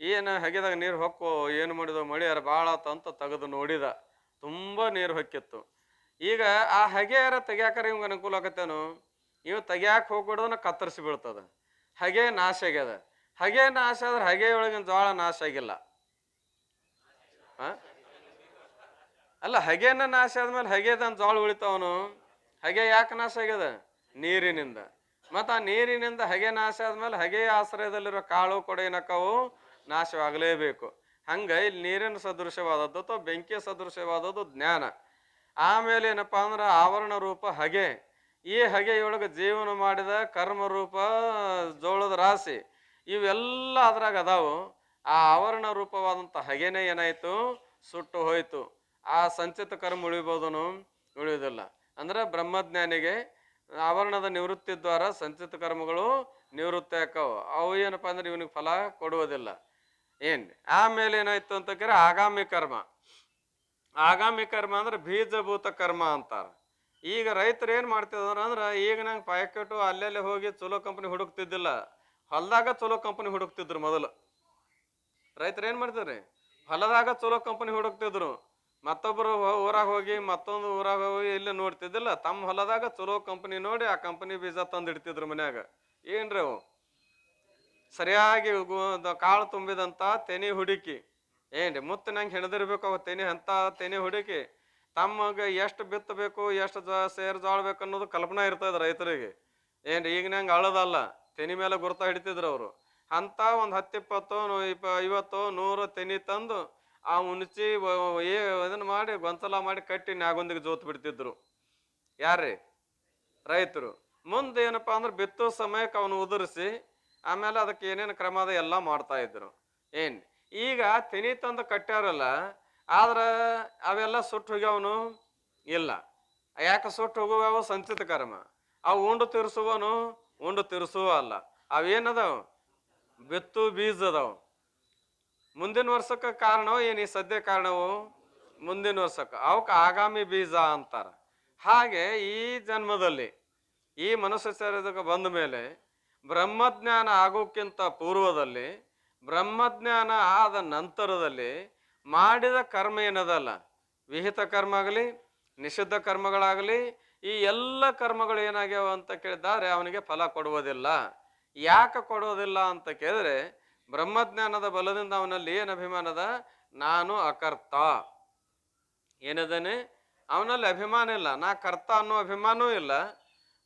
ಏನು ಹಗೆದಾಗ ನೀರು ಹೊಕ್ಕೋ ಏನು ಮಾಡಿದ ಮಳೆಯಾರ ಭಾಳ ಅಂತ ತೆಗೆದು ನೋಡಿದ. ತುಂಬ ನೀರು ಹೊಕ್ಕಿತ್ತು. ಈಗ ಆ ಹಗೆಯಾರ ತೆಗ್ಯಾಕಾರ ಇವಂಗೆ ಅನುಕೂಲ ಆಗತ್ತೇನು? ಇವು ತೆಗ್ಯಾಕೆ ಹೋಗ್ಬಿಡೋದನ್ನ ಕತ್ತರಿಸಿ ಬೀಳ್ತದ. ಹಗೆ ನಾಶ ಆಗ್ಯದ. ಹಗೆ ನಾಶ ಆದ್ರೆ ಹಗೆಯೊಳಗಿನ ಜೋಳ ನಾಶ ಆಗಿಲ್ಲ. ಅಲ್ಲ, ಹಗೆನ ನಾಶ ಆದ್ಮೇಲೆ ಹಗೆದನ್ ಜೋಳ ಉಳಿತಾವನು? ಹಗೆ ಯಾಕೆ ನಾಶ ಆಗ್ಯದ? ನೀರಿನಿಂದ. ಮತ್ತು ಆ ನೀರಿನಿಂದ ಹಗೆ ನಾಶ ಆದ್ಮೇಲೆ ಹಗೆಯ ಆಶ್ರಯದಲ್ಲಿರೋ ಕಾಳು ಕೊಡೆ ಏನಕ್ಕವು ನಾಶವಾಗಲೇಬೇಕು. ಹಂಗೆ ಇಲ್ಲಿ ನೀರಿನ ಸದೃಶವಾದದ್ದು ಅಥವಾ ಬೆಂಕಿಯ ಸದೃಶವಾದದ್ದು ಜ್ಞಾನ. ಆಮೇಲೆ ಏನಪ್ಪ ಅಂದ್ರೆ ಆವರಣ ರೂಪ ಹಗೆ. ಈ ಹಗೆಯೊಳಗೆ ಜೀವನ ಮಾಡಿದ ಕರ್ಮ ರೂಪ ಜೋಳದ ರಾಶಿ ಇವೆಲ್ಲ ಅದ್ರಾಗ ಅದಾವು. ಆ ಆವರಣ ರೂಪವಾದಂಥ ಹಗೆನೇ ಏನಾಯ್ತು? ಸುಟ್ಟು ಹೋಯ್ತು. ಆ ಸಂಚಿತ ಕರ್ಮ ಉಳಿಬೋದನು? ಉಳಿಯೋದಿಲ್ಲ. ಅಂದ್ರೆ ಬ್ರಹ್ಮಜ್ಞಾನಿಗೆ ಆವರಣದ ನಿವೃತ್ತಿ ದ್ವಾರ ಸಂಚಿತ ಕರ್ಮಗಳು ನಿವೃತ್ತಿ ಆಕ್ಕವು. ಅವು ಏನಪ್ಪ ಅಂದ್ರೆ ಇವನಿಗೆ ಫಲ ಕೊಡುವುದಿಲ್ಲ. ಏನ್ ಆಮೇಲೆ ಏನಾಯ್ತು ಅಂತ ಕೇಳಿದ್ರೆ ಆಗಾಮಿ ಕರ್ಮ. ಆಗಾಮಿ ಕರ್ಮ ಅಂದ್ರೆ ಬೀಜಭೂತ ಕರ್ಮ ಅಂತಾರ. ಈಗ ರೈತರು ಏನ್ ಮಾಡ್ತಿದ್ರು ಅಂದ್ರೆ ಈಗ ನಂಗೆ ಪ್ಯಾಕೆಟು ಅಲ್ಲೆಲ್ಲಿ ಹೋಗಿ ಚಲೋ ಕಂಪನಿ ಹುಡುಕ್ತಿದ್ದಿಲ್ಲ, ಹೊಲದಾಗ ಚಲೋ ಕಂಪನಿ ಹುಡುಕ್ತಿದ್ರು. ಮೊದಲು ರೈತರು ಏನ್ ಮಾಡ್ತಿದ್ರಿ? ಹೊಲದಾಗ ಚಲೋ ಕಂಪನಿ ಹುಡುಕ್ತಿದ್ರು. ಮತ್ತೊಬ್ಬರು ಊರಾಗ ಹೋಗಿ ಮತ್ತೊಂದು ಊರಾಗ ಹೋಗಿ ಇಲ್ಲಿ ನೋಡ್ತಿದ್ದಿಲ್ಲ. ತಮ್ಮ ಹೊಲದಾಗ ಚಲೋ ಕಂಪನಿ ನೋಡಿ ಆ ಕಂಪನಿ ಬೀಜ ತಂದು ಇಡ್ತಿದ್ರು ಮನ್ಯಾಗ. ಏನ್ರಿ ಅವು ಸರಿಯಾಗಿ ಕಾಳು ತುಂಬಿದಂತ ತೆನಿ ಹುಡುಕಿ ಏನ್ರಿ ಮುತ್ತ ನಂಗೆ ಹೆಣದಿರ್ಬೇಕು ಅವ ತೆನಿ ಅಂತ ತೆನಿ ಹುಡುಕಿ ತಮಗೆ ಎಷ್ಟು ಬಿತ್ತಬೇಕು ಎಷ್ಟು ಸೇರ್ ಜೋಳ ಬೇಕು ಅನ್ನೋದು ಕಲ್ಪನಾ ಇರ್ತದ ರೈತರಿಗೆ. ಏನ್ರಿ ಈಗ ನಂಗೆ ಅಳದಲ್ಲ, ತೆನಿ ಮೇಲೆ ಗುರ್ತಾ ಹಿಡಿತಿದ್ರು ಅವರು. ಅಂತ ಒಂದು 10, 20, 50, 100 ತೆನಿ ತಂದು ಆ ಉಣಚಿ ಇದನ್ನ ಮಾಡಿ ಗೊಂಚಲ ಮಾಡಿ ಕಟ್ಟಿ ನ್ಯಾಗೊಂದಿಗೆ ಜೋತ್ ಬಿಡ್ತಿದ್ರು. ಯಾರ್ರಿ? ರೈತರು. ಮುಂದೆ ಏನಪ್ಪಾ ಅಂದ್ರೆ ಬಿತ್ತೋ ಸಮಯಕ್ಕೆ ಅವನು ಉದುರಿಸಿ ಆಮೇಲೆ ಅದಕ್ಕೆ ಏನೇನು ಕ್ರಮ ಅದ ಎಲ್ಲ ಮಾಡ್ತಾ ಇದ್ರು. ಏನ್ ಈಗ ತೆನಿ ತಂದು ಕಟ್ಟ್ಯಾರಲ್ಲ, ಆದ್ರ ಅವೆಲ್ಲ ಸುಟ್ಟು ಹೋಗ್ಯವನು ಇಲ್ಲ. ಯಾಕೆ ಸುಟ್ಟು ಹೋಗುವವು? ಸಂಚಿತ ಕರ್ಮ. ಅವು ಉಂಡು ತಿರ್ಸುವನು ಉಂಡು ತಿರ್ಸುವ ಅಲ್ಲ. ಅವೇನದಾವ? ಬಿತ್ತು ಬೀಜ ಅದಾವ. ಮುಂದಿನ ವರ್ಷಕ್ಕೆ ಕಾರಣವು ಏನು? ಈ ಸದ್ಯ ಕಾರಣವು ಮುಂದಿನ ವರ್ಷಕ್ಕೆ. ಅವಕ್ಕೆ ಆಗಾಮಿ ಬೀಜ ಅಂತಾರ. ಹಾಗೆ ಈ ಜನ್ಮದಲ್ಲಿ ಈ ಮನುಷ್ಯ ಶರೀರಕ್ಕೆ ಬಂದ ಮೇಲೆ ಬ್ರಹ್ಮಜ್ಞಾನ ಆಗೋಕ್ಕಿಂತ ಪೂರ್ವದಲ್ಲಿ, ಬ್ರಹ್ಮಜ್ಞಾನ ಆದ ನಂತರದಲ್ಲಿ ಮಾಡಿದ ಕರ್ಮ ಏನದಲ್ಲ, ವಿಹಿತ ಕರ್ಮ ಆಗಲಿ ನಿಷಿದ್ಧ ಕರ್ಮಗಳಾಗಲಿ, ಈ ಎಲ್ಲ ಕರ್ಮಗಳು ಏನಾಗ್ಯಾವ ಅಂತ ಕೇಳಿದ್ದಾರೆ ಅವನಿಗೆ ಫಲ ಕೊಡುವುದಿಲ್ಲ. ಯಾಕೆ ಕೊಡೋದಿಲ್ಲ ಅಂತ ಕೇಳಿದ್ರೆ ಬ್ರಹ್ಮಜ್ಞಾನದ ಬಲದಿಂದ ಅವನಲ್ಲಿ ಏನು ಅಭಿಮಾನದ? ನಾನು ಅಕರ್ತ ಏನದನೆ ಅವನಲ್ಲಿ ಅಭಿಮಾನ ಇಲ್ಲ. ನಾ ಕರ್ತ ಅನ್ನೋ ಅಭಿಮಾನವೂ ಇಲ್ಲ,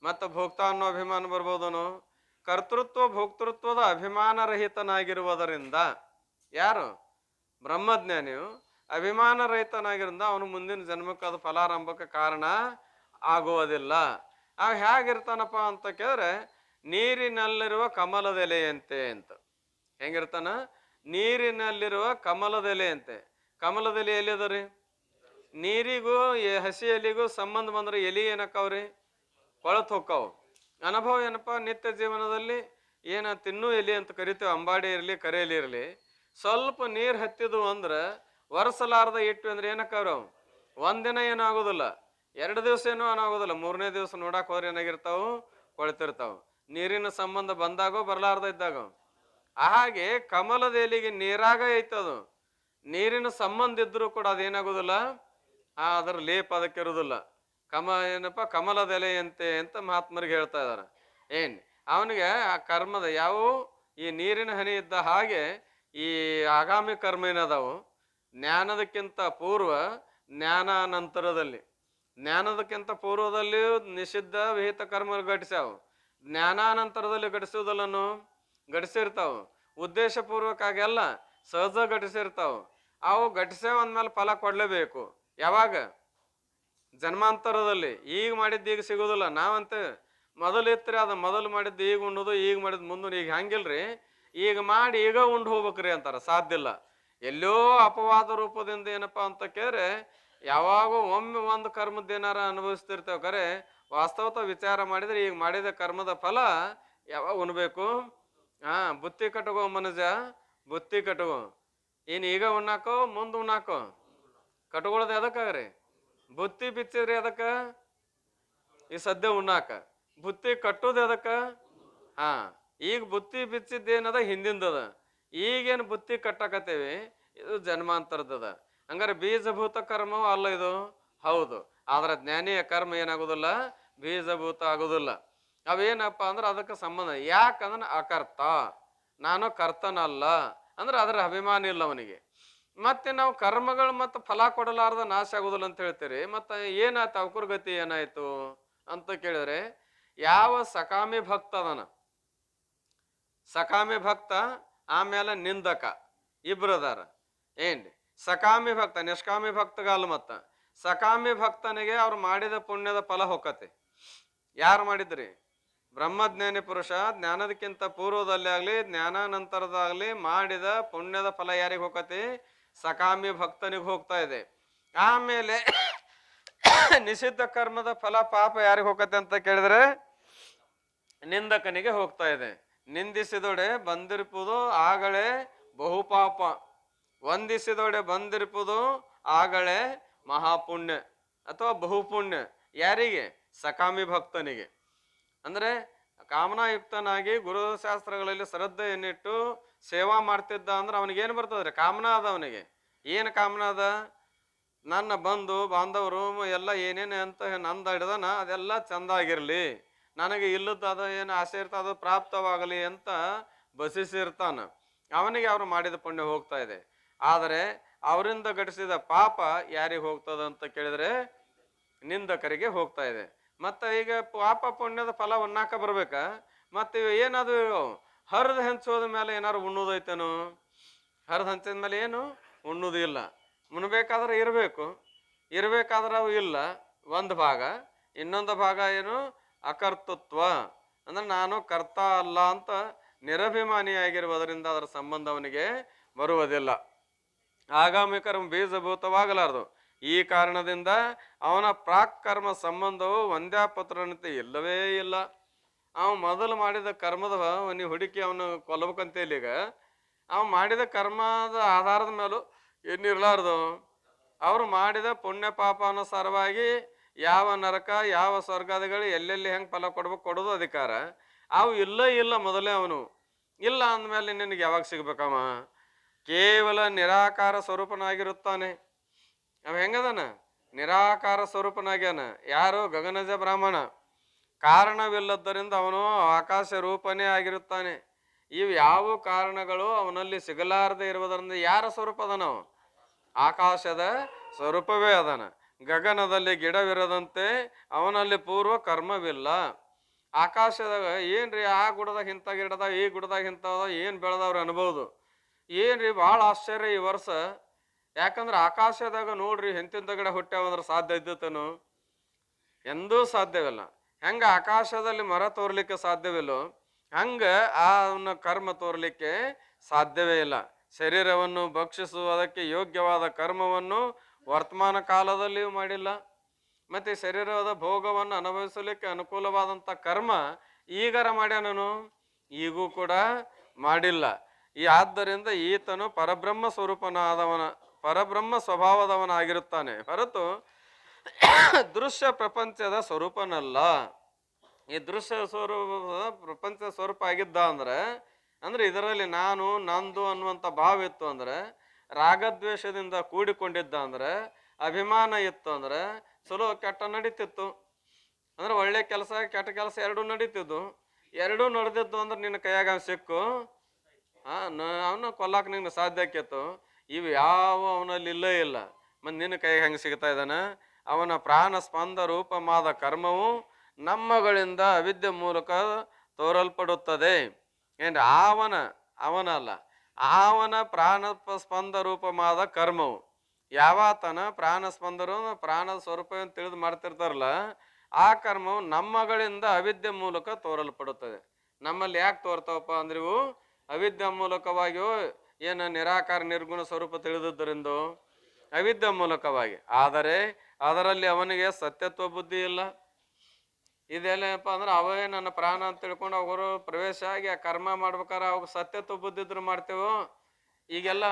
ಮತ್ತು ಭೋಕ್ತ ಅನ್ನೋ ಅಭಿಮಾನ ಬರ್ಬೋದನು. ಕರ್ತೃತ್ವ ಭೋಕ್ತೃತ್ವದ ಅಭಿಮಾನರಹಿತನಾಗಿರುವುದರಿಂದ ಯಾರು? ಬ್ರಹ್ಮಜ್ಞಾನಿಯು ಅಭಿಮಾನ ರಹಿತನಾಗಿರಿಂದ ಅವನು ಮುಂದಿನ ಜನ್ಮಕ್ಕೆ ಅದು ಫಲಾರಂಭಕ್ಕೆ ಕಾರಣ ಆಗುವುದಿಲ್ಲ. ಅವ ಹೇಗಿರ್ತಾನಪ್ಪ ಅಂತ ಕೇಳಿದ್ರೆ ನೀರಿನಲ್ಲಿರುವ ಕಮಲದೆಲೆಯಂತೆ ಅಂತ. ಹೆಂಗಿರ್ತಾನ? ನೀರಿನಲ್ಲಿರುವ ಕಮಲದೆಲೆಯಂತೆ. ಕಮಲದೆಲೆ ಎಲ್ಲಿ ಅದ ರೀ? ನೀರಿಗೂ ಹಸಿ ಎಲಿಗೂ ಸಂಬಂಧ ಬಂದ್ರೆ ಎಲಿ ಏನಕ್ಕವ್ರಿ? ಕೊಳತು ಹೊಕ್ಕಾವು. ಅನುಭವ ಏನಪ್ಪ? ನಿತ್ಯ ಜೀವನದಲ್ಲಿ ಏನ ತಿನ್ನೂ ಎಲಿ ಅಂತ ಕರಿತೇವೆ, ಅಂಬಾಡಿ ಇರಲಿ ಕರೆಯಲ್ಲಿ ಇರಲಿ, ಸ್ವಲ್ಪ ನೀರು ಹತ್ತಿದ್ವು ಅಂದ್ರೆ ಒರೆಸಲಾರ್ದ ಇಟ್ವಿ ಅಂದ್ರೆ ಏನಕ್ಕವ್ರು? ಒಂದಿನ ಏನೂ ಆಗೋದಿಲ್ಲ, 2 ದಿವಸ ಏನೂ ಆಗೋದಿಲ್ಲ, 3ನೇ ದಿವಸ ನೋಡಕ್ ಹೋದ್ರೆ ಏನಾಗಿರ್ತಾವು? ಕೊಳ್ತಿರ್ತಾವ. ನೀರಿನ ಸಂಬಂಧ ಬಂದಾಗೋ ಬರಲಾರ್ದ ಇದ್ದಾಗ. ಹಾಗೆ ಕಮಲದ ಎಲಿಗೆ ನೀರಾಗ ಐತದು, ನೀರಿನ ಸಂಬಂಧ ಇದ್ರೂ ಕೂಡ ಅದೇನಾಗೋದಿಲ್ಲ, ಅದರ ಲೇಪ ಅದಕ್ಕೆ ಇರುವುದಿಲ್ಲ. ಏನಪ್ಪ? ಕಮಲದ ಎಲೆಯಂತೆ ಅಂತ ಮಹಾತ್ಮರಿಗೆ ಹೇಳ್ತಾ ಇದಾರೆ. ಏನ್ ಅವನಿಗೆ ಆ ಕರ್ಮದ ಯಾವ ಈ ನೀರಿನ ಹನಿ ಇದ್ದ ಹಾಗೆ ಈ ಆಗಾಮಿ ಕರ್ಮ ಏನದಾವು ಜ್ಞಾನದಕ್ಕಿಂತ ಪೂರ್ವ ಜ್ಞಾನಾನಂತರದಲ್ಲಿ. ಜ್ಞಾನದಕ್ಕಿಂತ ಪೂರ್ವದಲ್ಲಿಯೂ ನಿಷಿದ್ಧ ವಿಹಿತ ಕರ್ಮ ಘಟಿಸ್ಯಾವು. ಜ್ಞಾನಾನಂತರದಲ್ಲಿ ಘಟಿಸುವುದಲ್ಲನು ಘಟಿಸಿರ್ತಾವು. ಉದ್ದೇಶಪೂರ್ವಕವಾಗಿ ಅಲ್ಲ, ಸಹಜ ಘಟಿಸಿರ್ತಾವು. ಅವು ಘಟಿಸ್ಯಾವ ಅಂದಮೇಲೆ ಫಲ ಕೊಡಲೇಬೇಕು. ಯಾವಾಗ? ಜನ್ಮಾಂತರದಲ್ಲಿ. ಈಗ ಮಾಡಿದ್ದು ಈಗ ಸಿಗೋದಿಲ್ಲ. ನಾವಂತೆ ಮೊದಲು ಇತ್ತರಿ ಅದು ಮೊದಲು ಮಾಡಿದ್ದು ಈಗ ಉಣ್ಣೋದು, ಈಗ ಮಾಡಿದ್ದು ಮುಂದೆ. ಈಗ ಹಂಗಿಲ್ರಿ, ಈಗ ಮಾಡಿ ಈಗ ಉಂಡು ಹೋಗ್ಬೇಕ್ರಿ ಅಂತಾರೆ. ಸಾಧ್ಯ ಇಲ್ಲ. ಎಲ್ಲೋ ಅಪವಾದ ರೂಪದಿಂದ ಏನಪ್ಪ ಅಂತ ಕೇಳಿದ್ರೆ ಯಾವಾಗೂ ಒಮ್ಮೆ ಒಂದು ಕರ್ಮದ ಏನಾರ ಅನುಭವಿಸ್ತಿರ್ತೇವೆ. ಖರೆ ವಾಸ್ತವತ ವಿಚಾರ ಮಾಡಿದ್ರೆ ಈಗ ಮಾಡಿದ ಕರ್ಮದ ಫಲ ಯಾವಾಗ ಉಣ್ಬೇಕು? ಬುತ್ತಿ ಕಟ್ಕೋ ಮನುಜ, ಬುತ್ತಿ ಕಟ್ಕೋ. ಇನ್ನು ಈಗ ಉಣ್ಣಾಕೋ ಮುಂದೆ ಉಣ್ಣಾಕೋ. ಕಟ್ಕೊಳ್ಳೋದು ಎದಕ್ಕಾಗ್ರಿ? ಬುತ್ತಿ ಬಿಚ್ಚಿದ್ರಿ ಅದಕ್ಕ ಈ ಸದ್ಯ ಉಣ್ಣಾಕ. ಬುತ್ತಿ ಕಟ್ಟೋದು ಎದಕ್ಕ? ಈಗ ಬುತ್ತಿ ಬಿಚ್ಚಿದ್ದೇನದ ಹಿಂದಿಂದದ. ಈಗೇನು ಬುತ್ತಿ ಕಟ್ಟಕತ್ತೇವಿ, ಇದು ಜನ್ಮಾಂತರದದ. ಹಂಗಾರೆ ಬೀಜಭೂತ ಕರ್ಮವೂ ಅಲ್ಲ ಇದು? ಹೌದು. ಆದ್ರೆ ಜ್ಞಾನಿಯ ಕರ್ಮ ಏನಾಗುದಿಲ್ಲ, ಬೀಜಭೂತ ಆಗುದಿಲ್ಲ. ಅವೇನಪ್ಪ ಅಂದ್ರೆ ಅದಕ್ಕೆ ಸಂಬಂಧ. ಯಾಕಂದ್ರೆ ಅಕರ್ತ, ನಾನು ಕರ್ತನಲ್ಲ ಅಂದ್ರೆ ಅದರ ಅಭಿಮಾನ ಇಲ್ಲ ಅವನಿಗೆ. ಮತ್ತೆ ನಾವು ಕರ್ಮಗಳು ಮತ್ತು ಫಲ ಕೊಡಲಾರ್ದ ನಾಶ ಆಗುದಿಲ್ಲ ಅಂತ ಹೇಳ್ತೀರಿ. ಮತ್ತೆ ಏನಾಯ್ತು, ಅವಕುರ್ ಗತಿ ಏನಾಯ್ತು ಅಂತ ಕೇಳಿದ್ರೆ, ಯಾವ ಸಕಾಮಿ ಭಕ್ತ ಅದನ, ಸಕಾಮಿ ಭಕ್ತ ಆಮೇಲೆ ನಿಂದಕ ಇಬ್ರು ಅದಾರ ಏನ್ರಿ. ಸಕಾಮಿ ಭಕ್ತ ನಿಷ್ಕಾಮಿ ಭಕ್ತಗಲ್ಲ. ಮತ್ತ ಸಕಾಮಿ ಭಕ್ತನಿಗೆ ಅವ್ರು ಮಾಡಿದ ಪುಣ್ಯದ ಫಲ ಹೊಕ್ಕತೆ. ಯಾರು ಮಾಡಿದ್ರಿ? ಬ್ರಹ್ಮಜ್ಞಾನಿ ಪುರುಷ ಜ್ಞಾನದಕ್ಕಿಂತ ಪೂರ್ವದಲ್ಲಿ ಆಗ್ಲಿ ಜ್ಞಾನಾನಂತರದಾಗ್ಲಿ ಮಾಡಿದ ಪುಣ್ಯದ ಫಲ ಯಾರಿಗೆ ಹೋಗತಿ? ಸಕಾಮಿ ಭಕ್ತನಿಗೆ ಹೋಗ್ತಾ ಇದೆ. ಆಮೇಲೆ ನಿಷಿದ್ಧ ಕರ್ಮದ ಫಲ ಪಾಪ ಯಾರಿಗೆ ಹೋಗತ್ತೆ ಅಂತ ಕೇಳಿದ್ರೆ ನಿಂದಕನಿಗೆ ಹೋಗ್ತಾ ಇದೆ. ನಿಂದಿಸಿದೊಡೆ ಬಂದಿರ್ಪುದು ಆಗಲೇ ಬಹುಪಾಪ, ವಂದಿಸಿದೊಡೆ ಬಂದಿರ್ಪುದು ಆಗಲೇ ಮಹಾಪುಣ್ಯ ಅಥವಾ ಬಹುಪುಣ್ಯ. ಯಾರಿಗೆ? ಸಕಾಮಿ ಭಕ್ತನಿಗೆ. ಅಂದ್ರೆ ಕಾಮನಾಯುಕ್ತನಾಗಿ ಗುರುಶಾಸ್ತ್ರಗಳಲ್ಲಿ ಶ್ರದ್ಧೆಯನ್ನಿಟ್ಟು ಸೇವಾ ಮಾಡ್ತಿದ್ದ ಅಂದ್ರೆ ಅವನಿಗೇನು ಬರ್ತದ್ರಿ? ಕಾಮನ ಅದ ಅವನಿಗೆ. ಏನು ಕಾಮನ ಅದ? ನನ್ನ ಬಂಧು ಬಾಂಧವರು ಎಲ್ಲ ಏನೇನು ಅಂತ ನಂದ ಹಿಡ್ದನ ಅದೆಲ್ಲ ಚಂದ ಆಗಿರ್ಲಿ, ನನಗೆ ಇಲ್ಲದ ಅದು ಏನು ಆಸೆ ಇರ್ತ ಅದು ಪ್ರಾಪ್ತವಾಗಲಿ ಅಂತ ಬಸಿಸಿರ್ತಾನ. ಅವನಿಗೆ ಅವ್ರು ಮಾಡಿದ ಪುಣ್ಯ ಹೋಗ್ತಾ ಇದೆ. ಆದರೆ ಅವರಿಂದ ಘಟಿಸಿದ ಪಾಪ ಯಾರಿಗೆ ಹೋಗ್ತದ ಅಂತ ಕೇಳಿದ್ರೆ ನಿಂದಕರಿಗೆ ಹೋಗ್ತಾ ಇದೆ. ಮತ್ತೆ ಈಗ ಪಾಪ ಪುಣ್ಯದ ಫಲ ಉಣ್ಣಾಕ ಬರ್ಬೇಕಾ? ಮತ್ತೆ ಏನದು ಹರಿದು ಹಂಚೋದ ಮೇಲೆ ಏನಾರು ಉಣ್ಣುದೈತೇನು? ಹರಿದು ಹಂಚಿದ ಮೇಲೆ ಏನು ಉಣ್ಣುದು ಇಲ್ಲ. ಉಣ್ಬೇಕಾದ್ರೆ ಇರಬೇಕು, ಇರಬೇಕಾದ್ರೆ ಅವು ಇಲ್ಲ. ಒಂದು ಭಾಗ. ಇನ್ನೊಂದು ಭಾಗ ಏನು? ಅಕರ್ತೃತ್ವ, ಅಂದ್ರೆ ನಾನು ಕರ್ತ ಅಲ್ಲ ಅಂತ ನಿರಭಿಮಾನಿಯಾಗಿರುವುದರಿಂದ ಅದರ ಸಂಬಂಧ ಅವನಿಗೆ ಬರುವುದಿಲ್ಲ. ಆಗಾಮಿ ಕರ್ಮ ಬೀಜಭೂತವಾಗಲಾರದು. ಈ ಕಾರಣದಿಂದ ಅವನ ಪ್ರಾಕ್ ಕರ್ಮ ಸಂಬಂಧವು ಒಂದ್ಯಾಪತ್ರನತೆ ಇಲ್ಲವೇ ಇಲ್ಲ. ಅವ ಮೊದಲು ಮಾಡಿದ ಕರ್ಮದ ನೀವು ಹುಡುಕಿ ಅವನು ಕೊಲ್ಲಬೇಕಂತೇಳಿ ಈಗ ಅವ ಮಾಡಿದ ಕರ್ಮದ ಆಧಾರದ ಮೇಲೂ ಏನಿರ್ಲಾರ್ದು ಅವ್ರು ಮಾಡಿದ ಪುಣ್ಯ ಪಾಪಾನುಸಾರವಾಗಿ ಯಾವ ನರಕ ಯಾವ ಸ್ವರ್ಗಾದಿಗಳು ಎಲ್ಲೆಲ್ಲಿ ಹೆಂಗೆ ಫಲ ಕೊಡ್ಬೇಕು ಕೊಡೋದು ಅಧಿಕಾರ ಅವು ಇಲ್ಲ ಮೊದಲೇ ಅವನು ಇಲ್ಲ ಅಂದಮೇಲೆ ನಿನಗೆ ಯಾವಾಗ ಸಿಗ್ಬೇಕವ? ಕೇವಲ ನಿರಾಕಾರ ಸ್ವರೂಪನಾಗಿರುತ್ತಾನೆ. ಅವ ಹೆಂಗದನ? ನಿರಾಕಾರ ಸ್ವರೂಪನಾಗ್ಯಾನ. ಯಾರು? ಗಗನಜ ಬ್ರಾಹ್ಮಣ. ಕಾರಣವಿಲ್ಲದ್ದರಿಂದ ಅವನು ಆಕಾಶ ರೂಪನೇ ಆಗಿರುತ್ತಾನೆ. ಇವು ಯಾವ ಕಾರಣಗಳು ಅವನಲ್ಲಿ ಸಿಗಲಾರದೆ ಇರುವುದರಿಂದ ಯಾರ ಸ್ವರೂಪ ಅದನವ? ಆಕಾಶದ ಸ್ವರೂಪವೇ ಅದನ. ಗಗನದಲ್ಲಿ ಗಿಡವಿರದಂತೆ ಅವನಲ್ಲಿ ಪೂರ್ವ ಕರ್ಮವಿಲ್ಲ. ಆಕಾಶದಾಗ ಏನ್ರಿ ಆ ಗುಡದಾಗ ಇಂಥ ಗಿಡದಾಗ ಈ ಗುಡದಾಗ ಇಂಥದ ಏನು ಬೆಳೆದವ್ರು ಅನ್ಬೋದು. ಏನ್ರಿ ಭಾಳ ಆಶ್ಚರ್ಯ ಈ ವರ್ಷ. ಯಾಕಂದ್ರೆ ಆಕಾಶದಾಗ ನೋಡ್ರಿ ಎಂತಿಂಥ ಗಿಡ ಹುಟ್ಟ್ಯಾವಂದ್ರೆ ಸಾಧ್ಯ ಇದ್ದತೇನು? ಎಂದೂ ಸಾಧ್ಯವಿಲ್ಲ. ಹೆಂಗೆ ಆಕಾಶದಲ್ಲಿ ಮರ ತೋರ್ಲಿಕ್ಕೆ ಸಾಧ್ಯವಿಲ್ಲೋ ಹಂಗೆ ಅವನ ಕರ್ಮ ತೋರ್ಲಿಕ್ಕೆ ಸಾಧ್ಯವೇ ಇಲ್ಲ. ಶರೀರವನ್ನು ಭಕ್ಷಿಸುವುದಕ್ಕೆ ಯೋಗ್ಯವಾದ ಕರ್ಮವನ್ನು ವರ್ತಮಾನ ಕಾಲದಲ್ಲಿಯೂ ಮಾಡಿಲ್ಲ. ಮತ್ತು ಶರೀರದ ಭೋಗವನ್ನು ಅನುಭವಿಸಲಿಕ್ಕೆ ಅನುಕೂಲವಾದಂಥ ಕರ್ಮ ಈಗರ ಮಾಡ್ಯಾನನು? ಈಗೂ ಕೂಡ ಮಾಡಿಲ್ಲ. ಆದ್ದರಿಂದ ಈತನು ಪರಬ್ರಹ್ಮ ಸ್ವರೂಪನಾದವನ ಪರಬ್ರಹ್ಮ ಸ್ವಭಾವದವನಾಗಿರುತ್ತಾನೆ ಹೊರತು ದೃಶ್ಯ ಪ್ರಪಂಚದ ಸ್ವರೂಪನಲ್ಲ. ಈ ದೃಶ್ಯ ಸ್ವರೂಪ ಪ್ರಪಂಚದ ಸ್ವರೂಪ ಆಗಿದ್ದ ಅಂದ್ರೆ ಇದರಲ್ಲಿ ನಾನು ನಂದು ಅನ್ನುವಂಥ ಭಾವ ಇತ್ತು ಅಂದ್ರೆ, ರಾಗದ್ವೇಷದಿಂದ ಕೂಡಿಕೊಂಡಿದ್ದ ಅಂದ್ರೆ, ಅಭಿಮಾನ ಇತ್ತು ಅಂದ್ರೆ ಚಲೋ ಕೆಟ್ಟ ನಡೀತಿತ್ತು. ಅಂದ್ರೆ ಒಳ್ಳೆ ಕೆಲಸ ಕೆಟ್ಟ ಕೆಲಸ ಎರಡೂ ನಡೀತಿದ್ದು. ಎರಡೂ ನಡೆದಿದ್ದು ಅಂದ್ರೆ ನಿನ್ನ ಕೈಯಾಗ ಸಿಕ್ಕು ಅವನ್ನ ಕೊಲ್ಲಾಕ ನಿಂಗೆ ಸಾಧ್ಯ ಆಕೇತು. ಇವು ಯಾವ ಅವನಲ್ಲಿ ಇಲ್ಲೇ ಇಲ್ಲ. ಮತ್ತು ನಿನ್ನ ಕೈಗೆ ಹೆಂಗೆ ಸಿಗ್ತಾ ಇದ್ದಾನ? ಅವನ ಪ್ರಾಣ ಸ್ಪಂದ ರೂಪವಾದ ಕರ್ಮವು ನಮ್ಮಗಳಿಂದ ಅವಿದ್ಯೆ ಮೂಲಕ ತೋರಲ್ಪಡುತ್ತದೆ. ಏನ್ರಿ? ಅವನಲ್ಲ, ಅವನ ಪ್ರಾಣ ಸ್ಪಂದ ರೂಪವಾದ ಕರ್ಮವು. ಯಾವಾತನ ಪ್ರಾಣ ಸ್ಪಂದರು ಪ್ರಾಣದ ಸ್ವರೂಪ ತಿಳಿದು ಮಾಡ್ತಿರ್ತಾರಲ್ಲ, ಆ ಕರ್ಮವು ನಮ್ಮಗಳಿಂದ ಅವಿದ್ಯೆ ಮೂಲಕ ತೋರಲ್ಪಡುತ್ತದೆ. ನಮ್ಮಲ್ಲಿ ಯಾಕೆ ತೋರ್ತಾವಪ್ಪ ಅಂದ್ರೆ ಇವು ಅವಿದ್ಯೆ ಮೂಲಕವಾಗಿಯೋ, ಏನು ನಿರಾಕಾರ ನಿರ್ಗುಣ ಸ್ವರೂಪ ತಿಳಿದುದರಿಂದ ಅವಿದ್ಯೆ ಮೂಲಕವಾಗಿ. ಆದರೆ ಅದರಲ್ಲಿ ಅವನಿಗೆ ಸತ್ಯತ್ವ ಬುದ್ಧಿ ಇಲ್ಲ. ಇದೆಲ್ಲಪ್ಪ ಅಂದ್ರೆ ಅವೇ ನನ್ನ ಪ್ರಾಣ ಅಂತ ತಿಳ್ಕೊಂಡು ಅವರು ಪ್ರವೇಶ ಆಗಿ ಆ ಕರ್ಮ ಮಾಡ್ಬೇಕಾರೆ ಅವಾಗ ಸತ್ಯತ್ವ ಬುದ್ಧಿ ಇದ್ರು ಮಾಡ್ತೇವೋ. ಈಗೆಲ್ಲ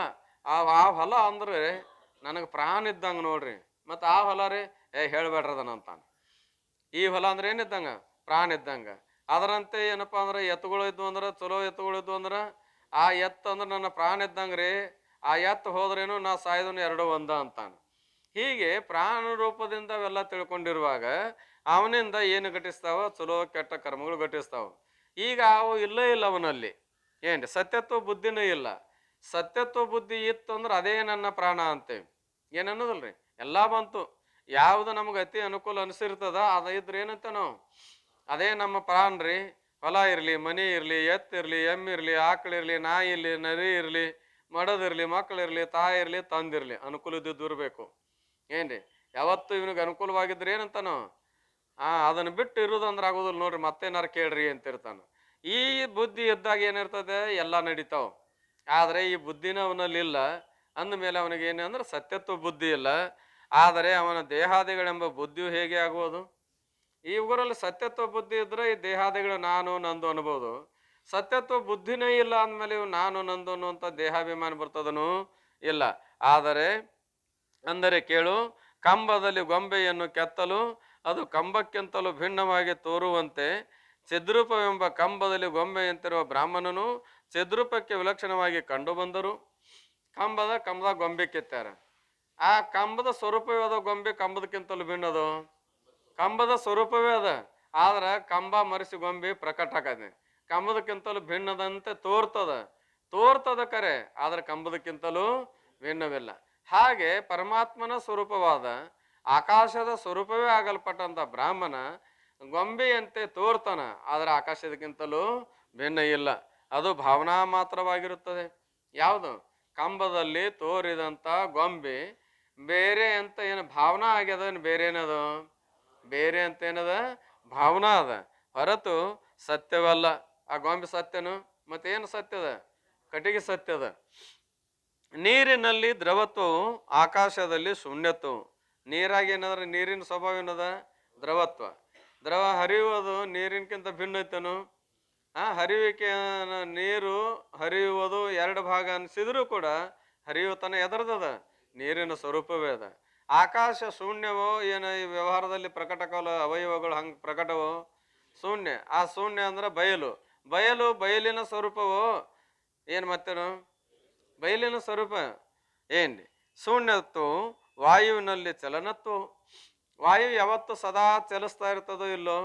ಆ ಹೊಲ ಅಂದ್ರೆ ನನಗೆ ಪ್ರಾಣ ಇದ್ದಂಗೆ ನೋಡ್ರಿ, ಮತ್ತು ಆ ಹೊಲ ರೀ ಹೇಳ್ಬೇಡ್ರದನ ಅಂತಾನೆ. ಈ ಹೊಲ ಅಂದ್ರೆ ಏನಿದ್ದಂಗ? ಪ್ರಾಣ ಇದ್ದಂಗ. ಅದರಂತೆ ಏನಪ್ಪಾ ಅಂದ್ರೆ ಎತ್ತುಗಳು ಇದ್ವು ಅಂದ್ರೆ, ಚಲೋ ಎತ್ತುಗಳು ಇದ್ವು ಅಂದ್ರೆ, ಆ ಎತ್ತು ಅಂದ್ರೆ ನನ್ನ ಪ್ರಾಣ ಇದ್ದಂಗ್ರಿ, ಆ ಎತ್ತು ಹೋದ್ರೇನು ನಾ ಸಾಯ್ದನು ಎರಡು ಒಂದ ಅಂತಾನೆ. ಹೀಗೆ ಪ್ರಾಣ ರೂಪದಿಂದ ಅವೆಲ್ಲ ತಿಳ್ಕೊಂಡಿರುವಾಗ ಅವನಿಂದ ಏನು ಘಟಿಸ್ತಾವ? ಚಲೋ ಕೆಟ್ಟ ಕರ್ಮಗಳು ಘಟಿಸ್ತಾವ. ಈಗ ಅವು ಇಲ್ಲೇ ಇಲ್ಲ ಅವನಲ್ಲಿ. ಏನ್ರಿ? ಸತ್ಯತ್ವ ಬುದ್ಧಿನೂ ಇಲ್ಲ. ಸತ್ಯತ್ವ ಬುದ್ಧಿ ಇತ್ತು ಅಂದ್ರೆ ಅದೇ ನನ್ನ ಪ್ರಾಣ ಅಂತೇವೆ. ಏನನ್ನೋದಲ್ರಿ, ಎಲ್ಲ ಬಂತು. ಯಾವುದು ನಮಗೆ ಅತಿ ಅನುಕೂಲ ಅನಿಸಿರ್ತದ ಅದು ಇದ್ರೆ ಏನಂತ ನಾವು ಅದೇ ನಮ್ಮ ಪ್ರಾಣ ರೀ. ಹೊಲ ಇರಲಿ, ಮನೆ ಇರಲಿ, ಎತ್ತಿರಲಿ, ಎಮ್ಮಿರಲಿ, ಆಕಳಿರಲಿ, ನಾಯಿ ಇರಲಿ, ನರಿ ಇರಲಿ, ಮಡದಿರಲಿ, ಮಕ್ಕಳಿರಲಿ, ತಾಯಿ ಇರಲಿ, ತಂದಿರಲಿ, ಅನುಕೂಲ ಇದ್ದು ಇರಬೇಕು. ಏನ್ರಿ? ಯಾವತ್ತು ಇವನಿಗೆ ಅನುಕೂಲವಾಗಿದ್ರೆ ಏನಂತಾನು ಅದನ್ನು ಬಿಟ್ಟು ಇರೋದಂದ್ರೆ ಆಗೋದಿಲ್ಲ ನೋಡ್ರಿ, ಮತ್ತೇನಾರು ಕೇಳ್ರಿ ಅಂತಿರ್ತಾನೆ. ಈ ಬುದ್ಧಿ ಇದ್ದಾಗ ಏನಿರ್ತದೆ? ಎಲ್ಲ ನಡೀತಾವ. ಆದರೆ ಈ ಬುದ್ಧಿನ ಅವನಲ್ಲಿ ಇಲ್ಲ ಅಂದಮೇಲೆ ಅವನಿಗೆ ಏನಂದ್ರೆ ಸತ್ಯತ್ವ ಬುದ್ಧಿ ಇಲ್ಲ. ಆದರೆ ಅವನ ದೇಹಾದಿಗಳೆಂಬ ಬುದ್ಧಿಯು ಹೇಗೆ ಆಗುವುದು? ಈ ಊರಲ್ಲಿ ಸತ್ಯತ್ವ ಬುದ್ಧಿ ಇದ್ರೆ ಈ ದೇಹಾದಿಗಳು ನಾನು ನಂದು ಅನ್ಬೋದು. ಸತ್ಯತ್ವ ಬುದ್ಧಿನೇ ಇಲ್ಲ ಅಂದಮೇಲೆ ಇವು ನಾನು ನಂದು ಅನ್ನುವಂಥ ದೇಹಾಭಿಮಾನ ಬರ್ತದನು ಇಲ್ಲ. ಅಂದರೆ ಕೇಳು, ಕಂಬದಲ್ಲಿ ಗೊಂಬೆಯನ್ನು ಕೆತ್ತಲು ಅದು ಕಂಬಕ್ಕಿಂತಲೂ ಭಿನ್ನವಾಗಿ ತೋರುವಂತೆ ಚಿದ್ರೂಪವೆಂಬ ಕಂಬದಲ್ಲಿ ಗೊಂಬೆಯಂತಿರುವ ಬ್ರಾಹ್ಮಣನು ಚಿದ್ರೂಪಕ್ಕೆ ವಿಲಕ್ಷಣವಾಗಿ ಕಂಡು ಬಂದರು. ಕಂಬದ ಗೊಂಬೆ ಕೆತ್ತಾರ. ಆ ಕಂಬದ ಸ್ವರೂಪವೇ ಅದ. ಗೊಂಬೆ ಕಂಬದಕ್ಕಿಂತಲೂ ಭಿನ್ನದು. ಕಂಬದ ಸ್ವರೂಪವೇ ಅದ, ಆದ್ರೆ ಕಂಬ ಮರೆಸಿ ಗೊಂಬೆ ಪ್ರಕಟ ಆಗದೆ. ಕಂಬದಕ್ಕಿಂತಲೂ ಭಿನ್ನದಂತೆ ತೋರ್ತದ ಕರೆ, ಆದ್ರೆ ಕಂಬದಕ್ಕಿಂತಲೂ ಭಿನ್ನವಿಲ್ಲ. ಹಾಗೆ ಪರಮಾತ್ಮನ ಸ್ವರೂಪವಾದ ಆಕಾಶದ ಸ್ವರೂಪವೇ ಆಗಲ್ಪಟ್ಟಂತ ಬ್ರಾಹ್ಮಣ ಗೊಂಬೆಯಂತೆ ತೋರ್ತಾನ, ಆದ್ರೆ ಆಕಾಶದಕ್ಕಿಂತಲೂ ಭಿನ್ನ ಇಲ್ಲ. ಅದು ಭಾವನಾ ಮಾತ್ರವಾಗಿರುತ್ತದೆ. ಯಾವುದು? ಕಂಬದಲ್ಲಿ ತೋರಿದಂತ ಗೊಂಬೆ ಬೇರೆ ಅಂತ ಏನು ಭಾವನಾ ಆಗ್ಯದ? ಬೇರೆ ಏನದು? ಬೇರೆ ಅಂತ ಏನದ? ಭಾವನಾ ಅದ, ಹೊರತು ಸತ್ಯವಲ್ಲ. ಆ ಗೊಂಬೆ ಸತ್ಯನು? ಮತ್ತೇನು ಸತ್ಯದ? ಕಟ್ಟಿಗೆ ಸತ್ಯದ. ನೀರಿನಲ್ಲಿ ದ್ರವತ್ವವು, ಆಕಾಶದಲ್ಲಿ ಶೂನ್ಯತ್ವವು. ನೀರಾಗಿ ಏನಾದ್ರೆ ನೀರಿನ ಸ್ವಭಾವ ಏನದ? ದ್ರವತ್ವ. ದ್ರವ ಹರಿಯುವುದು ನೀರಿನಕ್ಕಿಂತ ಭಿನ್ನ ಐತನು? ಹರಿಯುವಿಕೆ, ನೀರು ಹರಿಯುವುದು ಎರಡು ಭಾಗ ಅನಿಸಿದ್ರು ಕೂಡ ಹರಿಯುವತನ ಎದರ್ದದ? ನೀರಿನ ಸ್ವರೂಪವೇ ಅದ. ಆಕಾಶ ಶೂನ್ಯವೋ ಏನು? ಈ ವ್ಯವಹಾರದಲ್ಲಿ ಪ್ರಕಟಕಲ ಅವಯವಗಳು ಹಂಗೆ ಪ್ರಕಟವೋ? ಶೂನ್ಯ. ಆ ಶೂನ್ಯ ಅಂದ್ರೆ ಬಯಲಿನ ಸ್ವರೂಪವೋ ಏನು? ಮತ್ತೇನು ಬಯಲಿನ ಸ್ವರೂಪ ಏನ್ರಿ? ಶೂನ್ಯತ್ವ. ವಾಯುವಿನಲ್ಲಿ ಚಲನತ್ವ. ವಾಯು ಯಾವತ್ತು ಸದಾ ಚಲಿಸ್ತಾ ಇರ್ತದೋ ಇಲ್ಲೋ?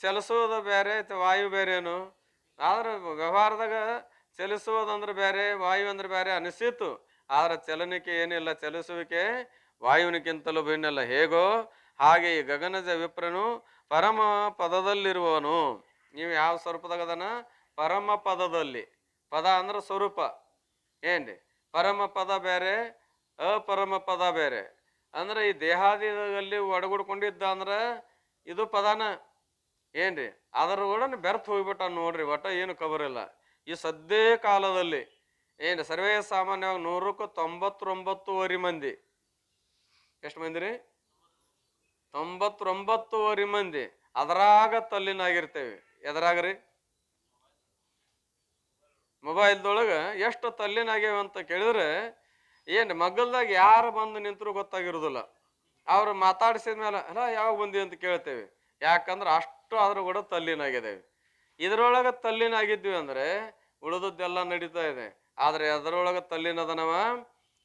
ಚಲಿಸೋದು ಬೇರೆ, ವಾಯು ಬೇರೇನು? ಆದ್ರೆ ವ್ಯವಹಾರದಾಗ ಚಲಿಸುವುದಂದ್ರೆ ಬೇರೆ, ವಾಯು ಅಂದ್ರೆ ಬೇರೆ ಅನಿಸಿತು. ಆದ್ರೆ ಚಲನಿಕೆ ಏನಿಲ್ಲ, ಚಲಿಸುವಿಕೆ ವಾಯುವಿನಕ್ಕಿಂತಲೂ ಭಿನ್ನಲ್ಲ. ಹೇಗೋ ಹಾಗೆ ಈ ಗಗನಜ ವಿಪ್ರನು ಪರಮ ಪದದಲ್ಲಿರುವವನು. ನೀವು ಯಾವ ಸ್ವರೂಪದಾಗ ಅದನ? ಪರಮ ಪದದಲ್ಲಿ. ಪದ ಅಂದ್ರೆ ಸ್ವರೂಪ. ಏನ್ರಿ? ಪರಮ ಪದ ಬೇರೆ, ಅಪರಮ ಪದ ಬೇರೆ. ಅಂದ್ರೆ ಈ ದೇಹಾದಿಯಲ್ಲಿ ಒಡಗೂಡ್ಕೊಂಡಿದ್ದ ಅಂದ್ರೆ ಇದು ಪದಾನ. ಏನ್ರಿ? ಅದರ ಒಡನೆ ಬೆರ್ತ್ ಹೋಗ್ಬಿಟ್ಟ ನೋಡ್ರಿ, ಒಟ್ಟ ಏನು ಕಬರಿಲ್ಲ. ಈ ಸದ್ದೇ ಕಾಲದಲ್ಲಿ ಏನ್ರಿ ಸರ್ವೇ ಸಾಮಾನ್ಯವಾಗಿ 199 ಮಂದಿ. ಎಷ್ಟು ಮಂದಿ ರೀ? 99 ಮಂದಿ ಅದರಾಗ ತಲ್ಲಿನಾಗಿರ್ತೇವೆ. ಎದರಾಗ್ರಿ? ಮೊಬೈಲ್ದೊಳಗೆ ಎಷ್ಟು ತಲ್ಲಿನಾಗ್ಯವ ಅಂತ ಕೇಳಿದ್ರೆ ಏನು ಮಗ್ಗಲ್ದಾಗ ಯಾರು ಬಂದು ನಿಂತರೂ ಗೊತ್ತಾಗಿರೋದಿಲ್ಲ. ಅವ್ರು ಮಾತಾಡಿಸಿದ ಮೇಲೆ ಅಲ್ಲ ಯಾವಾಗ ಬಂದಿ ಅಂತ ಕೇಳ್ತೇವೆ. ಯಾಕಂದ್ರೆ ಅಷ್ಟು ಅದ್ರ ಕೂಡ ತಲ್ಲಿನಾಗಿದ್ದೇವೆ. ಇದರೊಳಗೆ ತಲ್ಲಿನಾಗಿದ್ವಿ ಅಂದ್ರೆ ಉಳಿದದ್ದೆಲ್ಲ ನಡೀತಾ ಇದೆ. ಆದರೆ ಅದರೊಳಗೆ ತಲ್ಲಿನದನವ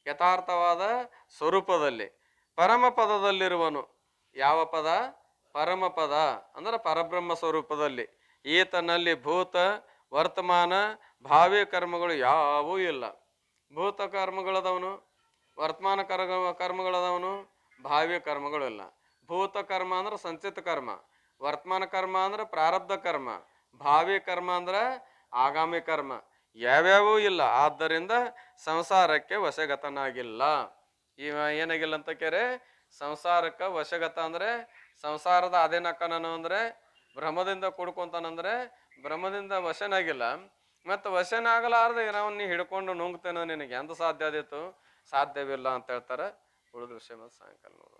ಯಥಾರ್ಥವಾದ ಸ್ವರೂಪದಲ್ಲಿ ಪರಮ ಪದದಲ್ಲಿರುವನು. ಯಾವ ಪದ? ಪರಮ ಪದ ಅಂದ್ರೆ ಪರಬ್ರಹ್ಮ ಸ್ವರೂಪದಲ್ಲಿ. ಈತನಲ್ಲಿ ಭೂತ, ವರ್ತಮಾನ, ಭಾವಿ ಕರ್ಮಗಳು ಯಾವೂ ಇಲ್ಲ. ಭೂತ ಕರ್ಮಗಳದವನು, ವರ್ತಮಾನ ಕರ್ಮಗಳದವನು ಭಾವಿ ಕರ್ಮಗಳಿಲ್ಲ. ಭೂತ ಕರ್ಮ ಅಂದ್ರೆ ಸಂಚಿತ ಕರ್ಮ, ವರ್ತಮಾನ ಕರ್ಮ ಅಂದ್ರೆ ಪ್ರಾರಬ್ಧ ಕರ್ಮ, ಭಾವಿ ಕರ್ಮ ಅಂದ್ರೆ ಆಗಾಮಿ ಕರ್ಮ, ಯಾವ್ಯಾವೂ ಇಲ್ಲ. ಆದ್ದರಿಂದ ಸಂಸಾರಕ್ಕೆ ವಶಗತನಾಗಿಲ್ಲ. ಇವ ಏನಾಗಿಲ್ಲ ಅಂತ ಕೇರೆ ಸಂಸಾರಕ್ಕೆ ವಶಗತ ಅಂದ್ರೆ ಸಂಸಾರದ ಅಧೀನಕ್ಕನನು ಅಂದ್ರೆ ಭ್ರಮದಿಂದ ಕೂಡ್ಕೊಂತಾನಂದ್ರೆ ಭ್ರಮದಿಂದ ವಶನಾಗಿಲ್ಲ. ಮತ್ತು ವಶನಾಗಲಾರ್ದೆ ನಾವು ನೀ ಹಿಡ್ಕೊಂಡು ನುಂಗ್ತೇನೋ ನಿನಗೆ ಎಂತ ಸಾಧ್ಯ ಆದಿತ್ತು? ಸಾಧ್ಯವಿಲ್ಲ ಅಂತ ಹೇಳ್ತಾರೆ. ಉಳಿದ ವಿಷಯ ಮತ್ತು ಸಾಯಂಕಾಲ ನೋಡೋಣ.